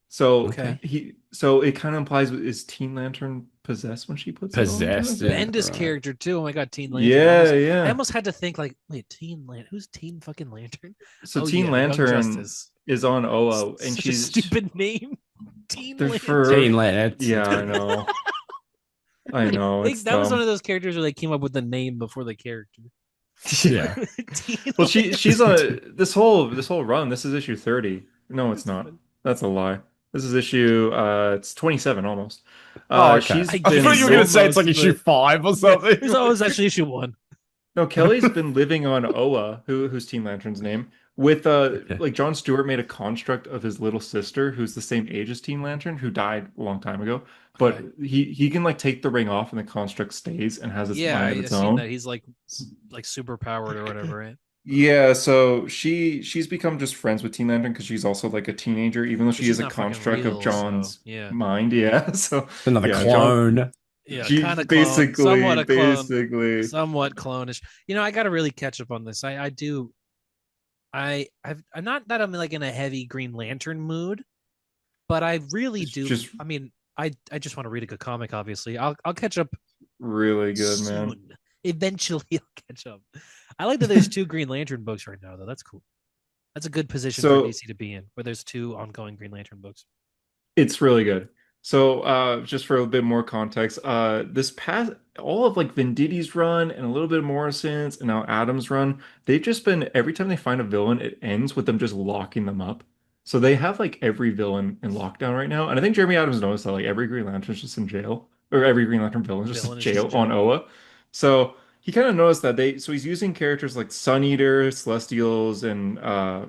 So Okay. so it kind of implies, is Teen Lantern possessed when she puts it on? Possessed, kind of? yeah. Bendis right. character too. Oh my god, Teen Lantern. Yeah, I yeah. almost had to think like, wait, Teen Lantern? Who's Teen fucking Lantern? So Oh, Teen yeah, Young Lantern Justice. is on OO, and Such she's a stupid name. Teen they're Lantern. for Teen Lantern. yeah, I know. I know. Like, It's that was dumb. one of those characters where they came up with the name before the character. Yeah. Teen Well, she's on Lantern. this whole run. This is issue 30. No, it's not. That's a lie. This is issue it's 27 almost. Oh, okay. She's I I thought guess you were been going to say it's almost, like issue but 5 or yeah, something. it's always actually issue 1. No, Kelly's been living on Oa, who's Teen Lantern's name, with Okay. like John Stewart made a construct of his little sister who's the same age as Teen Lantern, who died a long time ago. But Okay. he can like take the ring off and the construct stays and has its Yeah, mind of I its seen that own. he's like super powered or whatever, right? Yeah, so she's become just friends with Teen Lantern because she's also like a teenager, even though But she she's is a not fucking construct of real, so John's yeah. mind. Yeah, so Another yeah, John. clone. Yeah, She kind of clone, somewhat a clone, basically. somewhat clonish. I got to really catch up on this. I do. I'm not that I'm like in a heavy Green Lantern mood, but I really It's do. just I mean, I just want to read a good comic. Obviously, I'll catch up really good, man. soon. Eventually, I'll catch up. I like that there's 2 Green Lantern books right now, though. That's cool. That's a good position for So DC to be in, where there's 2 ongoing Green Lantern books. it's really good. So, just for a bit more context, this past all of like Venditti's run and a little bit of Morrison's and now Adams' run, they've just been every time they find a villain, it ends with them just locking them up. So they have like every villain in lockdown right now, and I think Jeremy Adams noticed that like every Green Lantern's just in jail, or every Green Lantern villain is just in Villain is just jail on jail. Oa. So he kind of noticed that so he's using characters like Sun Eater, Celestials, and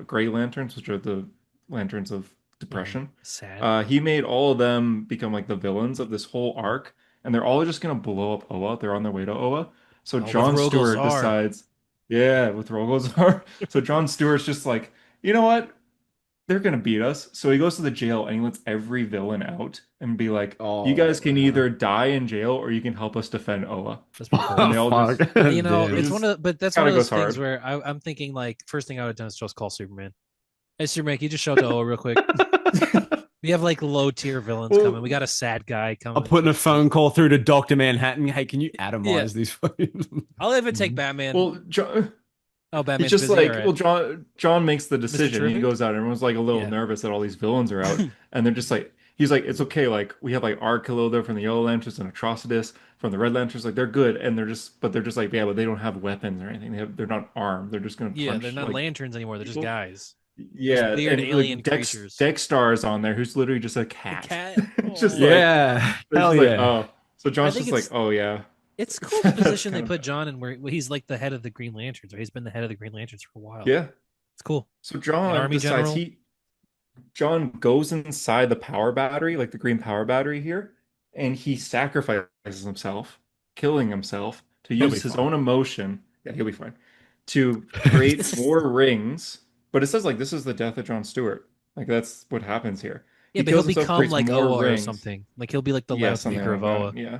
Gray Lanterns, which are the lanterns of depression. Sad. He made all of them become like the villains of this whole arc, and they're all just gonna blow up Oa. They're on their way to Oa. So Oh, with John Rogol Stewart Zar. decides, yeah, with Rogozar. So John Stewart's just like, you know what? They're gonna beat us. So he goes to the jail and he lets every villain out and be like, you Oh, guys can wow. either die in jail or you can help us defend Oa. That's pretty cool. And Oh, they all fuck. just Damn. It's just one of, but that's kind one of of those goes things hard. where I'm thinking like first thing I would have done is just call Superman. Hey Superman, can you just show up to Oa real quick? We have like low tier villains Well, coming. We got a sad guy I'm coming. putting a phone call through to Dr. Manhattan. Hey, can you Yeah, atomize these fucking... I'll even take Batman. well, John, Oh, it's Batman's just busy. All like, right, well, John makes the Mr. decision. He Terrific. goes out, and everyone's like a little Yeah, nervous that all these villains are out, and they're just like, he's like, it's okay. Like we have like Arkilla there from the Yellow Lanterns and Atrocitus from the Red Lanterns. Like they're good, and they're just like, yeah, but they don't have weapons or anything. They're not armed. They're just gonna yeah. They're punch not like lanterns anymore. They're just people. guys. Just Yeah, weird and alien like creatures. Dexstar is on there, who's literally just a A cat. cat. It's just Oh. like Yeah. it's Hell just like yeah. oh. So I John's think just like, oh yeah, it's cool the that's position they kind of put bad. John in, where he's like the head of the Green Lanterns, or he's been the head of the Green Lanterns for a while. Yeah. It's cool. So An John army decides general. John goes inside the power battery, like the green power battery here, and he sacrifices himself, killing himself to He'll be use his fine. own emotion. Yeah, he'll be fine. To create more rings. But it says like this is the death of John Stewart. Like that's what happens here. Yeah, He but he'll kills himself, become creates like more Oa or rings. something. Like he'll be like the Yeah, something loudspeaker of like that. Oa. Yeah.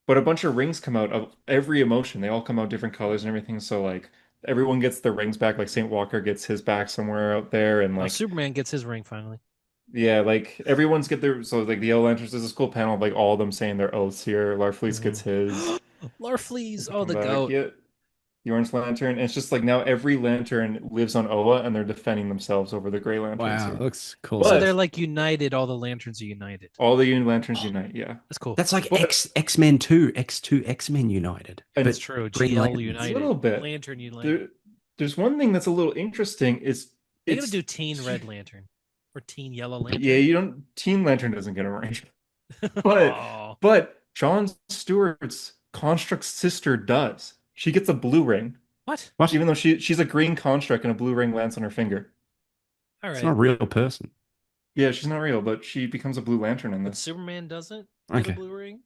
But a bunch of rings come out of every emotion. They all come out different colors and everything. So like everyone gets their rings back. Like Saint Walker gets his back somewhere out there, and Now like Superman gets his ring finally. yeah, like everyone's get their so like the Yellow Lanterns. There's this cool panel of like all of them saying their oaths here. Larfleeze gets his. Larfleeze, Does it oh come the back goat. yet? The Orange Lantern. And it's just like now every lantern lives on Oa and they're defending themselves over the Gray Lanterns Wow. here. Looks cool. So But they're like united. All the lanterns are united. all the Lanterns unite, yeah. That's cool. That's like But X-Men 2, X2, X-Men United. and That's But true. Green GL Lanterns. a united. little bit. Lantern united. There's one thing that's a little interesting is They're gonna it's do Teen Red Lantern or Teen Yellow Lantern. yeah, you don't Teen Lantern doesn't get a ring. But Oh, but John Stewart's construct sister does. She gets a blue ring, what? What? even though she's a green construct and a blue ring lands on her finger. All It's right. not a real person. Yeah, she's not real, but she becomes a blue lantern in But this. Superman doesn't get Okay. a blue ring.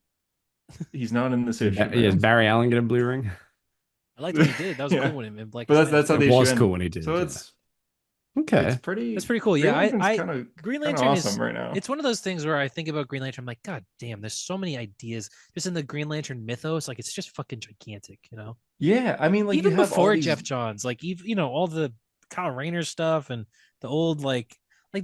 He's not in this Did issue, Does man. Barry Allen get a blue ring? I liked what he did. That was Yeah. cool when him in Black. But that's how It the was issue cool ended. when he did. So Yeah. it's Okay. pretty. That's pretty cool. Green Yeah, Lantern's I kind of Green kind of Lantern awesome is. right now. It's one of those things where I think about Green Lantern. I'm like, God damn, there's so many ideas just in the Green Lantern mythos. Like, it's just fucking gigantic, you know. Yeah, I mean, like Even you have all before these. Jeff Johns, like even all the Kyle Rayner stuff and the old like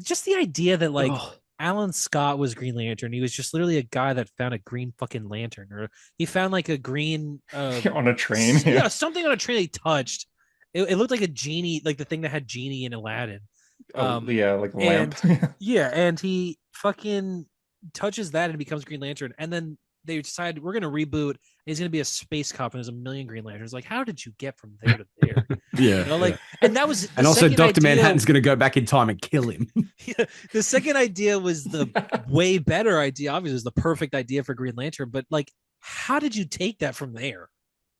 just the idea that like Oh, Alan Scott was Green Lantern. He was just literally a guy that found a green fucking lantern, or he found like a green on a train. yeah, something on a train he touched. It looked like a genie, like the thing that had genie in Aladdin. Oh, yeah, like a lamp. Yeah, and he fucking touches that and becomes Green Lantern. And then they decided we're gonna reboot. He's gonna be a space cop, and there's a million Green Lanterns. Like, how did you get from there to there? Yeah. You know, like, and that was the And also, second Dr. idea- Manhattan's going to go back in time and kill him. Yeah, the second idea was the way better idea. Obviously, it was the perfect idea for Green Lantern, but like, how did you take that from there?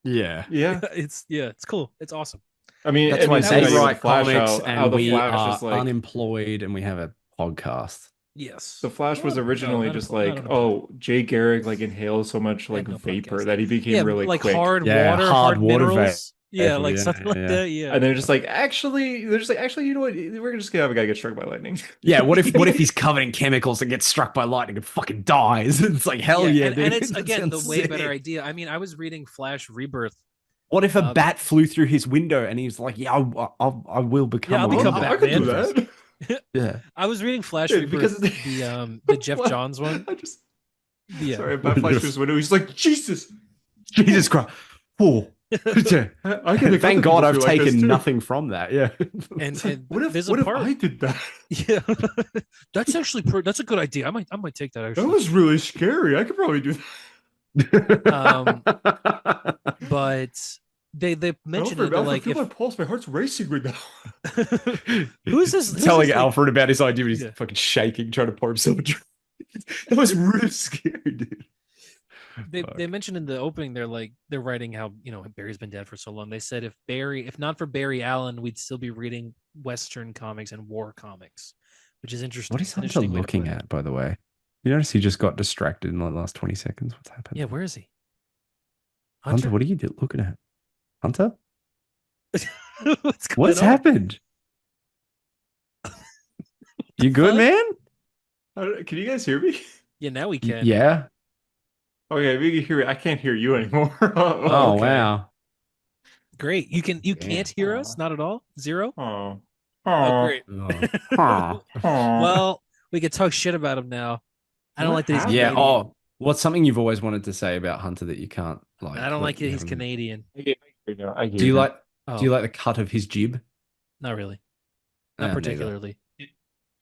Yeah. Yeah. It's cool. It's awesome. I mean, That's and why you said they that write with Flash, comics how and the we Flash are is like unemployed and we have a podcast. Yes. the Flash was originally just not like, unemployed. oh, Jay Garrick like inhaled so much Yeah, like no vapor podcast. that he became Yeah, really like quick. hard Yeah, water, hard water minerals. Yeah, vapor, like yeah, something like yeah. that. Yeah. And they're just like, they're just like, actually, you know what? We're just gonna have a guy get struck by lightning. Yeah, what if he's covered in chemicals and gets struck by lightning and fucking dies? It's like, hell yeah, and, dude. and it's That again the sounds way sick. better idea. I mean, I was reading Flash Rebirth. What if a Um, bat flew through his window and he's like, yeah, I will become Yeah, I'll a become Wonder I could do Batman. that. Yeah. I was reading Flash Dude, Rebirth, because the Jeff What? Johns one. I just Yeah. sorry, Bat flies through his window. He's like, Jesus. Jesus Christ. Oh. I can make Thank other God people I've feel like this, taken too. nothing from that. Yeah. And What if there's what a if part. I did that? Yeah, that's actually that's a good idea. I might take that That actually. was really scary. I could probably do that. But they mentioned Alfred, it. They're Alfred, like, feel if, my pulse. My heart's racing right now. who's this? Telling like- Alfred about his idea, but he's Yeah. fucking shaking, trying to pour himself a drink. That was really scary, dude. They mentioned in the opening they're writing how Barry's been dead for so long. They said if not for Barry Allen, we'd still be reading Western comics and war comics, which is interesting. What is It's an Hunter interesting way to looking put it. at, by the way? You notice he just got distracted in the last 20 seconds. What's happened? Yeah, where is he? Hunter, what are you looking at? Hunter? What's going What's on? happened? You good, fuck? man? Can you guys hear me? Yeah, now we can. Yeah. Okay, if you can hear me, I can't hear you anymore. Oh, okay. wow. Great. You can't hear us? Not at all? Zero? Oh. Oh, great. Oh. Huh. Well, we could talk shit about him now. I don't What like that he's happened? Yeah. Canadian. Oh, what's something you've always wanted to say about Hunter that you can't like? I don't like it. He's haven't- Canadian. Do you like? Oh, Do you like the cut of his jib? not really. Not Neither. particularly.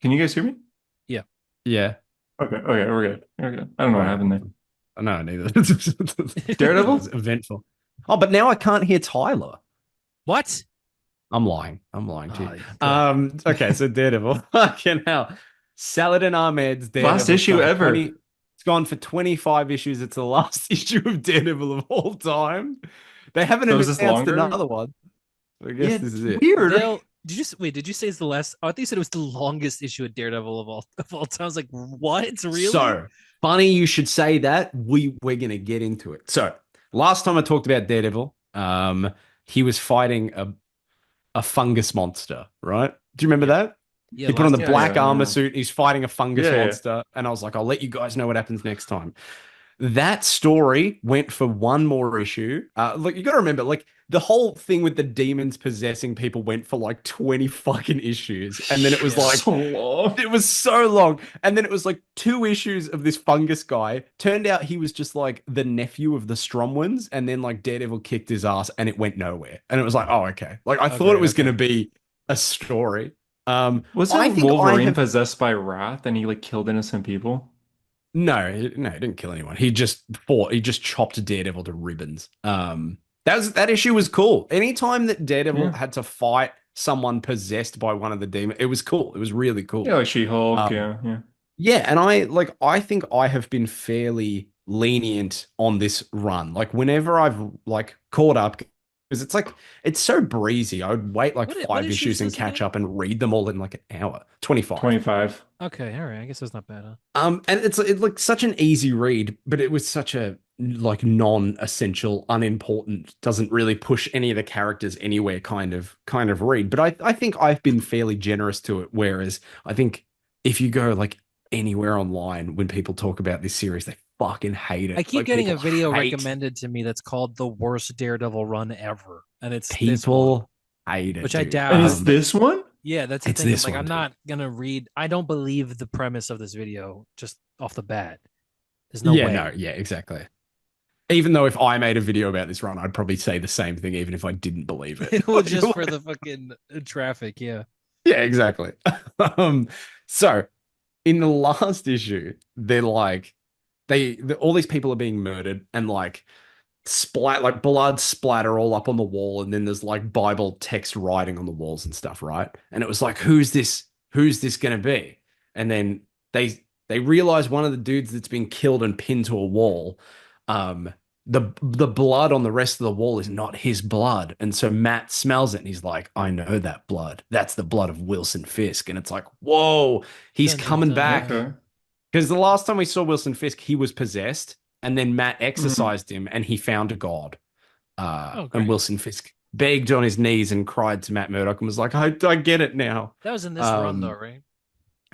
Can you guys hear me? Yeah. Okay, we're good. We're good. I don't know what happened there. No, neither. Daredevil? It was eventful. Oh, but now I can't hear Tyler. What? I'm lying to you. Oh, Okay, so Daredevil. Fucking hell. Saladin Ahmed's Daredevil. Last issue ever. It's gone for 25 issues. It's the last issue of Daredevil of all time. They haven't So announced is this longer? another one. I guess Yeah, this is it. weird. Dale, did you say it's the last? Oh, I think you said it was the longest issue of Daredevil of all time. I was like, what? Really? So funny you should say that. We're gonna get into it. So last time I talked about Daredevil, he was fighting a fungus monster, right? Do you remember that? yeah, He put on the Yeah, black yeah, armor yeah. suit. He's fighting a fungus Yeah, yeah. monster, and I was like, I'll let you guys know what happens next time. That story went for one more issue. Look, you got to remember, like the whole thing with the demons possessing people went for like 20 fucking issues, and then it was Yeah. like so long. it was so long. And then it was like 2 issues of this fungus guy. Turned out he was just like the nephew of the Stromwins. And then like Daredevil kicked his ass and it went nowhere. And it was like, oh, okay. Like I thought it was going to be a story. Was I it think I Wolverine have- possessed by wrath and he like killed innocent people? No, he didn't kill anyone. He just fought. He just chopped Daredevil to ribbons. That issue was cool. Anytime that Daredevil Yeah. had to fight someone possessed by one of the demons, it was cool. It was really cool. Yeah, like She-Hulk. Um, yeah. Yeah, and I think I have been fairly lenient on this run. Like whenever I've like caught up, because it's so breezy. I would wait like What 5 issues issues and is it catch again? up and read them all in like an hour. 25. 25. Okay, all right. I guess that's not bad. Huh? And it's like such an easy read, but it was such a like non-essential, unimportant, doesn't really push any of the characters anywhere kind of read. But I think I've been fairly generous to it. Whereas I think if you go like anywhere online when people talk about this series, they fucking hate it. I keep Like, getting a people video hate- recommended to me that's called "The Worst Daredevil Run Ever," and it's this one. People hate it, Which I dude. doubt. And it's this one? Yeah, that's the It's thing. this Like, one, I'm dude. not gonna read. I don't believe the premise of this video just off the bat. There's no yeah, way. no, yeah, exactly. Even though if I made a video about this run, I'd probably say the same thing, even if I didn't believe it. Well, just for the fucking traffic. Yeah. Yeah, exactly. So in the last issue, they're like, all these people are being murdered and like blood splatter all up on the wall, and then there's like Bible text writing on the walls and stuff, right? And it was like, who's this gonna be? And then they realize one of the dudes that's been killed and pinned to a wall, the blood on the rest of the wall is not his blood. And so Matt smells it and he's like, I know that blood. That's the blood of Wilson Fisk. And it's like, whoa, he's Dun, dun, coming dun. back. Okay. Because the last time we saw Wilson Fisk, he was possessed, and then Matt exorcised him, and he found a god. great. And Wilson Fisk begged on his knees and cried to Matt Murdock and was like, I get it now. That was in this run, though, right?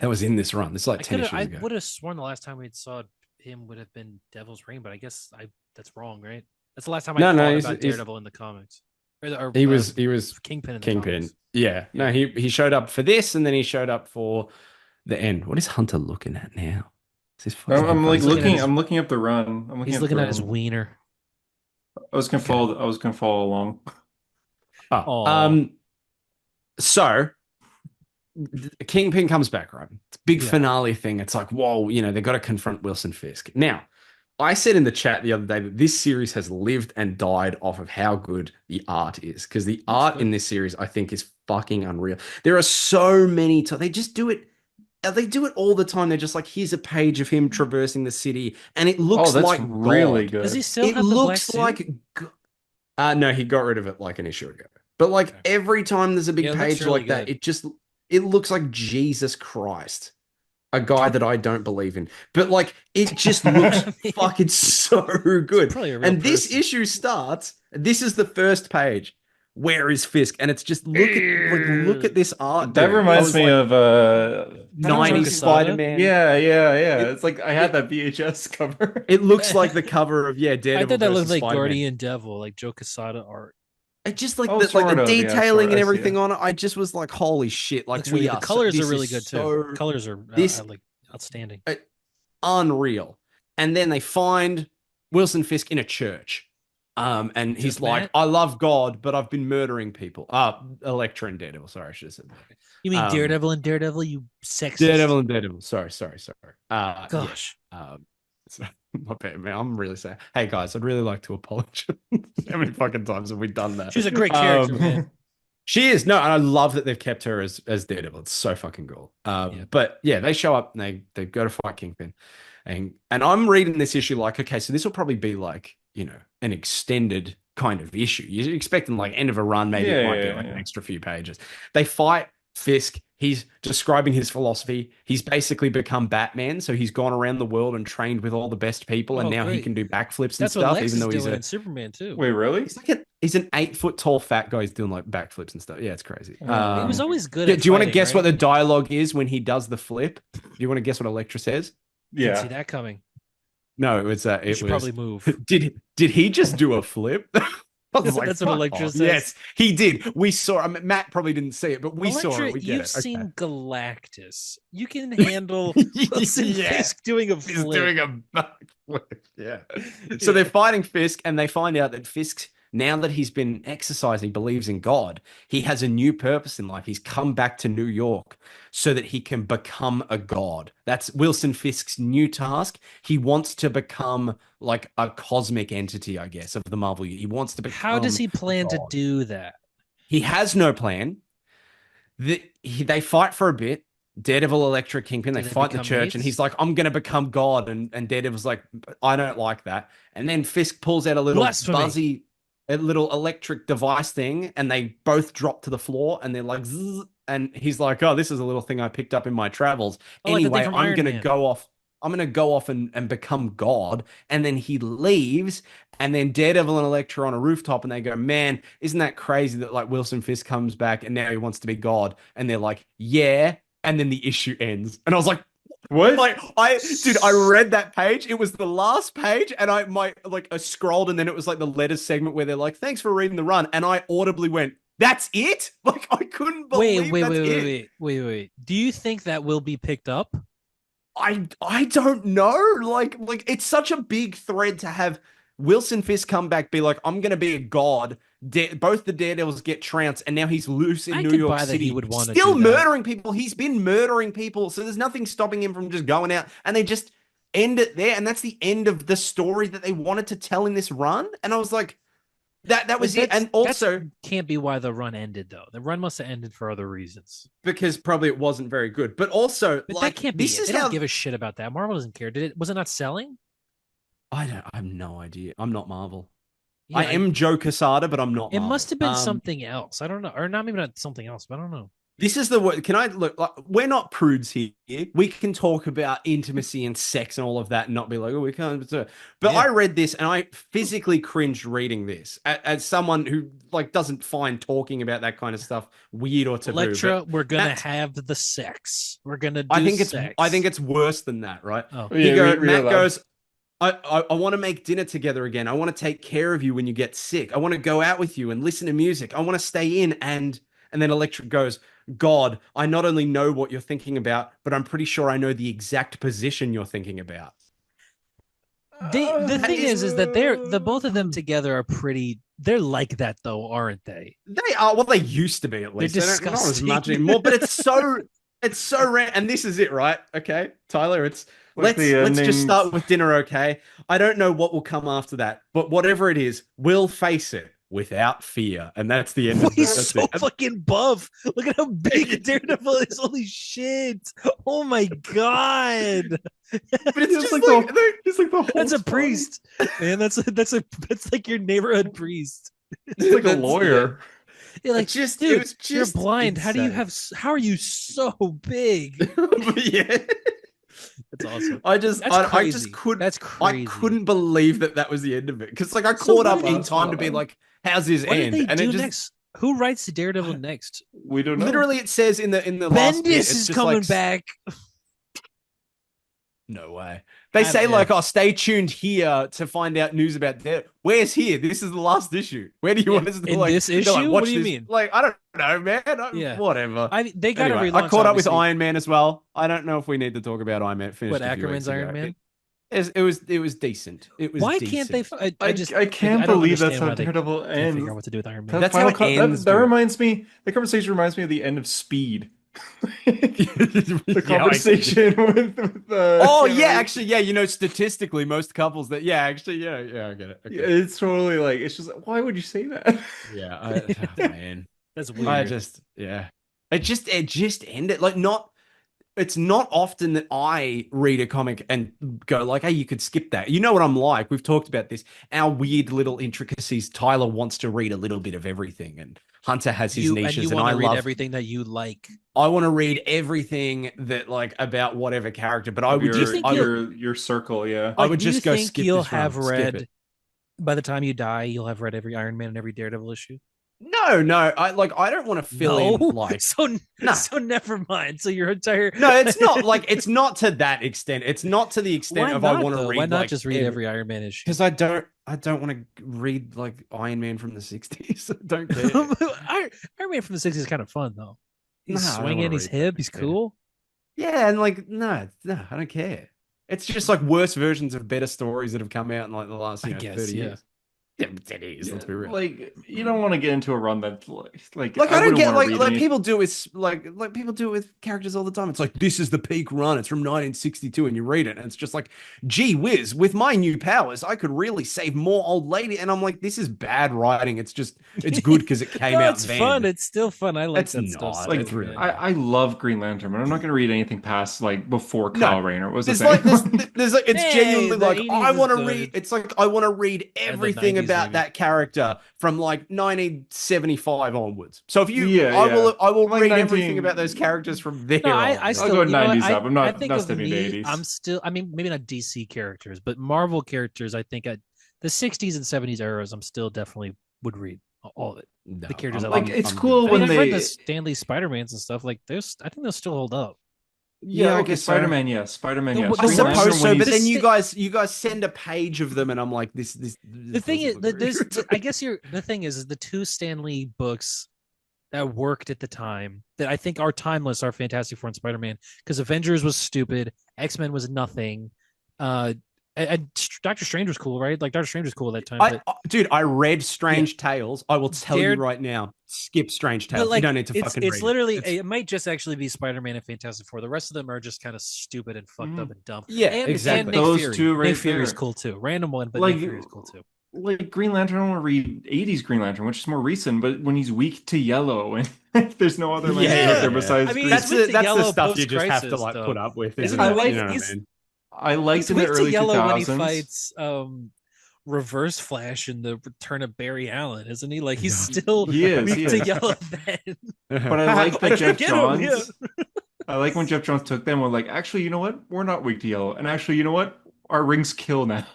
That was in this run. This is like 10 issues I ago. would have sworn the last time we saw him would have been Devil's Reign, but I guess that's wrong, right? That's the last time I No, thought he's- about he's- Daredevil in the comics. Or, He was Kingpin in the Kingpin. comics. Yeah. No, he showed up for this, and then he showed up for the end. What is Hunter looking at now? Is this I'm like He's looking at looking. his- I'm looking up the run. I'm looking He's up looking the at his run. wiener. I was gonna follow. I was gonna follow along. Oh, Aw. so Kingpin comes back, right? It's a big Yeah. finale thing. It's like, whoa, they got to confront Wilson Fisk. Now, I said in the chat the other day that this series has lived and died off of how good the art is, because the art good. in this series, I think, is fucking unreal. There are so many times they just do it. They do it all the time. They're just like, here's a page of him traversing the city, and it looks Oh, that's like really God. good. Does he still It have the black looks suit? like no, he got rid of it like an issue ago. But like Okay. every time there's a big Yeah, it looks page really like that, good. it looks like Jesus Christ, a guy that I don't believe in. But like it just looks I mean, fucking so good. probably a real And this person. issue starts. This is the first page. Where is Fisk? And it's just look at this art. That dude. I reminds was me like, of 90s Quesada? Spider-Man. Yeah. It's like I had that VHS cover. It looks like the cover of Daredevil. I thought that looked versus like Spider-Man. Guardian Devil, like Joe Quesada art. It just like Oh, the sort of, yeah, detailing sort of, and I see everything it. on it. I just was like, holy shit! Like Looks really, the colors are really good too. so Colors are this- like outstanding. unreal. And then they find Wilson Fisk in a church. And he's Just like, Matt? I love God, but I've been murdering people. Elektra and Daredevil. Sorry, I should have said that. You mean um, Daredevil and Daredevil? You sexist. Daredevil and Daredevil. Sorry. Yeah. Gosh. So, my bad, man. I'm really sorry. Hey guys, I'd really like to apologize. How many fucking times have we done that? She's a great character, man. She is. No, and I love that they've kept her as Daredevil. It's so fucking cool. Yeah. But yeah, they show up and they go to fight Kingpin. And I'm reading this issue like, okay, so this will probably be like, an extended kind of issue. You're expecting like end of a run, maybe it might be like an extra few pages. They fight Fisk. He's describing his philosophy. He's basically become Batman. So he's gone around the world and trained with all the best people. And Oh, now he great. can do backflips and That's what stuff, Lex even is though he's doing a in Superman too. Wait, really? he's an 8 foot tall fat guy who's doing like backflips and stuff. Yeah, it's crazy. He was always good. Do at you want to fighting, guess right? what the dialogue is when he does the flip? Do you want to guess what Elektra says? Didn't see Yeah. that coming. No, it was You it should was probably move. did he just do a flip? I was like, That's what "Fuck Elektra off." says. Yes, he did. We saw. I mean, Matt probably didn't see it, but we saw Elektra, it. We get you've it. Okay. seen Galactus. You can handle Wilson Yeah. Fisk doing a He's flip. doing a backflip. Yeah. So they're fighting Fisk, and they find out that Fisk, now that he's been exercised, he believes in God. He has a new purpose in life. He's come back to New York so that he can become a god. That's Wilson Fisk's new task. He wants to become like a cosmic entity, I guess, of the Marvel. He wants to become. How does he plan to God. do that? He has no plan. They fight for a bit. Daredevil, Elektra, Kingpin, they Do they fight the become church, mates? and he's like, I'm going to become God. And Daredevil's like, I don't like that. And then Fisk pulls out a little Blasphemy. a little electric device thing, and they both drop to the floor, and they're like, zzz, and he's like, oh, this is a little thing I picked up in my travels. Oh, like the thing Anyway, from I'm Iron going to Man. go off. I'm going to go off and become God. And then he leaves. And then Daredevil and Elektra on a rooftop, and they go, man, isn't that crazy that like Wilson Fisk comes back and now he wants to be God? And they're like, yeah. And then the issue ends. And I was like, What? like I read that page. It was the last page, and I scrolled, and then it was like the letters segment where they're like, thanks for reading the run. And I audibly went, that's it? Like I couldn't believe that's it. Wait. Do you think that will be picked up? I don't know. Like it's such a big thread to have Wilson Fisk come back, be like, I'm gonna be a god. Both the Daredevils get trounced, and now he's loose in I New could York buy that City. he would wanna still do that. murdering people. He's been murdering people, so there's nothing stopping him from just going out. And they just end it there, and that's the end of the story that they wanted to tell in this run. And I was like, that was it. And also can't be why the run ended though. The run must have ended for other reasons. because probably it wasn't very good. But also, But like, that can't be this it. is They how don't give a shit about that. Marvel doesn't care. Was it not selling? I have no idea. I'm not Marvel. Yeah, I am Joe Quesada, but I'm not It Marvel. must have been something else. I don't know, or not maybe not something else, but I don't know. This is the word. Can I look? Like, we're not prudes here. We can talk about intimacy and sex and all of that, and not be like, "Oh, we can't." But Yeah. I read this, and I physically cringed reading this as someone who like doesn't find talking about that kind of stuff weird or taboo. Electra, we're gonna Matt- have the sex. We're gonna do I think sex. it's worse than that, right? Oh. Yeah, Matt goes, I want to make dinner together again. I want to take care of you when you get sick. I want to go out with you and listen to music. I want to stay in and then Electra goes, God, I not only know what you're thinking about, but I'm pretty sure I know the exact position you're thinking about. The thing is that the both of them together are pretty. They're like that though, aren't they? They are, well, they used to be at least. They're They're not as disgusting. much anymore, but it's so rare. And this is it, right? Okay, Tyler, it's Like let's the just endings. start with dinner, okay? I don't know what will come after that, but whatever it is, we'll face it without fear. And that's the end of He's this. so fucking buff. Look at how big Daredevil is. Holy shit! Oh my god! But it's He's just like like, he's like the whole That's a spine. priest, man. That's like your neighborhood priest. He's like a That's- lawyer. You're like, it dude, was you're just blind. How do you insane. how are you so big? But yeah. That's awesome. I just That's I crazy. just couldn't That's crazy. I couldn't believe that was the end of it. Because like I So caught what up did in they- time to be like, how's his What end? did they And do it just next? Who writes the Daredevil next? We don't know. literally it says in the last bit, Bendis it's is just coming like, back. No way. They say Yeah. like, oh, stay tuned here to find out news about that. Where's here? This is the last issue. Where do you want us to In like this they're like, issue? What watch do you this? mean? Like, I don't know, man. Yeah. Whatever. They got to Anyway, relaunch. I caught up with obviously. Iron Man as well. I don't know if we need to talk about Iron Man. Finished What, a few Ackerman's weeks ago. Iron Man? It was decent. It was Why decent. can't they? I just I can't I don't believe that's understand how why they Daredevil can't figure out ends. what to do with Iron Man. That's how it ends, That dude. reminds me. The conversation reminds me of the end of Speed. The Yeah, conversation with the. Oh yeah, actually, yeah. You know, statistically, most couples that I get it. Okay. It's totally like it's just. Why would you say that? Yeah, oh, man. That's weird. It just ended like not. It's not often that I read a comic and go like, "Hey, you could skip that." You know what I'm like? We've talked about this. Our weird little intricacies. Tyler wants to read a little bit of everything, and Hunter has his niches, and want I to read love everything that you like. I want to read everything that like about whatever character, but I would your, just your circle, yeah. I would do you just go think skip you'll this run, have skip read it. by the time you die. You'll have read every Iron Man and every Daredevil issue. No, I don't want to fill in like so No. so never mind. So your entire no, it's not like it's not to that extent. It's not to the extent Why of not, I want to though? read. Why not like, just read every Iron Man issue? Because I don't want to read like Iron Man from the '60s. I don't care. Iron Man from the '60s is kind of fun though. He's No, I don't swinging, wanna he's read that. hip, he's Yeah. cool. Yeah, and like no, I don't care. It's just like worse versions of better stories that have come out in like the last I guess, 30 yeah. years. Yeah, 10 years. Let's be real. Like you don't want to get into a run that's like Like I don't wouldn't get wanna like read like any- people do with like people do it with characters all the time. It's like this is the peak run. It's from 1962, and you read it, and it's just like, gee whiz, with my new powers, I could really save more old lady. And I'm like, this is bad writing. It's just it's good because it came No, out it's then. fun. It's still fun. I like It's that not. stuff. Like It's really I love Green Lantern, but I'm not going to read anything past like before No. Kyle Rayner was the There's thing. like there's like it's Hey, genuinely the like 80s I is want to good. read. It's like I want to read everything 90s about maybe. that character from like 1975 onwards. So if you, Yeah, I will Like read 19 everything about those characters from there. No, on. I still go you know what, 90s up. I'm not- I think not of stepping me, to 80s. I'm still. I mean, maybe not DC characters, but Marvel characters. I think the '60s and '70s eras. I'm still definitely would read all of it. No, the characters I'm- I like like. it's I'm cool good. I mean, when I've read they the Stanley Spider-Mans and stuff. Like, there's. I think they'll still hold up. yeah, Yeah, okay, so. Spider-Man, yeah, Spider-Man, The- yeah. the- I Green the- Lantern, suppose so, when but he's- then you guys send a page of them, and I'm like, this. The thing is, I guess the thing is the two Stanley books that worked at the time that I think are timeless are Fantastic Four and Spider-Man, because Avengers was stupid, X-Men was nothing, Doctor Strange was cool, right? Like Doctor Strange was cool at that time. Dude, I read Strange Tales. I will tell you Dared- right now. Skip Strange But Tales. like, you don't need to it's fucking it's read literally it. it might just actually be Spider-Man and Fantastic Four. The rest of them are just kind of stupid and fucked up and dumb. Yeah, and, exactly. And Nick Those Fury. two right Nick Fury is there. cool too. Random one, but Like- Nick Fury is cool too. Like Green Lantern, I don't want to read 80s Green Lantern, which is more recent, but when he's weak to yellow and there's no other Lantern Yeah. out there besides I mean, Green. That's With the, the that's the yellow stuff you just have to post-crisis, like though. put up with, Isn't isn't he it? like- You know what I he's- mean? I liked He's in the weak to early yellow 2000s. when he fights Reverse Flash in the Return of Barry Allen, isn't he? Like he's still He is, weak he to is. yellow then. But I like that Jeff Get him, Johns. I like when Jeff Johns took them. We're like, actually, you know what? We're not weak to yellow, and actually, you know what? Our rings kill now.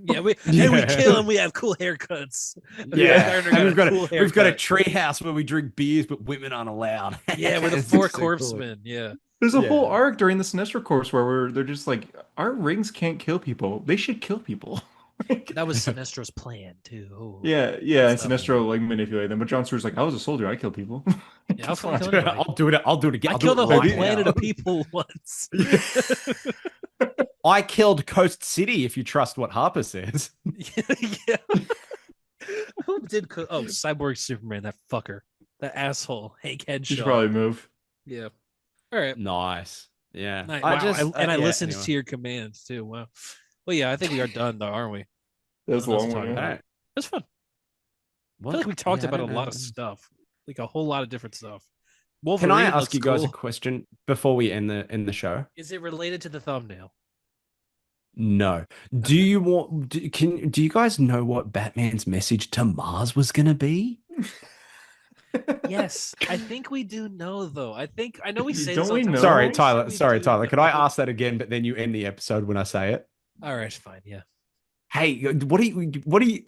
Yeah, we Yeah. kill and we have cool haircuts. Yeah, Gardner and we've got cool a haircut. tree house where we drink beers, but women aren't allowed. Yeah, with the It's four so cool. corpsemen. Yeah. There's a Yeah. whole arc during the Sinestro Corps where they're just like, our rings can't kill people. They should kill people. That was Sinestro's plan too. Oh. Yeah, and That's Sinestro like manipulated them, but John Stewart's like, I was a soldier, I kill people. Yeah, I'll Come on. fucking kill anybody. I'll do it. I'll do it again. I I'll do killed it a whole right planet now. of people once. I killed Coast City. If you trust what Harper says. Yeah. Who did Cyborg Superman, that fucker. That asshole. Hank You should Henshaw. probably move. Yeah. All right. Nice. Yeah. I listened anyway. to your commands too. Wow. Well, yeah, I think we are done though, aren't we? That's a What else long to one. talk yeah. All right. That's fun. I What? feel like we talked Yeah, I about a don't lot know. of stuff. Like a whole lot of different stuff. Can Wolverine I ask looks you guys a cool. question before we end the show? Is it related to the thumbnail? No. Do you want? Do you guys know what Batman's message to Mars was going to be? Yes, I think we do know though. I know we say Don't this all we the time. know? Sorry, We Tyler. We Sorry, do Tyler. Could I know. ask that again? But then you end the episode when I say it. All right, fine. Yeah. Hey, what do you